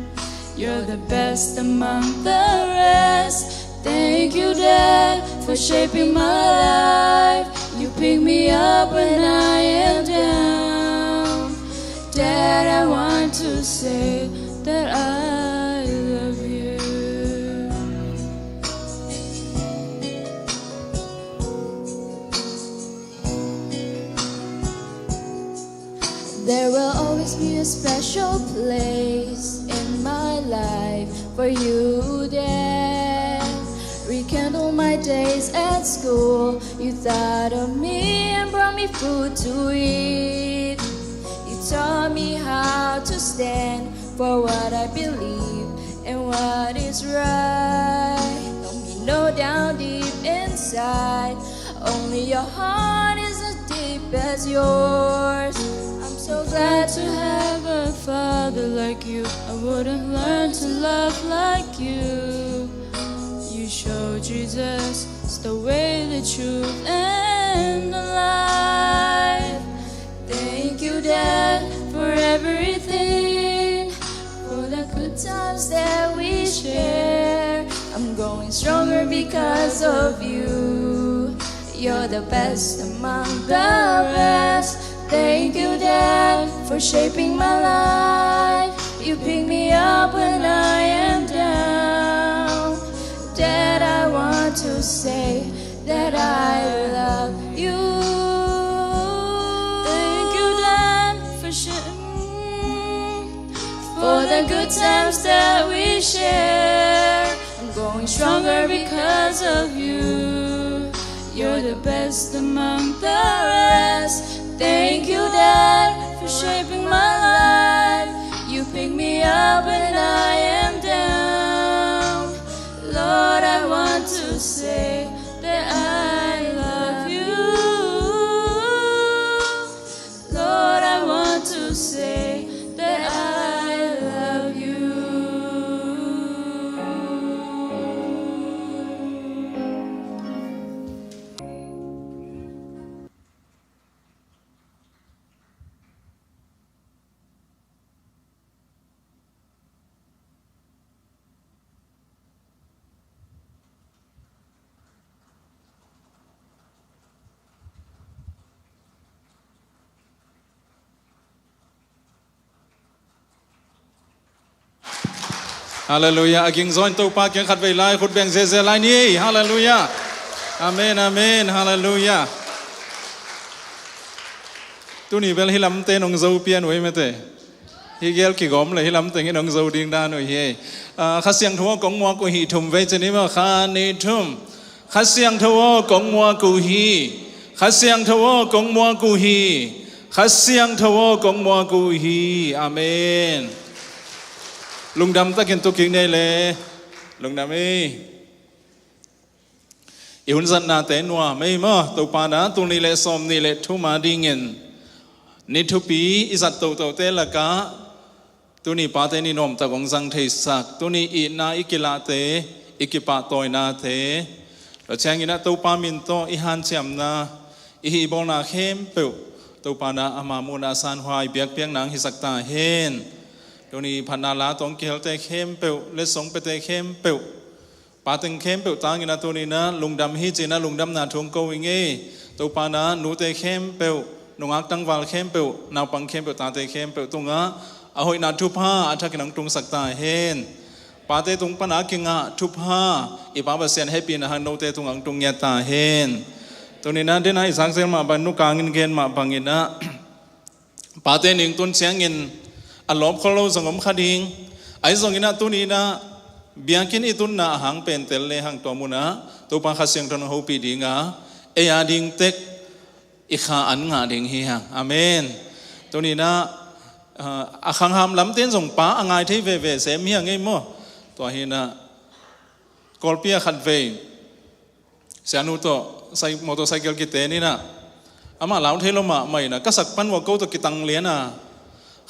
You're the best among the rest. Thank you, Dad, for shaping my life. You pick me up when I am down. Dad, I want to say that I love you. There will always be a special place in my life for you, Dad. Rekindle my days at school. You thought of me and brought me food to eat. You taught me how to stand for what I believe and what is right. Don't me know down deep inside, only your heart is as deep as yours. I'm so glad to have a father like you. I wouldn't learn to love like you. You show Jesus is the way, the truth, and the life. Thank you, Dad, for everything. times that we share. I'm growing stronger because of you. You're the best among the rest. Thank you, Dad, for shaping my life. You pick me up when I am down. Dad, I want to say that I love you. Thank you, Dad, for the good times that we share. I'm growing stronger because of you. You're the best among the rest. Thank you, Dad, for shaping my life. You pick me up when I am down. Lord, I want to say that I love you. Lord, I want to say that I love you. Hallelujah. Aging zoin to pa kyang khat vei lai khut beng ze ze lai ni. Hallelujah. Amen, amen. Hallelujah. Tu ni vel hilam te nong zo pian wei mete. Hi gel ki gom le hilam te ngi nong zo ding da noi he. Kha siang tho kong mo ko hi thum vei cheni ma kha ni thum. Kha siang tho kong mo ku hi. Kha siang tho kong mo ku hi. Kha siang tho kong mo ku hi. Amen. Lung đam ta kiến tu kinh này lệ lung đam ấy ihun dân na tên hoa mấy mà tàu pa na tu ni lệ som ni lệ thu ma đi ngin ni thu pi izat tàu tên là cá tu ni pa tên ni nom ta gong zang thầy sak tu ni i na ikila te ikipa toy na te rồi chang ina tàu pa min to i han cham na i hi bol na khem peu tàu pa na ama mu na san hoai biak piang nang hi sak ta henตัวนี้พันนาลาตองเกี่ยวแต่เข้มเปลวเลสงไปแต่เข้มเปลวปาตึงเข้มเปลวตางกินะตัวนี้นะลุงดำฮิจีนะลุงดำนาทวงโกวิงเอตัวปานะหนูแต่เข้มเปลวนงอักตั้งวาลเข้มเปลวนาวปังเข้มเปลวตาแต่เข้มเปลวตรงอ่ะเอาหอยนาทุพาอัฐกินังตรงสักตาเฮนปาเตตรงปนากิงอ่ะทุพาอีปาบเสียนให้ปีนะฮันโนเตตรงอังตรงเยตาเฮนตัวนี้นะเดนไอสังเซลมาบรรนุกางินเกนมาบังกินะปาเตนิงตุนเสียงเงินอารมณ์ของเราสงบคดิงไอ้สงอินะตุนีนะเบียงกินอีตุนนะหางเป็นเตลเลหางตัวมุนะตัวปังขัดเสียงตอนหูปีดิงะเอียดิงเต็กอีขาอันงาดิงเฮียงอาเมนตัวนี้นะขังหามลำเต้นส่งป้าอ่างไงที่เวเสมเฮียงไงมั่วตัวเฮียนะกอลเปียขัดเวเสียนุตัวใส่มอเตอร์ไซค์กิเตนี่นะอามาเหลาเทลมาใหม่นะก็สักปันว่าเขาตัวกิตังเลียนะ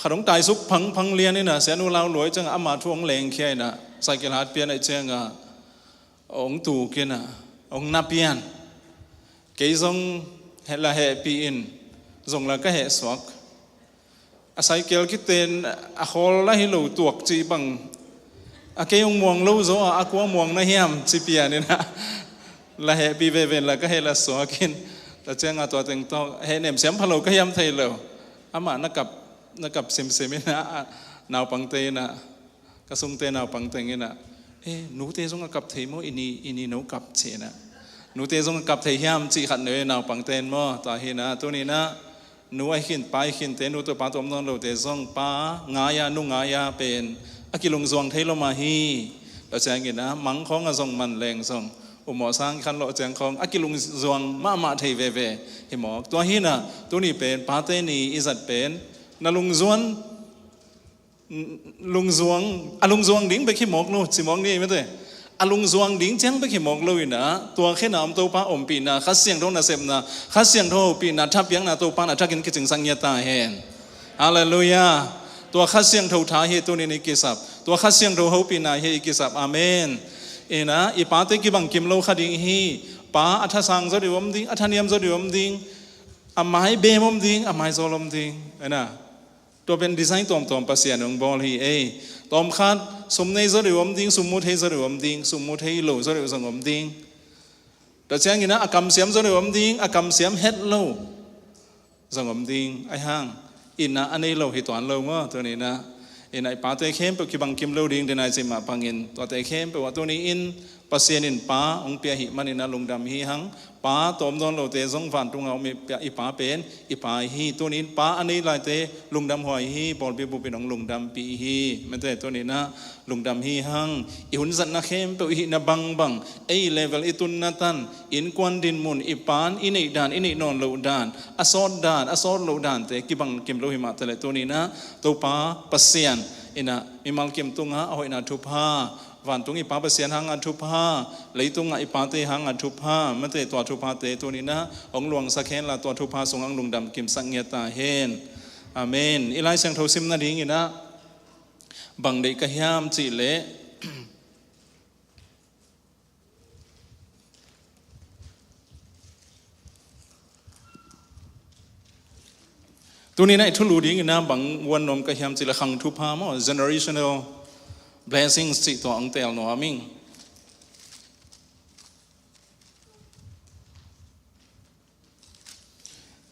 ขนมตายซุปพังเลียนี่นะเสียนุเราหลวยจังอามาทวงแรงแค่น่ะใส่กระดาษเปียนไอเจ้งองตู่กินน่ะองนับเปียนเกี่ยงเฮละเฮปีอินส่งละก็เฮสวกอาศัยเกี่ยวกิเตนอาคอลละฮิโลตัวจีบังอาเกี่ยงมวงลู่โซอากัวมวงนะเฮียมจีเปียนี่นะละเฮปีเวละก็เฮละสวกินแต่เจ้งตัวเต็งโตเฮเนมเสียมพะโลก็เฮียมไทยเลยอามานักกับเซมินะนาวปังเตนะกระทรวงเตนาวปังเตงินะหนูเตจงกับเทมอินีหนูกับเชนะหนูเตจงกับเทียมจีขัดเนยนาวปังเตนมั้งต่อเฮนะตัวนี้นะหนูไอขินไปขินเตหนูตัวปาตัวมันเราเตจงปางายานุ่งงายาเป็นอากิลงซวงเทลมาฮีเราแจ้งกินนะมังของกระทรวงมันแรงซงอุโมสร้างขันเราแจ้งของอากิลงซวงมาเทเวหิมอกตัวฮีนะตัวนี้เป็นปาเตนีอิสัดเป็นนาลุงซวงดิ้งไปขี้หมอกนู่นสิมองนี่ไม่ได้ลุงซวงดิ้งเจ้งไปขี้หมอกเลยนะตัวแค่น้ำตัวป้าอมปีนะข้าเสียงโทนาเซมนะข้าเสียงโทปีนะทับยังนะตัวป้านะทักกินกิจสังเกตตาเห็นฮาเลลูยาตัวข้าเสียงโทท้าเฮตัวนี้ในกิสับตัวข้าเสียงโทเขาปีนะเฮกิสับอาเมนนะอีป้าเตกิบังกิมโลขาดิ้งฮีป้าอัฐสังจะdiwamดิ้งอัฐเนียมจะdiwamดิ้งอาไม้เบมดิ้งอาไม้โซลมดิ้งนะตัวเป็นดีไซน์ตัวภาษาหนึ่งบอลฮีตัว ตอมคัดสมในจะเรียมดิ้งสมมุติให้จะเรียมดิ้งสมมุติให้โลจะเรียมสงบดิ้งแต่เช่นนี้นะอากรรมเสียมจะเรียมดิ้งอากรรมเสียมเฮ็ดโลสงบดิ้งไอ้ห้างอินนะอันนี้โลหิตวันโลมั้งตัวนี้นะอินไอ้ป้าเตะเข้มเป็นกิบังกิมโลดิ้งเดนายจิมาปังอินตัวเตะเข้มเป็นว่าตัวนี้อินปัสเซียนินป้าองเปียหิมันอินะลงดำหิหังป้าตอมโดนโลเตะสงฝันตรงเอามีเปียอีป้าเป็นอีป้าหิตัวนี้ป้าอันนี้ลายเตะลงดำหอยหิบอลเปียบุเป็นองลงดำปีหิมันเตะตัวนี้นะลงดำหิหังอีหุ่นสันนักเข้มเป็นหินะบังไอ้เลเวลอีตุนนัตันอินควันดินมุนอีป้านอินอีด่านอินอีนอนโลด่านอสอดด่านอสอดโลด่านเตะกิบังกิมโลหิมาเตะตัวนี้นะตัวป้าปัสเซียนอินะมีมัลกิมตุงฮะเอาอินะทุพาวันตุงอีป้าเปเสียนหางอัทุพาเลยตุงอีป้าเตหางอัทุพามันเตตัวทุพาเตตัวนี้นะองหลวงสักแค่ละตัวทุพาทรงอังลุงดำกิมสังเงตาเฮนอาเมนอีไลเสียงเท่าซิมนาดิ้งอีนะบังเด็กกะยามจีเละตัวนี้นะทุลูดิ้งอีนะบังวันนมกะยามจีละขังทุพามั้ง generational blessings สิตัวอังเตลโนอามิง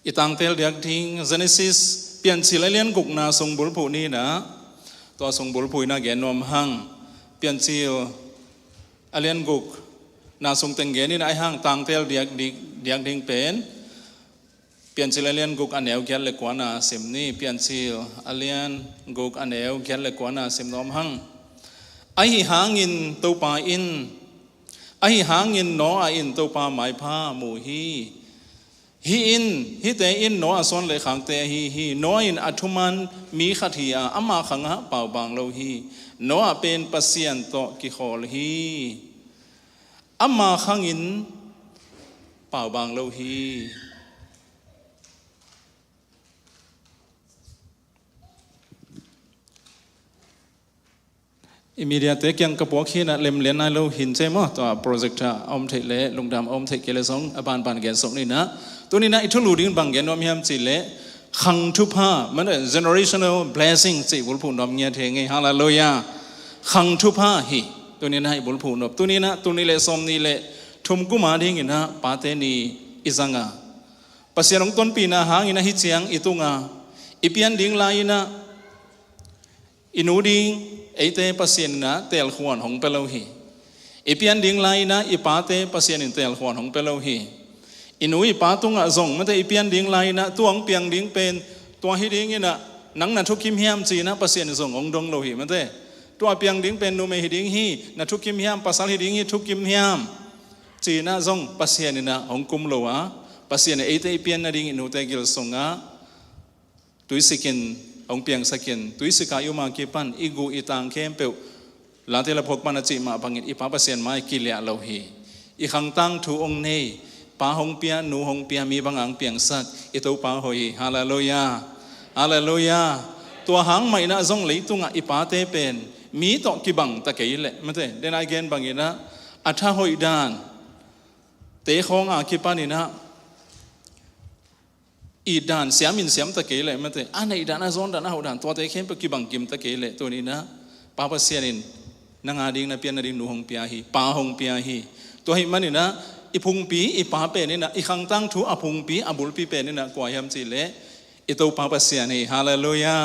อีตังเตลเดียกทิ้ง Genesis เปลี่ยนสิเลียนกุกนาทรงบุรพูนี่นะตัวทรงบุรพูน่าแกนอมหังเปลี่ยนสิเลียนกุกนาทรงเต็งเกนี่นะไอหังตังเตลเดียกทิ้งเป็นเปลี่ยนสิเลียนกุกอันเอวแกนเล็กกว่านาเสมนี่เปลี่ยนสิเลียนกุกอันเอวแกนเล็กกว่านาเสมนอมหังไอหางินตัวปาอินไอหางินโนอาอินตัวปาหมายผ้าหมู่ฮีอินฮิเตอินโนอาซอนเลยขังเตฮีโนอินอัทุมันมีขัดฮีอาอามาขังฮะเป่าบางโลฮีโนอาเป็นปัสเซียนโตกิโคลฮีอามาขังอินเป่าบางโลฮีอิมีเดียเตะยังกระปวกขี้นะเล็มเลียนนายเราหินใช่ไหมตัวโปรเจกต์อมเทเลลงดำอมเทเกลสงอบานแกนสงนี่นะตัวนี้นะอิทุลูดิ้งบางแกนนอมยามจิเลขังทุพามันเป็น generational blessing จิบุลพูนอมเงียเทงไงฮาเลลูยาขังทุพาฮีตัวนี้นะบุลพูนอมตัวนี้นะตัวนี้เลสอมนี่เลทุมกุมาดิ้งนะปาเตนีอิซังาปัสยานงต้นปีนะหางอินะฮิเจียงอิตุงาอิเปียนดิ้งลายนะอินูดิ้งไอเตปัสยานนะเตลขวานของเปโลฮีอีเปียนดิ้งไลนะอีป้าเตปัสยานินเตลขวานของเปโลฮีอินุอีป้าตุงอะซงมันแต่อีเปียนดิ้งไลนะตัวองเปียงดิ้งเป็นตัวฮิดิ้งนี่นะนังนัทุกคิมเฮียมจีนะปัสยานินซงองดงโลฮีมันแต่ตัวเปียงดิ้งเป็นนูเมฮิดิ้งฮีนัทุกคิมเฮียมปัสสาฮิดิ้งฮีทุกคิมเฮียมจีนะซงปัสยานินะองกุมโลอะปัสยานิไอเตอีเปียนนะดิ้งอินุเตกิลซงอะตุยสิกินองเปียงสกินตุยสิกายุมากีปันอีกูอีตังเข้มเปวลาเทลพกปานจิมาบังอินอีป้าเปเซียนไม้กิเลสโลหีอีขังตั้งทูองเนป้าหงเปียนูหงเปียมีบางอังเปียงสักอิตัวป้าหอยฮาเลลูยาฮาเลลูยาตัวหางไม่น่าจงเลยตุงอีป้าเตเป็นมีต่อกิบังตะเกียเละมันเตเดนายเกนบางอินะอัฐหอยดานเตะของอาคิปันอินะอีดานเสียมินเสียมตะเกียเละมันเตอันไหนดานอาซอนดานอาหูดานตัวเตะเข้มไปกิบังกิมตะเกียเละตัวนี้นะป้าเปเซียนินนางอาดิงนะเปียนนาดิงนูหงเปียฮีป้าหงเปียฮีตัวหิมันนี่นะอีพุงปีอีป้าเป็นนี่นะอีขังตั้งทูอพุงปีอบุลปีเป็นนี่นะกว่ายามจีเละอีตัวป้าเปเซียนี่ฮาเลลูยา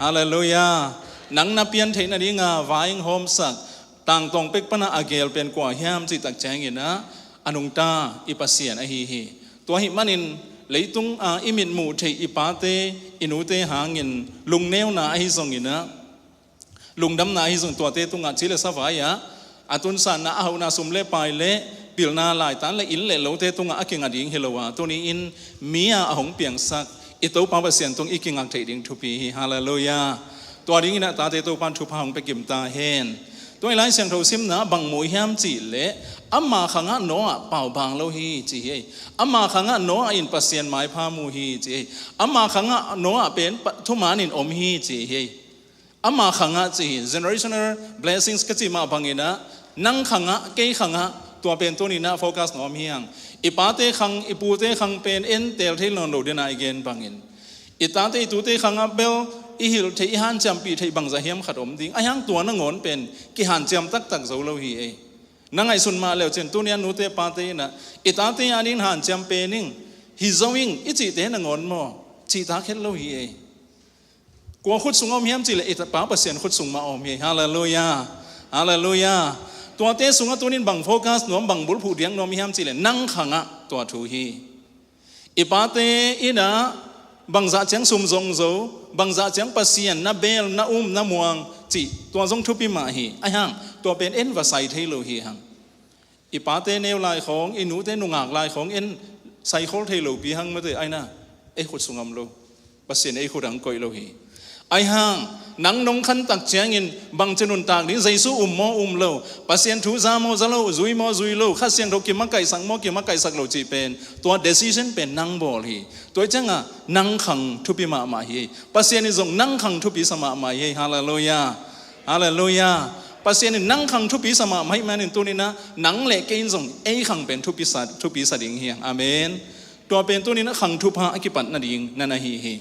ฮาเลลูยานังนับเปียนเทนนาดิงาวายงโฮมสักต่างตรงเป็กปนาอาเกลเป็นกว่ายามจีตักแจงนี่นะอนุงตาอีเปเซียนไอฮีตัวหิมันนินเลยตุงอิมินมูเทอีป้าเตอินูเตหางินลุงเนวนาไอฮิซงนี่นะลุงดำนาฮิซุนตัวเตตุงอาชิเลสวายะอาตุนสันนาอาหูนาสุมเลไปเลปิลนาลายตันเลอินเลโลเตตุงอาเก่งอดิ่งเฮลวาตัวนี้อินมีอาหงเปียงสักอิตัวปังเปเซียนตรงอีกิงอักเทดิ่งทุปีฮาเลลูยาตัวดิ่งนะตาเตตัวปันทุพาหงไปกิมตาเฮนตัวไลเสียงเราซิมนะบังมวยห้ามจีเลอามาขังะโนอะเป่าบางโลฮีจีเฮอามาขังะโนอะอินเปเซียนไม้พามูฮีจีอามาขังะโนอะเป็นทุมานินอมฮีจีเฮอามาขังะจี generational blessings ก็จีมาบังเงินะนั่งขังะเกยขังะตัวเป็นตัวนี้นะโฟกัสหนอมเฮียงอีป้าเตขังอีปูเตขังเป็นเอ็นเตลที่นอนโดดเดนายเกนบังเงินอีตาเตตูเตขังะเบล อีหิลเทอีหันจำปีเทบังจะเฮียมขัดอมดิ้งไอ้ยังตัวนั่งงอนเป็นกิหันจำตักโซโลฮีเอนั่งไอ้สุนมาแล้วเจนตัวนี้นูเตปาเตนะอิตาเตอันนี้หันจำเป็นนิ่งฮิโซวิงอิจิเตนั่งงอนมั้งจีตาเคลโลฮีเอกลัวขุดสูงเอาเฮียมจีเลยอิตาป้าเปอร์เซ็นต์ขุดสูงมาอมเฮียฮาเลลูยาฮาเลลูยาตัวเตสูงตัวนี้บังโฟกัสหนวมบังบุลผู้เดียงหนวมเฮียมจีเลยนั่งขังอ่ะตัวทูฮีอีปาเตอีนะบางจะเจียงซุ่มจงโจบางจะเจียงปัสเซียนนาเบลนานาม่วงจีตัวจงทุบิมาฮีไอ้หังตัวเป็นเอ็นวาไซเทโลฮีหังอีปาเตเนวลายของอีหนูเตนุงากลายของเอ็นไซโคลเทโลปีหังมาเตไอ้น่ะไอ้ขุดสุงามโลปัสเซียนไอ้ขุดหังกอยโลฮีไอ้หังนังนงขันตักเจียงอินบางจนุนตากนี้ใจสู้มอโลปัสเซียนทูซามอซาโลซุยมอซุยโลข้าเสียงเราเกี่ยมไก่สังมอเกี่ยมไก่สักโลจีเป็นตัว decision เป็นนังบอลฮีตัวจังอ่ะนังขังทุบิมาฮีปัสเซียนนี่ส่งนังขังทุบิสมาฮีฮาเลลูยาฮาเลลูยาปัสเซียนนี่นังขังทุบิสมาให้แม่นี่ตัวนี้นะนังเล็กเองส่งไอ้ขังเป็นทุบิสัตดิ่งเฮียงอาเมนตัวเป็นตัวนี้นะขังทุพะอกิปัตนาดิ่งนั่นนะฮี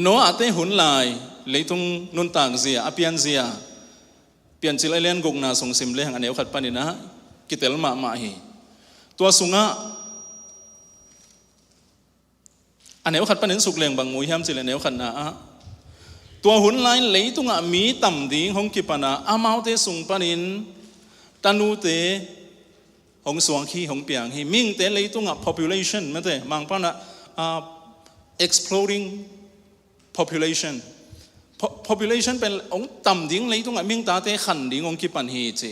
โนอาเตหุนลายเลยตรงนุนตากเสียอภิยันเสียเปลี่ยนจิลเลียนกงนาส่งสิมเลหังอันเอวขัดปานินะกิเตลมาฮีตัวสุงะอันเอวขัดปานินสุกเลงบางมวยห้ามจิลเนวขัดนาตัวหุนลายเลยตรงมีต่ำดิ่งของกิปนาอามาเตสุงปานินตันูเตของสวงขี้ของเปียงฮีมิ่งเตเลยตรงpopulation ไม่เตมังปานะ exploding population เป็นองต่ำดิ่งเลยตรงมิ่งตาเตขันดิ่งองกิปันฮีเจ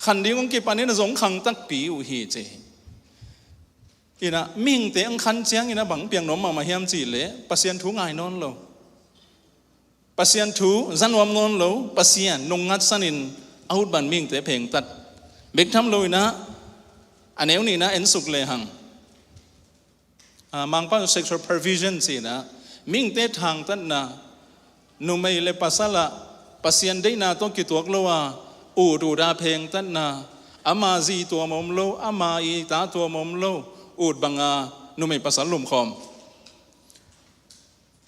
ขันดิ่งองกิปันนี่นะสงขังตักปีอุฮีเจอีนะมิ่งเตองขันเจียงอีนะบังเปียงน้อมมาเฮียมจีเละปัสเซียนทูง่ายนอนโลปัสเซียนทูจันวมนอนโลปัสเซียนนงงัดสันินเอาบันมิ่งเตเพลงตัดเบกทำเลยนะอันเอวนี่นะเอ็นสุกเลยหังมังป้า sexual perversion สินะมิ่งเตทางตันนะนุไม่เลปัสละปัสยันได้นาต้องกิตัวกลัวอูดูดาเพลงตันนะอามาจีตัวมอมโลอามาอีตาตัวมอมโลอูดบังอานุไม่ปัสลุมคอม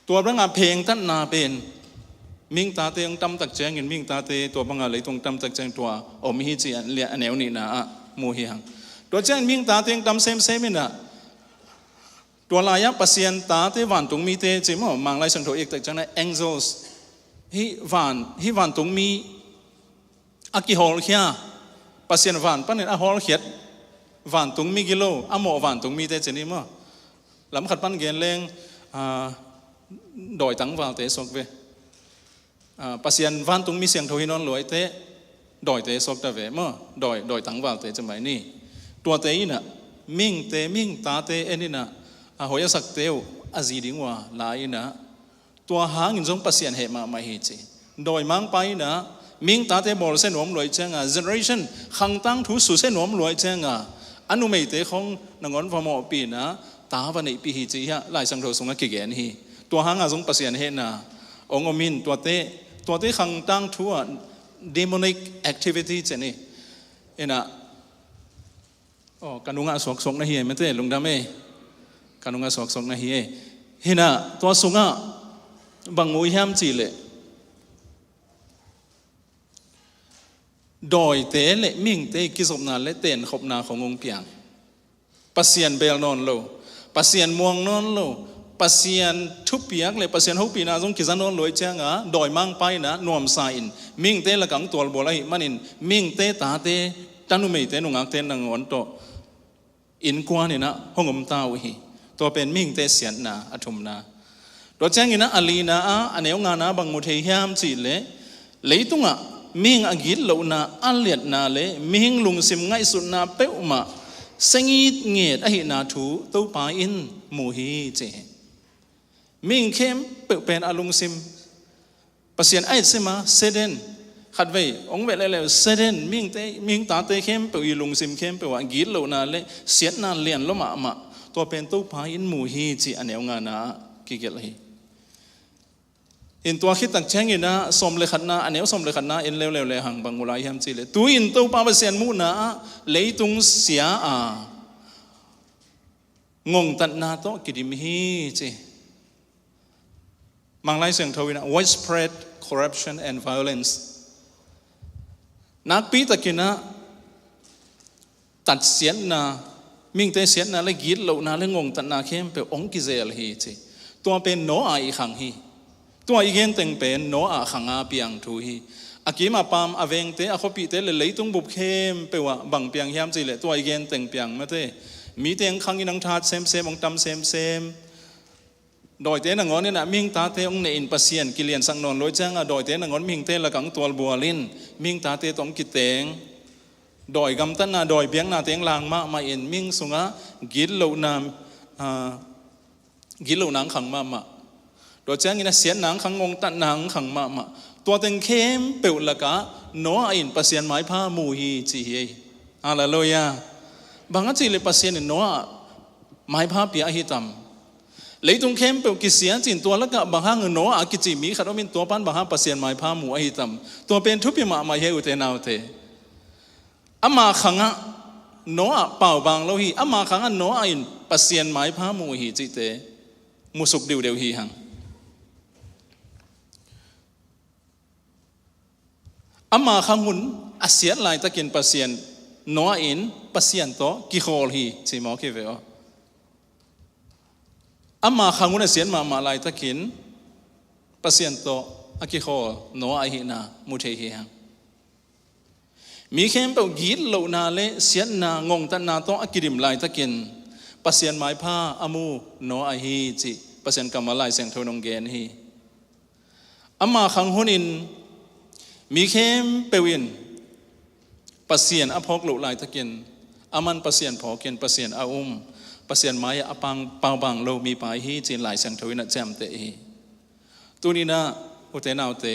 ตัวบังอาเพลงตันนาเป็นมิ่งตาเตงตำตักแจงเห็นมิ่งตาเตตัวบังอาเลยตรงตำตักแจงตัวอมิฮิจีอันเลียอันแนวนี่นะมูฮิฮังตัวแจงมิ่งตาเตงตำเซมนะตัวลายปัสเซียนตาเตวันตรงมีเตจิมมังไลสังโตเอกแต่จังนั้น angels ฮิวันตรงมีอากิฮอลเขียปัสเซียนวันปันเนี่ยอาฮอลเขียดวันตรงมีกิโลอาโมวันตรงมีเตจินี่มั้งลำขัดปันเกณฑ์เลงดอยตั้งวาลเตสกเวปัสเซียนวันตรงมีเสียงโทฮินอนลอยเตดอยเตสกตะเวมั้งดอยตั้งวาลเตจะไหมนี่ตัวเตยน่ะมิ่งตาเตเอ็นี่น่ะหอยสักเตียวอาจีดิงว่าลายนะตัวหางอินทรงปัสยันเหมาเหตุโดยมังไปนะมิ่งตาเตบอลเส้นหนวมลอยเจงอ่ะ generation ขังตั้งทุสุเส้นหนวมลอยเจงอ่ะอนุเมตเตของนางอนฟอมอปีนะตาวันนี้ปีหิจีฮะลายสังโทสงกิเกนฮีตัวหางอ่ะทรงปัสยันเหตุนะองอมินตัวเตขังตั้งทั่ว demonic activity เจนี่เอ็นะกันนุงอ่ะสกนะเฮียไม่เตลงดำเอการงานสอกนะเฮฮินะตัวสุงะบางมวยห้ามจีเละดอยเตะเละมิ่งเตะกิสบนาเละเต้นขบนาขององค์เปียงปัสเซียนเบลนอนโลปัสเซียนม่วงนอนโลปัสเซียนทุบเปียกเลยปัสเซียนฮุบปีนาทรงกิจนอนลอยเจ้างะดอยมังไปนะนวมสายอินมิ่งเตะละกังตัวบัวละหิมันอินมิ่งเตะตาเตะตันุเมยเตะนุงักเตะนางอนโตอินกว่านี่นะห้องอมตาวิหิตัวเป็นมิ่งเตเสียนนาอธุมนาตัวแจ้งนะอลีนาอันเอวงานาบางมุทยามจีเลยตุงะมิ่งอกิลโลนาอัลเลียดนาเลมิ่งลุงซิมไงสุดนาเปอุมาเสงีดเงียดอหินาทูตัวปาอินมูฮีเจมิ่งเข้มเปเป็นอลุงซิมปัสยันไอซิมาเซเดนขัดไว้องเวลเลยเซเดนมิ่งตาเตเข้มเปอีลุงซิมเข้มเปว่ากิลโลนาเลเสียนาเลียนละมาตัวเป็นตู้พายินมูฮีจีอันเอวงานากิเกลฮีอินตัวคิดตักแช่งอินะสมเลขันนาอันเอวสมเลขันนาอินเร็วๆเลยหังบังมุลายฮัมจีเลยตัวอินตู้ปาเปเซียนมูนาเลยตุงเสียงงตัดนาโตกิดิมฮีจี มังไลเสียงทวินะ widespread corruption and violence นักปีตะกินะตัดเสียนนามิ่งแต่เสียนนาและกีดเหล่านาและงงตัดนาเข้มเป็นองค์กิเซลฮีจีตัวเป็นโนอาอีขังฮีตัวอีเกนเต็งเป็นโนอาขังอาเปียงทูฮีอากิมาปามอเวงเตอขปีเตเลยตุงบุบเข้มเปว่าบังเปียงยามจีเลยตัวอีเกนเต็งเปียงมาเตมีเตียงขังยินังทาดเซมองตำเซมดอยเตนงอนเนี่ยนะมิ่งตาเตองในอินปัสเซียนกิเลียนสังนนลอยจ้างดอยเตนงอนมิ่งเตละกังตัวบัวลินมิ่งตาเตต้องกิเตงดอยกำตันนาดอยเบียงนาเตียงลางมาเอ็นมิ่งสุงะกิลเหล่านามกิลเหล่านางขังมาโดยเฉพาะนะเสียนนางขังงงตันนางขังมาตัวเต็งเข้มเปิดละกะโนอินปัสเซียนไม้ผ้ามูฮีจีเฮอาลาโลยาบางทีเลยปัสเซียนโนไม้ผ้าเปียหิตัมเลยตรงเข้มเปิดกิเสียนจินตัวละกะบางห้างโนอากิจิมีขัดว่ามีตัวปันบางห้างปัสเซียนไม้ผ้ามูหิตัมตัวเป็นทุบยมาเฮอุเตนาวเตอามาขังะโนอาเป่าบางโลหีอามาขังะโนอาอินปัสเซียนไม้ผ้ามูฮีจิเตมุสุกเดียวฮีหังอามาขังหุนอาเซียนลายตะกินปัสเซียนโนอาอินปัสเซียนโตกิโคลฮีจิมอคิเวออามาขังหุนอาเซียนมาลายตะกินปัสเซียนโตอากิโคลโนอาหินามุเทฮีหังมีเข้มเปล่ากีดเหล่านาเลเสียนนางงตันนาต้องอกิริมลายตะกินปัสเซียนไม้ผ้าอามูโนอาฮีจิปัสเซียนกำมาลายเสียงโทนงเกนฮีอามาขังหุนินมีเข้มเปวินปัสเซียนอภอกเหล่าลายตะกินอามันปัสเซียนพอเกินปัสเซียนอาปัสเซียนไม้อปังเปาบังโลมีปายฮีจินลายเสียงโทวินะแจมเตฮีตัวนี้นะอุเตนาวเต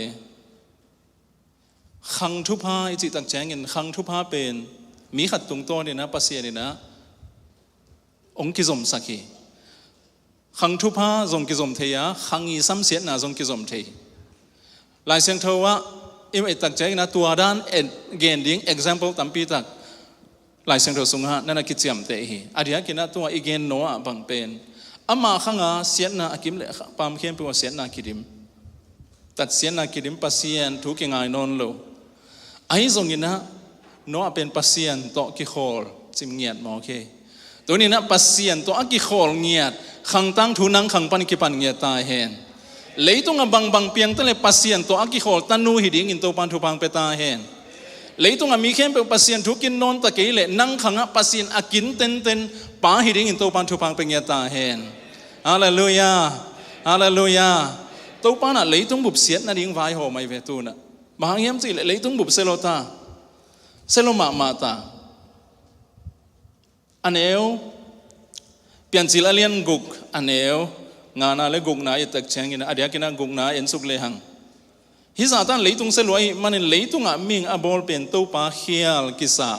ขังทุพาจิตักแจงเงินขังทุพาเป็นมีขัดตรงตัวเนี่ยนะปัสเซียเนี่ยนะองค์กิจมสักขีขังทุพาทรงกิจมเทียขังอีซ้ำเสียนะทรงกิจมเทียหลายเสียงเทว่าอิมเอตักแจงนะตัวด้านเกณฑ์ดิ้ง example ตั้มปีตักหลายเสียงเทสงหะนั่นกิจยมเตหีอดีตกินนะตัวอีเกณฑ์โนอ่ะบังเป็นอามาขังอาเสียนะกิมเลปามเข้มเป็นว่าเสียนะกิดิมตัดเสียนะกิดิมปัสเซียนทุกอย่างไงนนโลไอ้ตรงนี้นะโนเป็นปัสเซียนโตกิโคลจิมเงียดมอเคตัวนี้นะปัสเซียนโตกิโคลเงียดขังตั้งทุนังขังปันกิปันเงียดตายเห็นเลยต้องบังเปียงตั้งแต่ปัสเซียนโตกิโคลตันนูหิดิ้งอินโตปันทุพังเปตาเห็นเลยต้องมีเข้มเป็นปัสเซียนทุกินนนตะกี้เลยนั่งขังปัสเซียนอากินเต็นป้าหิดิ้งอินโตปันทุพังเป็นเงียดตาเห็นฮาเลลูยาฮาเลลูยาตัวป้าน่ะเลยต้องบุบเสียนั่นดิ้งไว้ห่อไม่เวตูน่ะบางอย่างสิเลยต้องบุบเซโลตาเซโลมาตาอันเอวเปลี่ยนสิลเลียนกุกอันเอวงานอะไรกุกนาอิตักเชงกินอดีตกินกุกนาเอ็นสุกเลหังฮิซาตันเลยต้องเซโลไอมันเลยต้องมิงอบอลเป็นตัวปาเขียลกิสา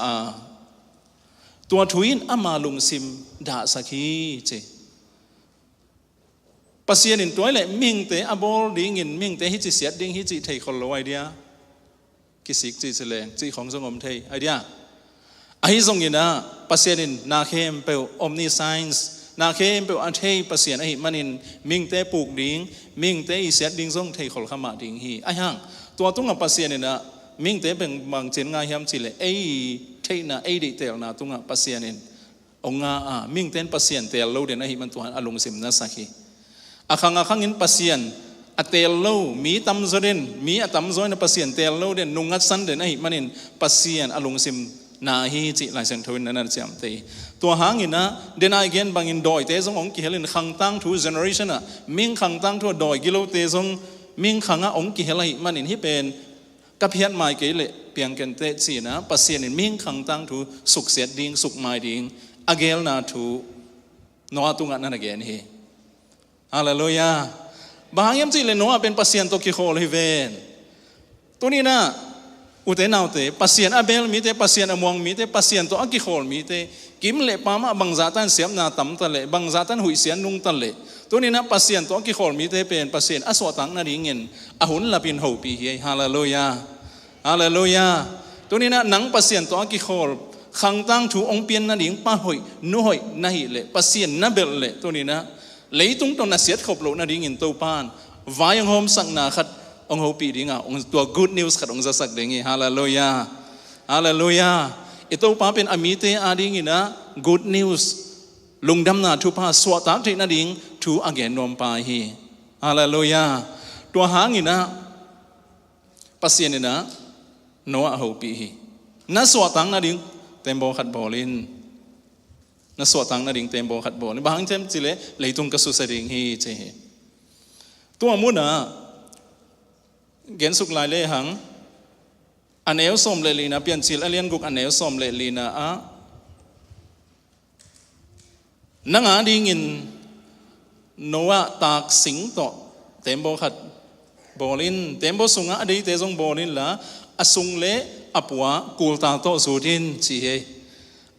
ตัวทวินอามาลุงซิมดาสักฮีเจปัสเซียนินตัวเลยมิงเตอบอลดิ้งอินมิงเตฮิจิเสียดิ้งฮิจิไทยคนละไอเดียกิสิกจีเสลงจีของสงมไทยไอเดียไอ้ตรงนี้นะปัสเซียนินนาเข้มเปลอมนิไซน์นาเข้มเปลอันเทยปัสเซียนไอ้มันอินมิงเตปลูกดิ้งมิงเตอีเสียดิ้งทรงไทยคนขมาดิ้งฮีไอ้ห่างตัวตุ้งกับปัสเซียนินนะมิงเตเป็นบางเจนง่ายยำจีเลยไอ้เทยนะไอ้ดิเตลนะตุ้งกับปัสเซียนินองงามิงเตนปัสเซียนเตลโลเดนไอ้มันตัวอารมณ์สิมนะสักฮีอาขังอินปัสเซียนอเตลโลมีตำโซเดนมีอตำโซนปัสเซียนเตลโลเดนนุงัดสันเดนไอ้มันอินปัสเซียนอารมณ์สิมนาฮีจิหลายเสียงทวินนั่นจำเตตัวหางอินนะเดนไอเกนบางอินดอยเตซงองกิเฮลินขังตั้งทูเจเนอเรชันอะมิงขังตั้งทั่วดอยกิโลเตซงมิงขังอะองกิเฮลิมันอินที่เป็นกับเพียนไมเกลเปียงกันเตสีนะปัสเซียนอินมิงขังตั้งทูสุกเสียดิ้งสุกไมดิ้งอเกลนาทูนอตุงัดนั่นเกนฮีฮาเลลูยาบางอย่างที่เลยโน้เป็นปัสเซียนโตกิโคลฮิเวนตัวนี้นะอุเทนเอาเตปัสเซียนอาเบลมีเตปัสเซียนอมวงมีเตปัสเซียนโตกิโคลมีเตกิมเล่ปามาบางซาตันเสียมนาตัมตะเล่บางซาตันหุยเสียนนุงตะเล่ตัวนี้นะปัสเซียนโตกิโคลมีเตเป็นปัสเซียนอสวตังนาดิเงินอหุนลาปินหูปีเฮฮาเลลูยาฮาเลลูยาตัวนี้นะหนังปัสเซียนโตกิโคลขังตั้งถูองเปียนนาดิงป้าหอยนุ่ยนาฮิเล่ปัสเซียนนาเบลเล่ตัวนี้นะเลยตุ้งตอนนั้นเสียดขบโลนาดิเงินตัวปาน วายังโฮมสักนาขัดองโฮปีดิ้งองตัว good news ขัดองจะสักดิ้งฮาเลลูยาฮาเลลูยาอิตัวป้าเป็นอามิเตอาดิ้งนะ good news ลุงดำนาทุพาสวดตามที่นาดิ้งทูอเกนนวมปาฮีฮาเลลูยาตัวหางนะปัสยานินะโนอาโฮปีฮีนัสวดตังนาดิ้งเต็มโบขัดบอลินนัสวดตังนาดิ้งเต็มโบขัดบอลินบางเจมจิเลเลยตุงกสุสดิ้งฮีเจตัวมุนะเกณฑ์สุกลายเลยหังอันเอลสมเลลีนะเปลี่ยนจิลเลียนกุกอันเอลสมเลลีนะนังอาดิ้งินโนอาตากสิงโตเต็มโบขัดบอลินเต็มโบสุงอดีเตจงบอลินละอสุงเลอปัวกูลตาโตจูดินจีเฮ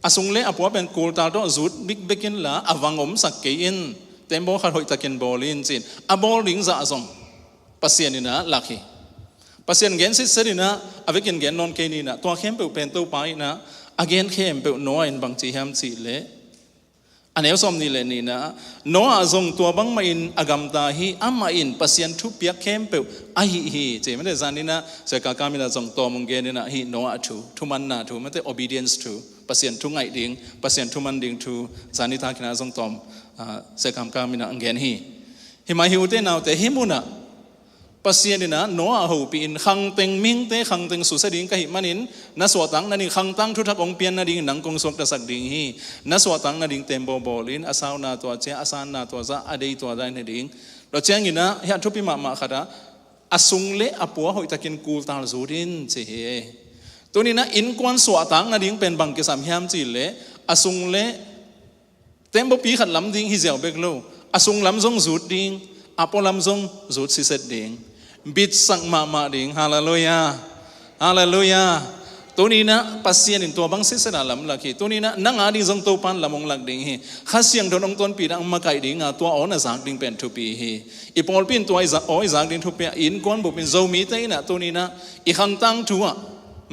อสุงเลอปัวเป็นกูลตาโตจูดบิ๊กเบกินละอวังอมสักเกยินเต็มโบขัดหอยตะกินบอลินจินอบอลิงจะส่งปัสยานินะลักฮีปัสยานเกณฑ์สิสรินะอเวกินเกณฑ์นอนเกณีนะตัวเข้มเปเป็นตัวไปนะอเกณฑ์เข้มเปน้อยบางทีแฮมสิเลอันนี้สมนี่เลยนี่นะโนอาทรงตัวบังมาอินอากามตาฮีอามาอินปัสยันทุเปียเข้มเปอหิฮีเจมันได้จานี่นะเสกากามินะทรงตัวมุงเกนี่นะฮีโนอาทุมันนาทุมันได้ obedience ทุปัสยันทุไงดิ่งปัสยันทุมันดิ่งทุจานิทาคินาทรงตอมเสกากามินะอังเกนฮีฮิมาฮิวเตนาวเตฮิมุนะปัสยานินะโนอาหูปีนขังเต็งมิงเตขังเต็งสุสดิ่งกะหิมันินนัสวตังนันนี่ขังตังทุทักองเปียนนันดิ่งนังกงสวกตะสักดิ่งฮีนัสวตังนันดิ่งเต็มโบลินอาสาวนาตัวเจอาสานนาตัวซะอดีตัวได้นันดิ่งเราเจงินะเฮียทุพิมาขดาอสุงเลอปัวหอยตะกินกูลตาลจูดินเจเฮตัวนี้นะอินกวนสวตังนันดิ่งเป็นบังกิสามเฮียมจิเลอสุงเลเต็มโบปีขัดลำดิ่งฮิเซลเบกโลอสุงลำซงจูดดิ่งอปอลำซงจูดสิเซตดิ่งบิดสังมาดิ่งฮาเลลูยาฮาเลลูยาตัวนี้นะปัสยานินตัวบังสิสนาลำลักฮีตัวนี้นะนังอาดิ่งทรงตัวปันลำองลักดิ่งฮีข้าเสียงโดนองต้นปีดังมาไก่ดิ่งตัวอ๋อน่ะจากดิ่งเป็นทุปีฮีอีปอลปินตัวอ๋อจากดิ่งทุปีอินกวนบุปินโจมีเตนะตัวนี้นะอีขังตั้งทัว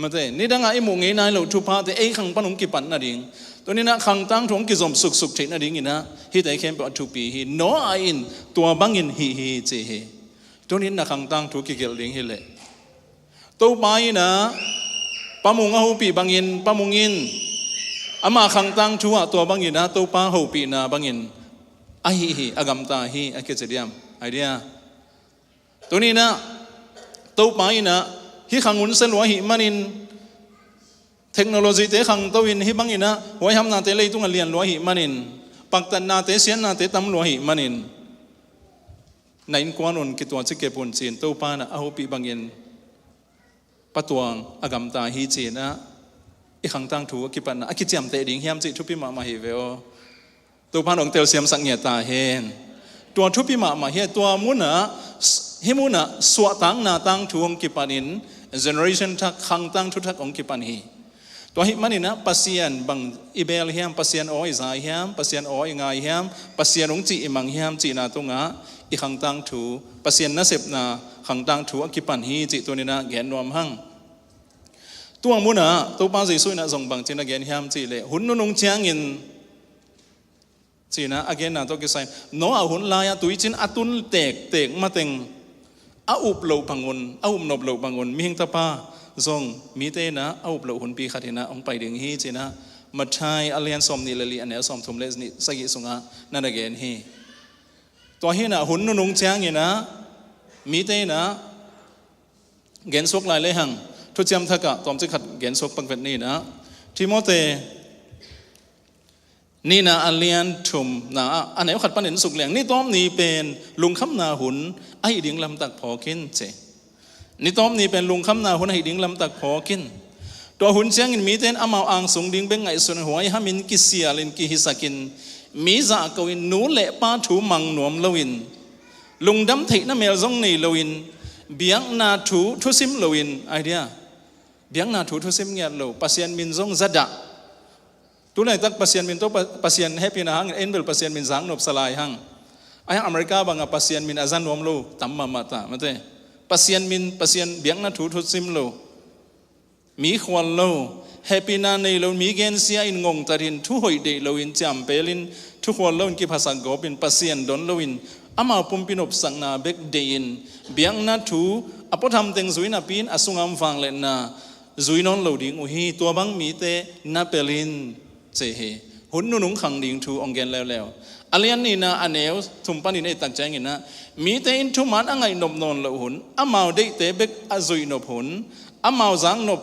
มาเตนี่ดังไอ้หมูงี้นายเราทุพาเตไอ้ขังปนองกิปันน่ะดิ่งตัวนี้นะขังตั้งทงกิจมสุกเทน่ะดิ่งนะฮีแต่เข้มเป็นทุปีฮีโนอาอินตัวบังอินฮีเจฮีตัวนี้นักขังตั้งทุกข์เกี่ยวลิงฮิเลตัวไปนะปามุงเอาปีบังอินปามุงอินอามาขังตั้งชัวตัวบังอินนะตัวป้าเอาปีนะบังอินไอฮีอากามตาฮีไอเกจเดียมไอเดียตัวนี้นะตัวไปนะฮิขังอุนเซลวะฮิมันินเทคโนโลยีเตขังตัวอินฮิบังอินนะไว้ทำนาเตเลยตุงเรียนลวะฮิมันินปักตันนาเตเสียนนาเตตำลวะฮิมันินในอินกวนนกิตัวจิเกปุนจีนตัวป้านะเอาปีบางเงินปะตวงอากามตาฮีจีนะอีขังตั้งถูกกิปันนะกิจยามเตดิ่งเฮียมจิทุพิมาฮิเวโอตัวป้าหนองเตียวเสียมสังเกตตาเห็นตัวทุพิมาเฮตัวมุนะฮิมุนะสวตังนาตังถูกกิปันินเจเนอเรชันทักขังตั้งทุทักองกิปันฮีตัวฮิมันนี่นะปัสยันบังอิเบลเฮียมปัสยันโออิซาเฮียมปัสยันโออิงาเฮียมปัสยันองจีอิมังเฮียมจีนาตุงะอีขังตังถูปัสยันนัสเซบนาขังตังถูอกิปันฮีจิตัวนี้นะแกนนวมหังตัวมุนะตัวป้าจีสุยนะส่งบังจีนะแกนเฮียมจีเลหุ่นนุ่งเชียงอินจีนะอเกนนะตัวกิสัยโนอาหุ่นลายตุยจินอตุนเตกมาเต็งอาอุบโลปังุนอาอุบนบโลปังุนมีหิงตาป้าทรงมีเตนะอาอุบโลหุ่นปีขัดนะองไปดึงฮีจีนะมาใช้อเลียนสมนิลลีอันเนลสมทุมเลสนิสกิสุงะนั่นแกนฮีตัวเฮนะหุ่นนุ่งเชียงนะมีเตนะเกณฑ์สกลายเลยหังทุกจำทักกะตอมจะขัดเกณฑ์สกปังเวทนี่นะทิโมเตนี่นะอันเลียนทุมนะอันไหนขัดปันเห็นสุกเหลียงนี่ต้อมนี่เป็นลุงคำนาหุ่นไอดิ่งลำตักพอกินเจนี่ต้อมนี่เป็นลุงคำนาหุ่นไอดิ่งลำตักพอกินตัวหุ่นเชียงอินมีเตนอามาอ่างสงดิ่งเป็นไงส่วนหัวไอฮามินกิเสียลินกิฮิสกินมีจ่ากวินนูเละป้าถูมังหนวมลวินลุงดำเทน่าเมลซงนี่ลวินเบียงนาถูทุซิมลวินไอเดียเบียงนาถูทุซิมเงียบลปัสยันมินซงจัดดะตัวไหนตักปัสยันมินตัวปัสยันแฮปปี้นะฮังเอ็นเบลปัสยันมินสังนบสลายหังไอ้อเมริกาบางปัสยันมินอาจารย์นวมโลตั้มมาตาไม่ใช่ปัสยันมินปัสยันเบียงนาถูทุซิมโลมีขวัญโลแฮปปี้นาในโลมีเกณฑ์เสียอินงงตารินทุหอยเดโลอินจำเปลินทุกคนโลอินกิภาษาโกบินปัสยันดนโลอิน อามาปุ่มปินอบสังนาเบกเดินเบียงนาทูอปทำเต็งซุยนาปินอสุงามฟังเลนาซุยนอนเหลาดิ่งอุฮีตัวบังมีเตนาเปลินเจเฮหุ่นนุ่งขังดิ่งทูองเกนแล้วอเลียนนี่นะอันเอวทุ่มปันนี่ตักใจเงินนะมีเตอินทุมันอังไงนบนอนเหลาหุ่นอามาได้เตเบกอซุยนบหุ่นอามาจังนบ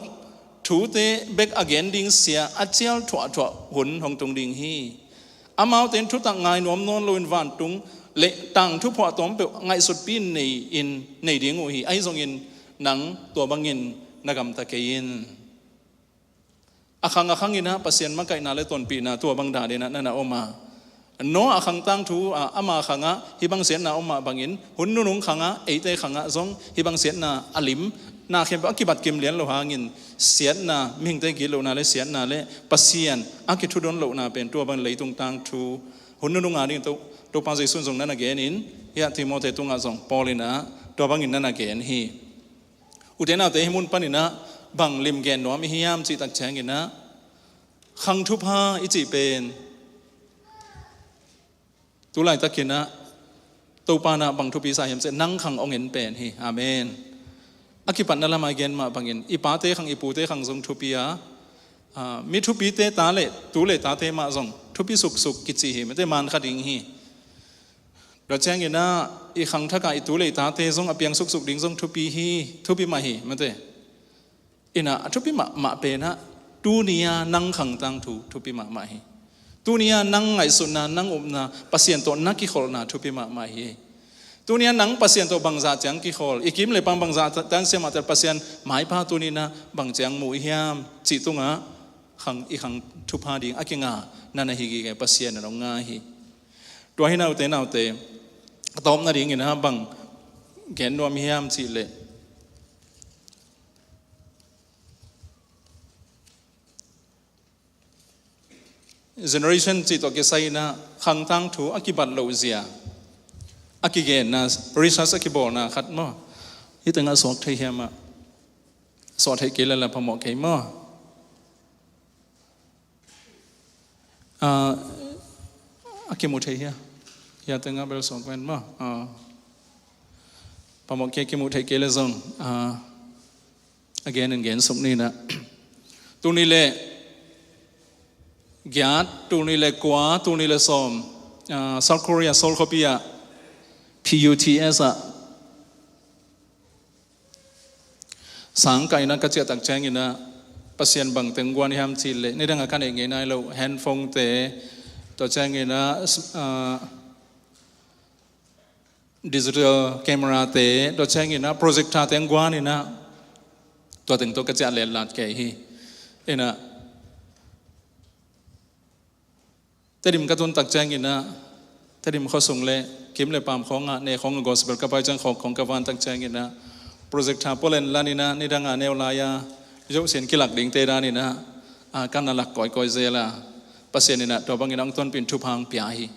ทูเตเบกอเกนดิ่งเสียอัจเจียลถั่วหุ่นของตรงดิ่งฮีอามาเต็นทุตังไงนวมนอนลอยวันตุงเละตังทุพอตอมเปไงสุดปีนในดิ่งอุฮีไอทรงอินหนังตัวบังอินนักำตะเกียนอาคังอินนะปัสยันมาไกนาเลตนปีนาตัวบังดาเดนะนั่นนะออกมาโนอาคังตั้งทูอามาขังะฮิบังเสียนาออกมาบังอินหุ่นนุ่งขังะเอเตขังะซงฮิบังเสียนาอลิมนาเข้มอักิบัดกิมเลียนโลหางินเสียนามิงเตกิโลนาเลเสียนาเลปัสยันอักิทุดนโลนาเป็นตัวบังเลยตรงตั้งทูหุ่นนุ่งอาดิงตัวปัจจัยส่วนส่งนั่นนะเกนินยาทิโมเตตุงอาซงปอลินะตัวบังอินนั่นนะเกนฮีอุเทนาเตหิมุนปานินะบังลิมเกนโนมิฮิยามจิตักแฉงินนะขังทุพาอิจิเป็นตุลายตะกินนะตูปานาบังทุปีสายมเสนั่งขังองเงินเป็นฮีอาเมนอากิปันนั่นละมาเกนมาบังอินอีปาเตขังอีปูเตขังทรงทุปีอามีทุปีเตตาเลตูเลตาเตมาทรงทุปีสุกกิจิฮีไม่ได้มันขัดดิงฮีเราแจ้งยินนะอีขังทักการอีตูเลยตาเตซงอเปียงสุกดิ่งซงทุปีฮีทุปีมาฮีมันเตอินะทุปีมาเป็นนะตูเนียนั่งขังตังทุปีมาฮีตูเนียนั่งไงสุนนะนั่งอุบนะปัสยันโตนักกิโคลนะทุปีมาฮีตูเนียนั่งปัสยันโตบังซาจังกิโคลอีกิมเลยปังบังซาตันเสียมาแต่ปัสยันหมายพาตูนี้นะบังจังมูฮิยามจิตุงะขังอีขังทุพาดิ่งอากิงานั่นฮิกิแกปัสยันน้องงาฮีตัวให้นาเตตอมนาดิ่งนะบังแกนวมิยามจิเลเจเนอเรชันจิตโอเคไซนะขังตั้งถูอากิบัตโลเซียอากิเกนนะริชัสอากิบอนะขัดมั้งที่ตั้งแต่สอนไทยเฮียมาสอนไทยเกลละพมอเกยมั้งอากิมุไทยเฮียยาตั้งแต่เบลสองกันมั้งพมอเกยกิมุไทยเกลซงagain สมนี่นะตัวนี้เลยญาติตัวนี้เลยกว่าตัวนี้เลยสมSouth Korea Seoul Korea PUTS สังกัยนักเจียตักแจงอินะปัสยันบังเต็งกวนยามจิเลนี่ดังกันเองไงนายเราแฮนด์โฟนเตตัวแจงอินะดิจิทัลแคมราเตตัวแจงอินะโปรเจคเตอร์เต็งกวนอินะตัวเต็งตัวกระจายเลนหลัดแก่ฮีอินะแต่ดิมกระตุ้นตักแจงอินะแต่ดิมเขาส่งเลยคิมเลยปามของในของกอสเปลกับไปจังของกวันตักแจงอินะโปรเจกต์ทาโปเลนลานี่นะนี่ดังแนวลายายกเสียนกิลักดิ่งเตดานี่นะกันนั่นหลักก่อยเซล่ะปัสเซนี่นะตัวบางอย่างต้นเป็นทุพังเปียฮี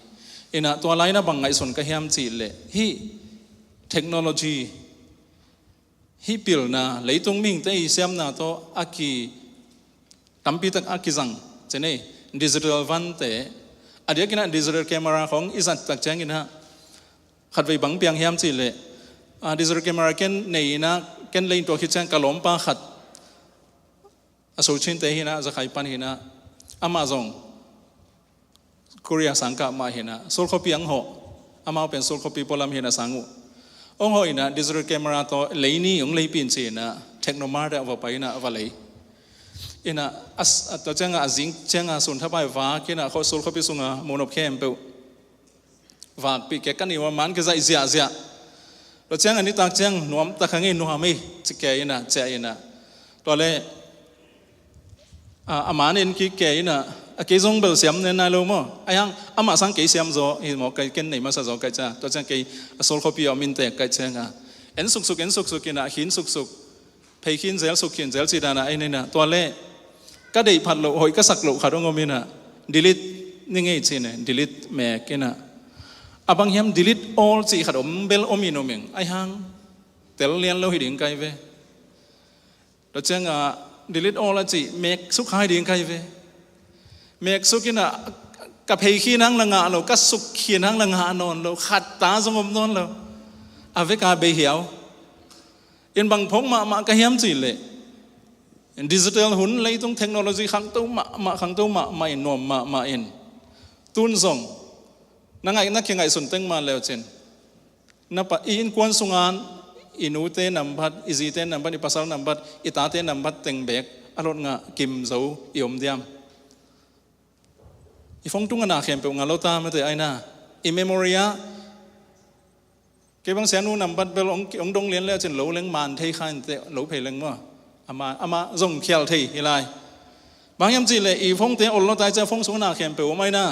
อินะตัวลายนะบางไงส่วนก็เฮียมจีเลยฮีเทคโนโลยีฮีพิลนะเลยตรงมิ่งแต่อีเสียมนะตัวอากีตั้มปีตักอากีจังเจนี่ดิจิทัลวันเตอเดียกินะดิจิทัลแคมราของอิสันตักแจงกินะขัดไว้บังเปียงเฮียมจีเลยดิจิทัลแคมราเกนในนะเกนเลยตัวคิดแจงกะล้มปาขัดสูชินเตหินะจะขายปันหินะอามาซงเกาหลีสังกัดมาหินะโซลคอปีอังโหอามาเป็นโซลคอปีโปรลัมหินะสังอุองโหอินะดิจิทัลแคมราตัวเลยนี่องเลยปีนเชนะเทคโนมาร์ดเอาไปนะเอาไปเลยอินะตัวเจ้าจิงเจ้าส่วนทับไปว่ากินะเขาโซลคอปีสุงะโมโนเคมเปว่าปีแกกันนี่ว่ามันก็จะเสียตัวเจ้านี่ตักเจ้านวมตะขังเงินนัวไม่จะแกอินะเจ้าอินะตัวเลยอามาเนี่ยกี่แกอินะเกี่ยงเบลเสียมเนี่ยนายรู้มั้งไอ้ยังอามาสังเกตเสียมโซ่เห็นมั้งเกี่ยงไหนมาสักโซ่กันจ้าตัวเจ้าเกี่ยโซลคอปีเอามินเตะกันเจ้าเอ็นสุกกินะหินสุกเพย์หินเซลสุกหินเซลสีดานะไอ้นี่นะตัวเล่ก็ได้ผัดโลหอยก็สักโลขาดงมินะดิลิทนี่ไงจีเนี่ยดิลิทแม่กินะบางอย่างดิลิท all จีขัดเบลอมิโนมิงไอ้ยังแต่เรียนเราหิดิ้งไกเวเราเจ้าดิลิท all จีเมกสุขหายดิ้งไกเวเมกสุกินะ กับเพขี้นังละงาเราก็สุขขี้นังละงานอนเราขัดตาสงบนอนเราอาเวกาเบเหียวเอ็นบางพงมากระเฮียมจีเลยดิจิทัลหุ่นเลยต้องเทคโนโลยีขังตู้ขังตู้มาอินนวมมาอินตุนส่งนังไงนักยังไงสุนเต็งมาแล้วเจนนับปะอินควนสุงานอินูเตนัมบัดอิจีเตนัมบัดอิปัสสาวนัมบัดอิตาเตนัมบัดเต็งเบกอารมณ์งะกิมเจ้าอิอมเดียมอีฟงตุงนาเข้มเปงาโลตาไม่ได้ไอ้น่าอีเมมโมรียเก็บบางเสียนูนัมบัดเบลองดงเลียนแล้วเจนโหลเลี้ยงมันเทขันเตะโหลเพลงว่าอามาส่งเขียวทีอะไรบางยามจีเลยอีฟงเตะอลโลตายจะฟงสุงนาเข้มเปงไม่น่า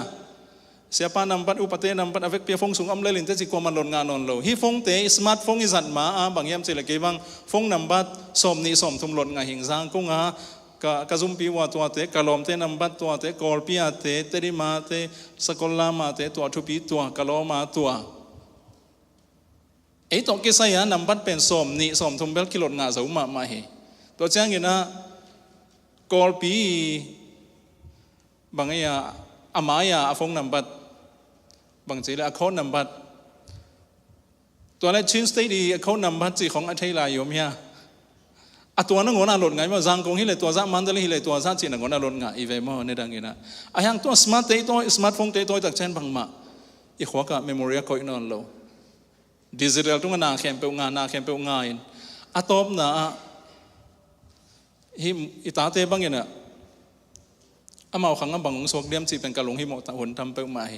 เสียปานัมบัดอุปเตนัมบัดอเวกเปียฟงสุงอัมเลลินเตจิกวามันหล่นงานนอนโลฮีฟงเตสมาร์ทฟงอิจัดมาบางยามจีเลยเก็บบางฟงนัมบัดสมนิสมทุมหล่นงาหิงซางกุ้งกะซุมปีว่าตัวเตะกะลอมเตนัมบัดตัวเตะกอลปีอาเตเตดิมาเตสกอลลามาเตตัวทุปีตัวกะลอมาตัวไอ้ตัวกิสยานัมบัดเป็นสมนิสมทุมเบลกิโลงาสูมาเฮตัวเจ้าเงินนะกอลปีบางอย่างอามายาฟงนัมบัดบางทีแล้วเขานัมบัดตัวนั้นชิ้นสเตดีเขานัมบัดจีของอัธยาโยมเฮียตัวนั้นงอนาหล่นไงว่าจังกงฮิเลตัวจังมันเดลิฮิเลตัวจังจีนงอนาหล่นไงอีเวมอในดังนี้นะอย่างตัวสมาร์ทเตตัวสมาร์ทโฟนเตตัวจากเช่นบางมาอีขวากะเมมโมรีก็อินนโลดิจิทัลตัวงานเข้มเปงานเข้มเปงงานตบนะฮิมอิตาเตบางอย่างน่ะมาเอาขังบางองศกเดียมจีเป็นกะลงฮิมอตะหุ่นทำเปมาเฮ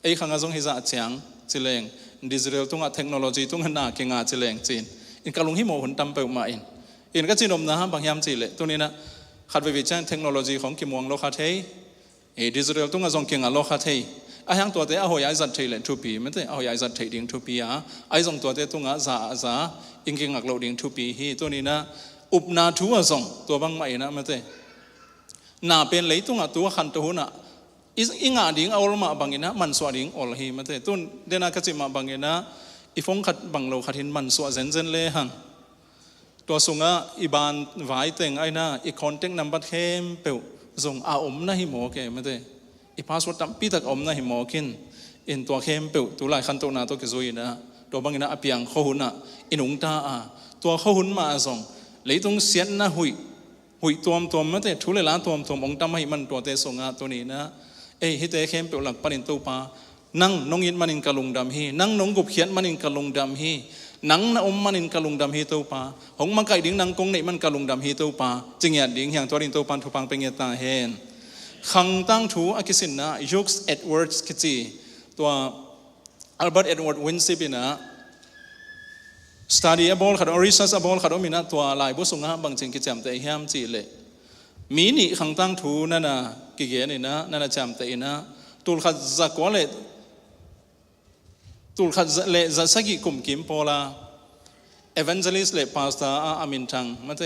ไอ้ขังอาจงฮิจะเฉียงจีเลงดิจิทัลตัวเทคโนโลยีตัวงานเก่งจีเลงจีนอินกะลงฮิมอหุ่นทำเปมาอินก็จีนมนะบางยามจีเลยตัวนี้นะขัดไปวิจัยเทคโนโลยีของกิมวงโลคาเทดิจิทัลตัวงานเก่งโลคาเทอย่างตัวเตะเอาหอยจัดเทเลทูปีไม่ใช่เอาหอยจัดเทดิ้งทูปีไอ้ส่งตัวเตะตัวงานซาอิงเก่งอักโลดิ้งทูปีฮีตัวนี้นะอุปนาทัวส่งตัวบางไม่นะไม่ใช่น่าเป็นเลยตัวขันตัวน่ะอิงอาดิ้งเอาลมาบางอย่างนะมันสวดดิ้งอลฮีไม่ใช่ตัวเดน่าก็จะมาบางอย่างนะอีฟงขัดบางโลขัดหินมันสวดเซนเลยหังตัวสุงะอีบานไว้เต็งไอ้น่าอีคอนเทนต์นัมบัดเข้มเปล่าส่งอาอมนะหิโมเกไม่ได้อีพาสวดตั้มปีตักอมนะหิโมกินอินตัวเข้มเปล่าตัวหลายขันตัวน่ะตัวกิจุยนะตัวบางอย่างนะอเปียงข้อหุ่นน่ะอินุงตาตัวข้อหุ่นมาส่งเลยต้องเสียนนะหุยตัวไม่ได้ทุเรศตัวองค์ตั้มให้มันตัวเตส่งตัวนี้นะฮิตเตเข้มเปล่าหลักปนินตัวปานั่งน้องยินมันอินกะลุงดำฮีนั่งน้องกุบเขียนมันอินกะลุงดำฮีนังนะอมมันอินกะลุงดำฮีตัวปาหงมังไก่ดิ้งนังกงในมันกะลุงดำฮีตัวปาจึงหยาดดิ้งอย่างตัวดินตัวปันทุพังเป็นเงตาเฮนขังตั้งถูอากิสินนะยุคส์เอ็ดเวิร์ดคิจีตัวอัลเบิร์ตเอ็ดเวิร์ดวินซิบินะสตาดีอบอลขัดอริสัสอบอลขัดอมินะตัวลายบุษงะบางจริงกิจจำแต่เฮียมจีเลยมีนี่ขังตั้งถูนั่นนะกิเกนี่นะนั่นจำแต่นะตุลขัดจักวาเลตุลขัดเลจัสกิคุมกิมพอลาเอเวนเจลิสเลพาสตาอามินทังมาเต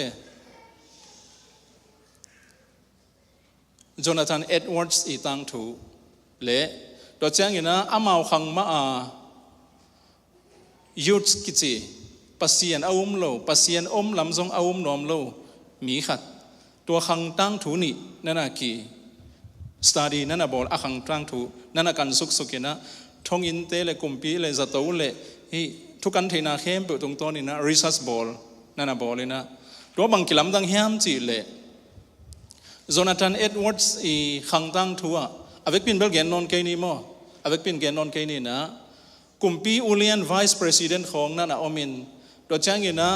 โจนาธานเอ็ดวาร์ดส์อีตั้งถูเลตัวเจ้าอย่างนะอามาขังมายุดกิจีปัสเซียนอาโลปัสเซียนลำทรงอาโนอมโลมีขัดตัวขังตั้งถูนี่นั่นน่ะกี่สตาดีนั่นน่ะบอลขังตั้งถูนั่นน่ะการสุกนะทงอินเตเลกุมปีเลจัตโตเลทุกการเทนาเข้มเปิดตรงตัวนี่นะรีซัสบอลนั่นน่ะบอลเลยนะตัวบางกิลำดังเฮียมจีเลโจนาธานเอ็ดวาร์ดส์อีขังตั้งถูอเวกปินเบลเกนนอนเกนี่มั้งอเวกปินเกนนอนเกนี่นะกุมปีอูเลียนไวส์ประธานของนั่นน่ะอมินตัวเจ้าเงินนะ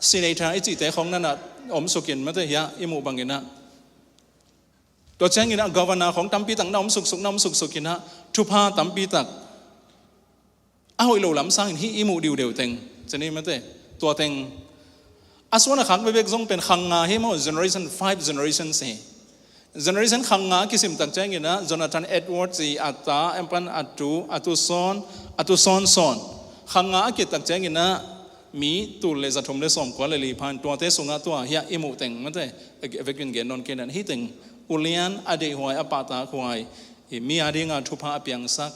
ซีเนตาไอจิเตของนั่นน่ะอมสุกินไม่ได้ยาอิมูบางเงินนะตัวเจ้าเงินนะกวนาของตัมปีตักน้ำสุกกินนะทุพาตัมปีตักเอาอีโลลำสังที่อิมูดิวเต็งจะนี่ไม่ได้ตัวเต็งอาสวนะขังไปเบกซงเป็นขังงาให้มั้ง generation 5 generation 4 generation ขังงาคิดสิมตักเจ้าเงินนะโจนาธานเอ็ดวาร์ดส์อัตตาเอ็มปันอัตุซอนขังงาคิดตักเจ้าเงินนะมีตุลเลจะทมเลสอมกว่าเลลีพันตัวเตสุงาตัวเฮียอิมูเต็งมันเตเวกินเกนนอนเกนันฮิตึงอุเลียนอดีหวยอปาตาหวยมีอดีงาทุพาเปียงสัก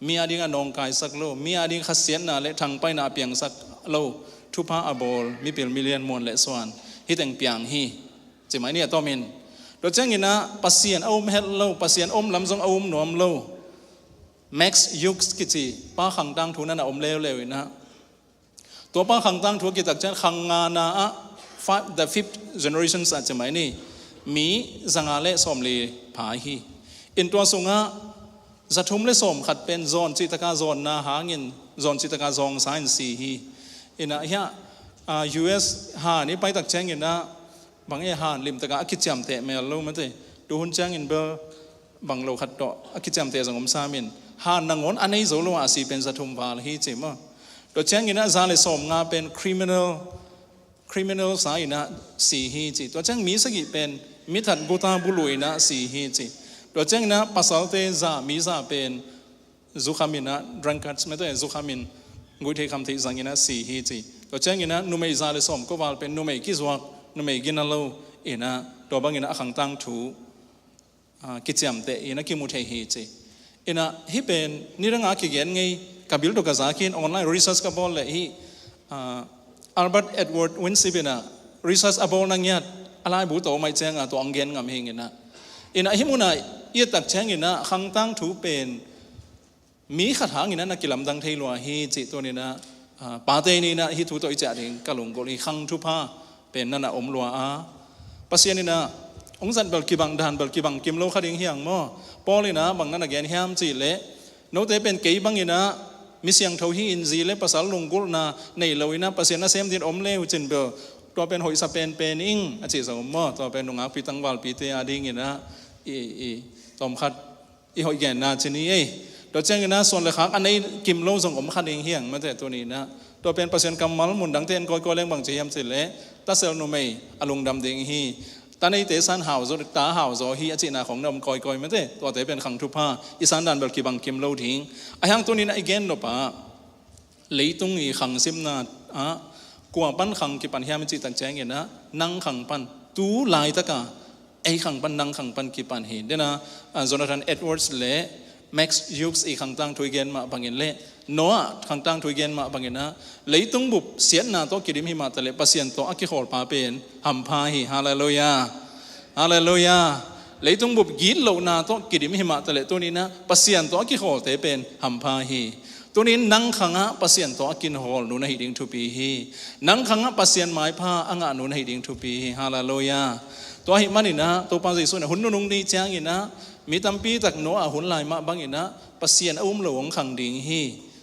มีอดีงานองกายสักโลมีอดีขัดเสียนนาเลทางไปนาเปียงสักโลทุพาอบอลมีเปลมิเลียนมวลเลสวานฮิตึงเปียงฮีจะหมายเนี่ยต้อมิน โดยเฉพาะนะปัสเซียนเอาเฮ็ดโลปัสเซียนอมลำทรงเอาหนวมโลแม็กซ์ยุคกิจิป้าขังตั้งทุนนั่นอมเลวๆนะตัวป้าขังตั้งทุนกิจการขังงานาthe fifth generation สัจจะไหมนี่มีสังอาเลสอมลีผาฮีอินตัวสุงะจะทุ่มเลสอมขัดเป็นโซนจิตกาโซนนาหางินโซนจิตกาซองไซน์ซีฮีอินะเฮียUS หานี่ไปตักแจ้งอินะบางหานลิมตะกาคิดจำเตะเมลโลมันเตดูหุ่นแจ้งอินเบอร์บางโลขัดต่อคิดจำเตะสังคมสามินหานนางอนอันนี้โซโลอาศีเป็นจะทุ่มวาลฮีจิมะโดยแจ้งอินะซาเลสอมงาเป็น criminal สายนะสีฮีจิตัวแจ้งมีสกิเป็นมิถัดบุตาบุลุยนะสีฮีจิตัวแจ้งนะภาษาเตจามีซาเป็นซุขามินะ drunkards ไม่ได้ซุขามินกุยเทคำที่สังกินะสีฮีจิตัวแจ้งนะนุเมย์ซาเลสอมก็วาลเป็นนุเมย์กิสวากนุเมย์กินอะไรนะตัวบางนะขังตั้งถูกิจยมเตนะกิมุเทฮีจินะฮิเป็นนี่เรื่องอะไรเกี่ยงไงกับบิลตัวกษัตริย์ออนไลน์รีเสิร์ชกับบอลเลยฮิAlbert Edward Winsibina research about nangyat alai bu to mai chang to anggen ngam hingina ina himuna ia tak changina khangtang thu pen mi khat hangina na kilam dang theilwa hi chi to ni na pa te ni na hi thu to icha ding kalung gol hi khang thu pha pen na na omlwa a pasianina ongzan bal ki bang dan bal ki bang kim lo khading hiang mo polina bang na gen hiam chi le no te pen kei banginaมิเสียงเท่าที่อินซีเล่ภาษาลงกุลนาในเราอินะภาษาเซมดินอมเล่จินเบลตัวเป็นหอยสเปนเป็นอิงอาจจะสมมติตัวเป็นนงอาปีตังวาลปีเตอดิ่งอินะตอมขัดอีหอยแก่นาชนีตัวเจ้านะส่วนเลยครับอันนี้กิมโลส่งอมขัดเองเฮียงมาแต่ตัวนี้นะตัวเป็นภาษากรรมมัลมุนดังเทนก้อยๆเลี้ยงบางเจียมสิเล่ตัดเซลโนเมย์อารมณ์ดำเด้งฮีตอนนี้เตสันหาวโซตาหาวโซฮีอาจินาของนมก้อยๆมาแต่ตัวเตเป็นขังทุพาอีสานดันเบลกีบังกิมโลทิ้งไอ้หางตัวนี้นะอีกแกนโนปะlấy tung ý khang sim na qua pan khang ki pan hiam chi tak chang na nang khang pan tu lai ta ka ai khang pan nang khang pan ki pan hi dena Jonathan Edwards le Max Hughes i khang tang thui gen ma bangin le Noah khang tang thui gen ma bangin na lấy tung bup sian na to kirim hi ma ta le pasien to aki khol pa pen ham pha hi hallelujah hallelujah lấy tung bup git lo na to kirim hi ma ta le to ni na pasien to aki khol te pen ham pha hiตัวนี้นังขังะปัสเซียนตัวกินหอลนูนให้ดิ่งทุปีฮีนังขังะปัสเซียนหมายผ้าอ่างนูนให้ดิ่งทุปีฮีฮาลาโลยาตัวหิมันนี่นะตัวปัสเซียนหุ่นนุ่งดีจ้างอินะมีตั้มปีตักโนอาหุ่นลายมาบางอินะปัสเซียนอุ้มหลวงขังดิ่งฮี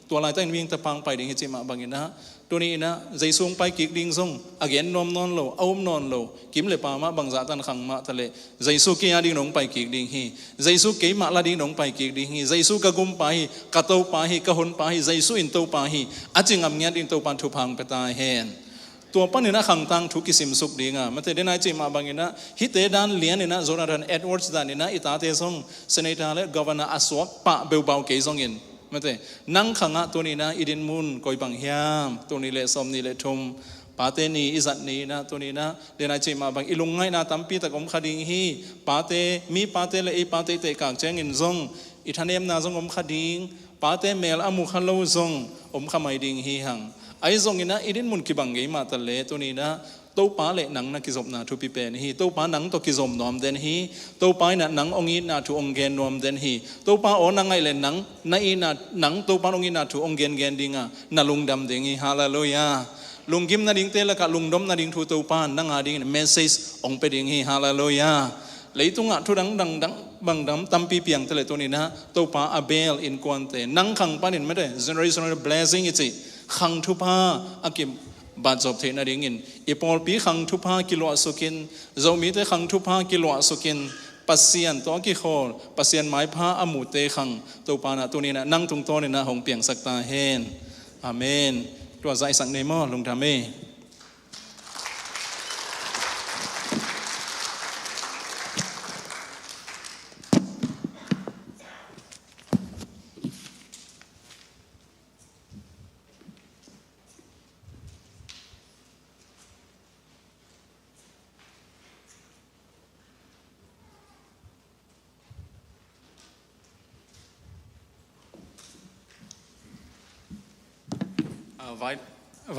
ตัวลายตั้งวิ่งตะปังไปดิ่งจิมาบางอินะตัวนี้นะใจสูงไปกิกดิ่งทรงอเกนนอมนอนโลอุ้มนอนโลกิมเลปามาบางจาตันขังมาทะเลใจสูเกียดิ่งหนงไปกิกดิ่งฮีใจสูเกยมาลาดิ่งหนงไปกิกดิ่งฮีใจสูกะกุมไปกะโตไปฮีกะหนไปฮีใจสูอินโตไปฮีอาจิงอัมเงียดินโตปันทุพังเปตาเฮนตัวปั้นนี่นะขังตังทุกิสิมสุกดิ่งอ่ะมันแต่เดนายจิมาบางอินะฮิตเตดันเลียนนี่นะโจนาธานเอ็ดเวิร์ดส์ดานนี่นะอิตาเตซงเซเนตาเลกอเวนาอัสวกปะเบลเบาเกยซงอินมาแต่นังขังะตัวนี้นะอิดินมุนกอยบังเฮียมตัวนี้เลสอมนี่เลทุมปาเตนีอิสัตนีนะตัวนี้นะเดนายจิมาบางอิลุงไงนะตัมปีตะกอมคดิงฮีปาเตมีปาเตเลอีปาเตเตกางเจงอินซงอิทานเอมนาซงอมคดิงปาเตเมลอามุขโลซงอมขมายดิงฮีหังไอซงอินะอิดินมุนกิบังเกยมาตะเลตัวนี้นะโตป้าเละหนังนักกิจมนาทุปิเปนฮีโตป้าหนังตกิจมนอมเดนฮีโตป้าหนังองค์นาทุองเกนนอมเดนฮีโตป้าโอนังไงเล่นหนังนาอีนาหนังโตป้าองค์นาทุองเกนเกนดิงะนาลุงดำดิงฮีฮาเลลูยาลุงกิมนาดิงเตละกะลุงดมนาดิงทุโตป้านังอาดิงเมสเซจองเปดิงฮีฮาเลลูยาเลยตุงะทุดังดังบังดำตัมปีเปียงเตเลตัวนี้นะโตป้าอเบลอินควันเตนังขังป้านินไม่ได้ generational blessing อิจิขังทุป้าอากิมบาดจบเทนดิ่งอินอีพอลปีขังทุพากิโลสุกินเจ้ามีแต่ขังทุพากิโลสุกินปัสเซียนตัวกิโคลปัสเซียนไม้ผ้าอมูเตขังตัวปานะตัวนี้นะนั่งตรงโต๊ะนี่นะหงเปียงสักตาเฮนอาเมนตัวใจสังในหม้อลงทำเม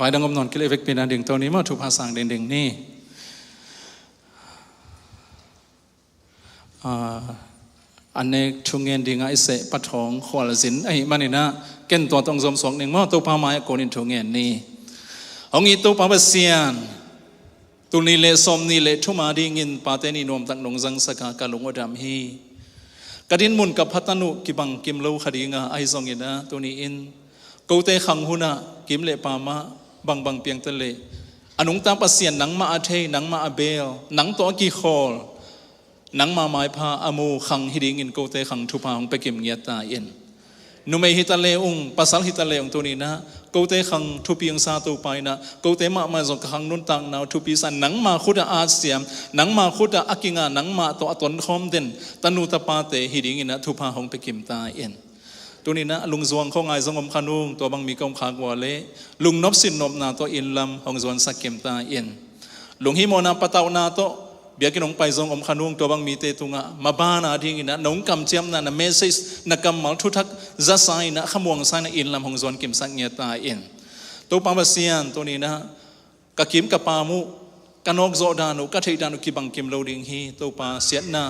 ไว้ดังกำนนกิเลเวกปีนันดิ่งตัวนี้มาถูกภาษาเด่งๆนี่ อันนี้ช่วงเงินดีง่ายเสะปะทองขวลสินไอ้มันนี่นะเก่นตัวต้องสมสองหนึ่งมั่วตัวพามาโกนินช่วงเงินนี่เอางี้ตัวพาเสียนตัวนี้เละสมนี่เละทุ่มาดีเงินปาเตนี่นวมตักนงจังสกากาลงอดามฮีกระดินมุนกับพัฒนุกิบังกิมโลคดีงาไอซองเงินนะตัวนี้อินกูเตขังหุนะกิมเละปามาบังเปียงตะเลอนุงตามปัสเซียนหนังมาอาเทหนังมาอาเบลหนังตัวกีคอลหนังมาไม้พาอมูขังฮิดิงินโกเตขังทุพาของไปกิมเงียตาเอ็นนุเมฮิตาเลองปัสสัลฮิตาเลองตัวนี้นะโกเตขังทุปียงซาตัวไปนะโกเตมาจงขังนุนตังนาวทุปีสันหนังมาคุดอาเซียมหนังมาคุดอากิงาหนังมาตัวอัตนคอมเด่นตนุตปาเตฮิดิงินนะทุพาของไปกิมตาเอ็นตัวนี้นะลุงจวงของไงสงมขานุงตัวบางมีกองขากว่าเละลุงนบสินนบนาตัวอินลำของจวนสักเกมตาเอ็นลุงฮิโมนาปะเตานาโตเบียกินองไปทรงอมขานุงตัวบางมีเตตุงะมาบ้านาทิ้งนะน้องกำเจียมนะเมสซิสนักกำมัลทุทักจะใส่นะขมวงใส่นะอินลำของจวนกิมสักเงียตาเอ็นตัวปามเซียนตัวนี้นะกะกิมกะปามุกันนกโจดานุกะเทดานุกิบังกิมโลดิงฮีตัวปาเสียนา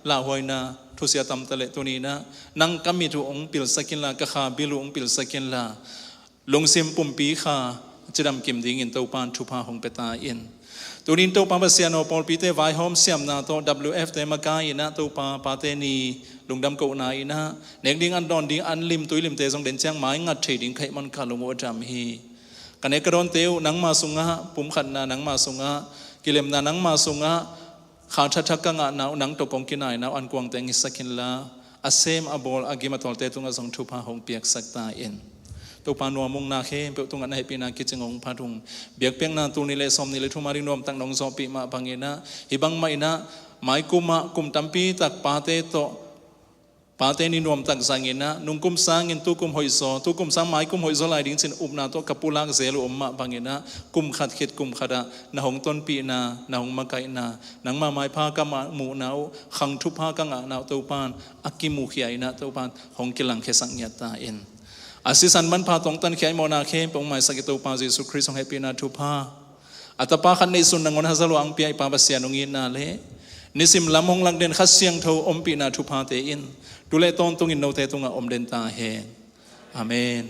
ลาหอยนาทุเสียตำตะเลตัวนี้นะนังกำมีทุองปิลสกินลากะขาบิลุองปิลสกินลาลงซิมปุ่มปีขาจะดำกิมดิ่งอินตัวปานทุพาของเปตาอินตัวนี้ตัวปามเซียนอปอลปีเตไวโฮมเซียมนาตัว WF เตมากายนะตัวปาเตนีลุงดำกูนายนะเน็กดิ่งอันดอนดิ่งอันลิมตุยลิมเตจงเด่นเชียงไม้งัดเฉยดิ่งไขมันขาลงวัดจำฮีกันเอกรอนเตียวนังมาสุงะปุ่มขันนานังมาสุงะกิเลมนานังมาสุงะขาดชักกังนานังตกองกินายนาอันกวางแต่งสกินลาอาเซมอบอลอากิมาตอลเตตุงะสงทุพาหงเปียกสักตาเอ็นตัวปานวมุงนาเข้เปียกตุงะในปีนากิจงงพาทุงเบียกเปียงนาตูนิเลสอมนิเลทุมารินวมตั้งนองซอปีมาพังเงนะฮิบังไม่นะไม้กุมะกุมตัมปีตักปาเตโตปาเตนินวมตักสังเงนะนุงกุมสังเงินตุกุมหอยโซตุกุมสังไม้กุมหอยโซลายดิ้งสินอุบนาตัวกับปูลักเซลุอมมะพังเงนะกุมขัดเข็ดกุมขัดนาหงต้นปีนาหงมะไกนานังมาไม้พากะมาหมูนาวขังทุพากังนาตัวปานอักกิมุขีไอนะตัวปานหงกิลังเคสังเงียตาเอ็นอาศิสันมันพาตรงตันเขียนโมนาเข้ปงไม้สักตัวปานเยซูคริสต์ทรงให้ปีนาทุพาอัตปาขันในสุนนังวันฮัซาลวังปีไอปาบเสียนงอินนาเลนิสิมลำหงลังเด่นขัดเสียงเทออมปีนาทุพาเตอินดูแลตอนตรงอินโนเตตุงะอมเดนตาเฮอาเมน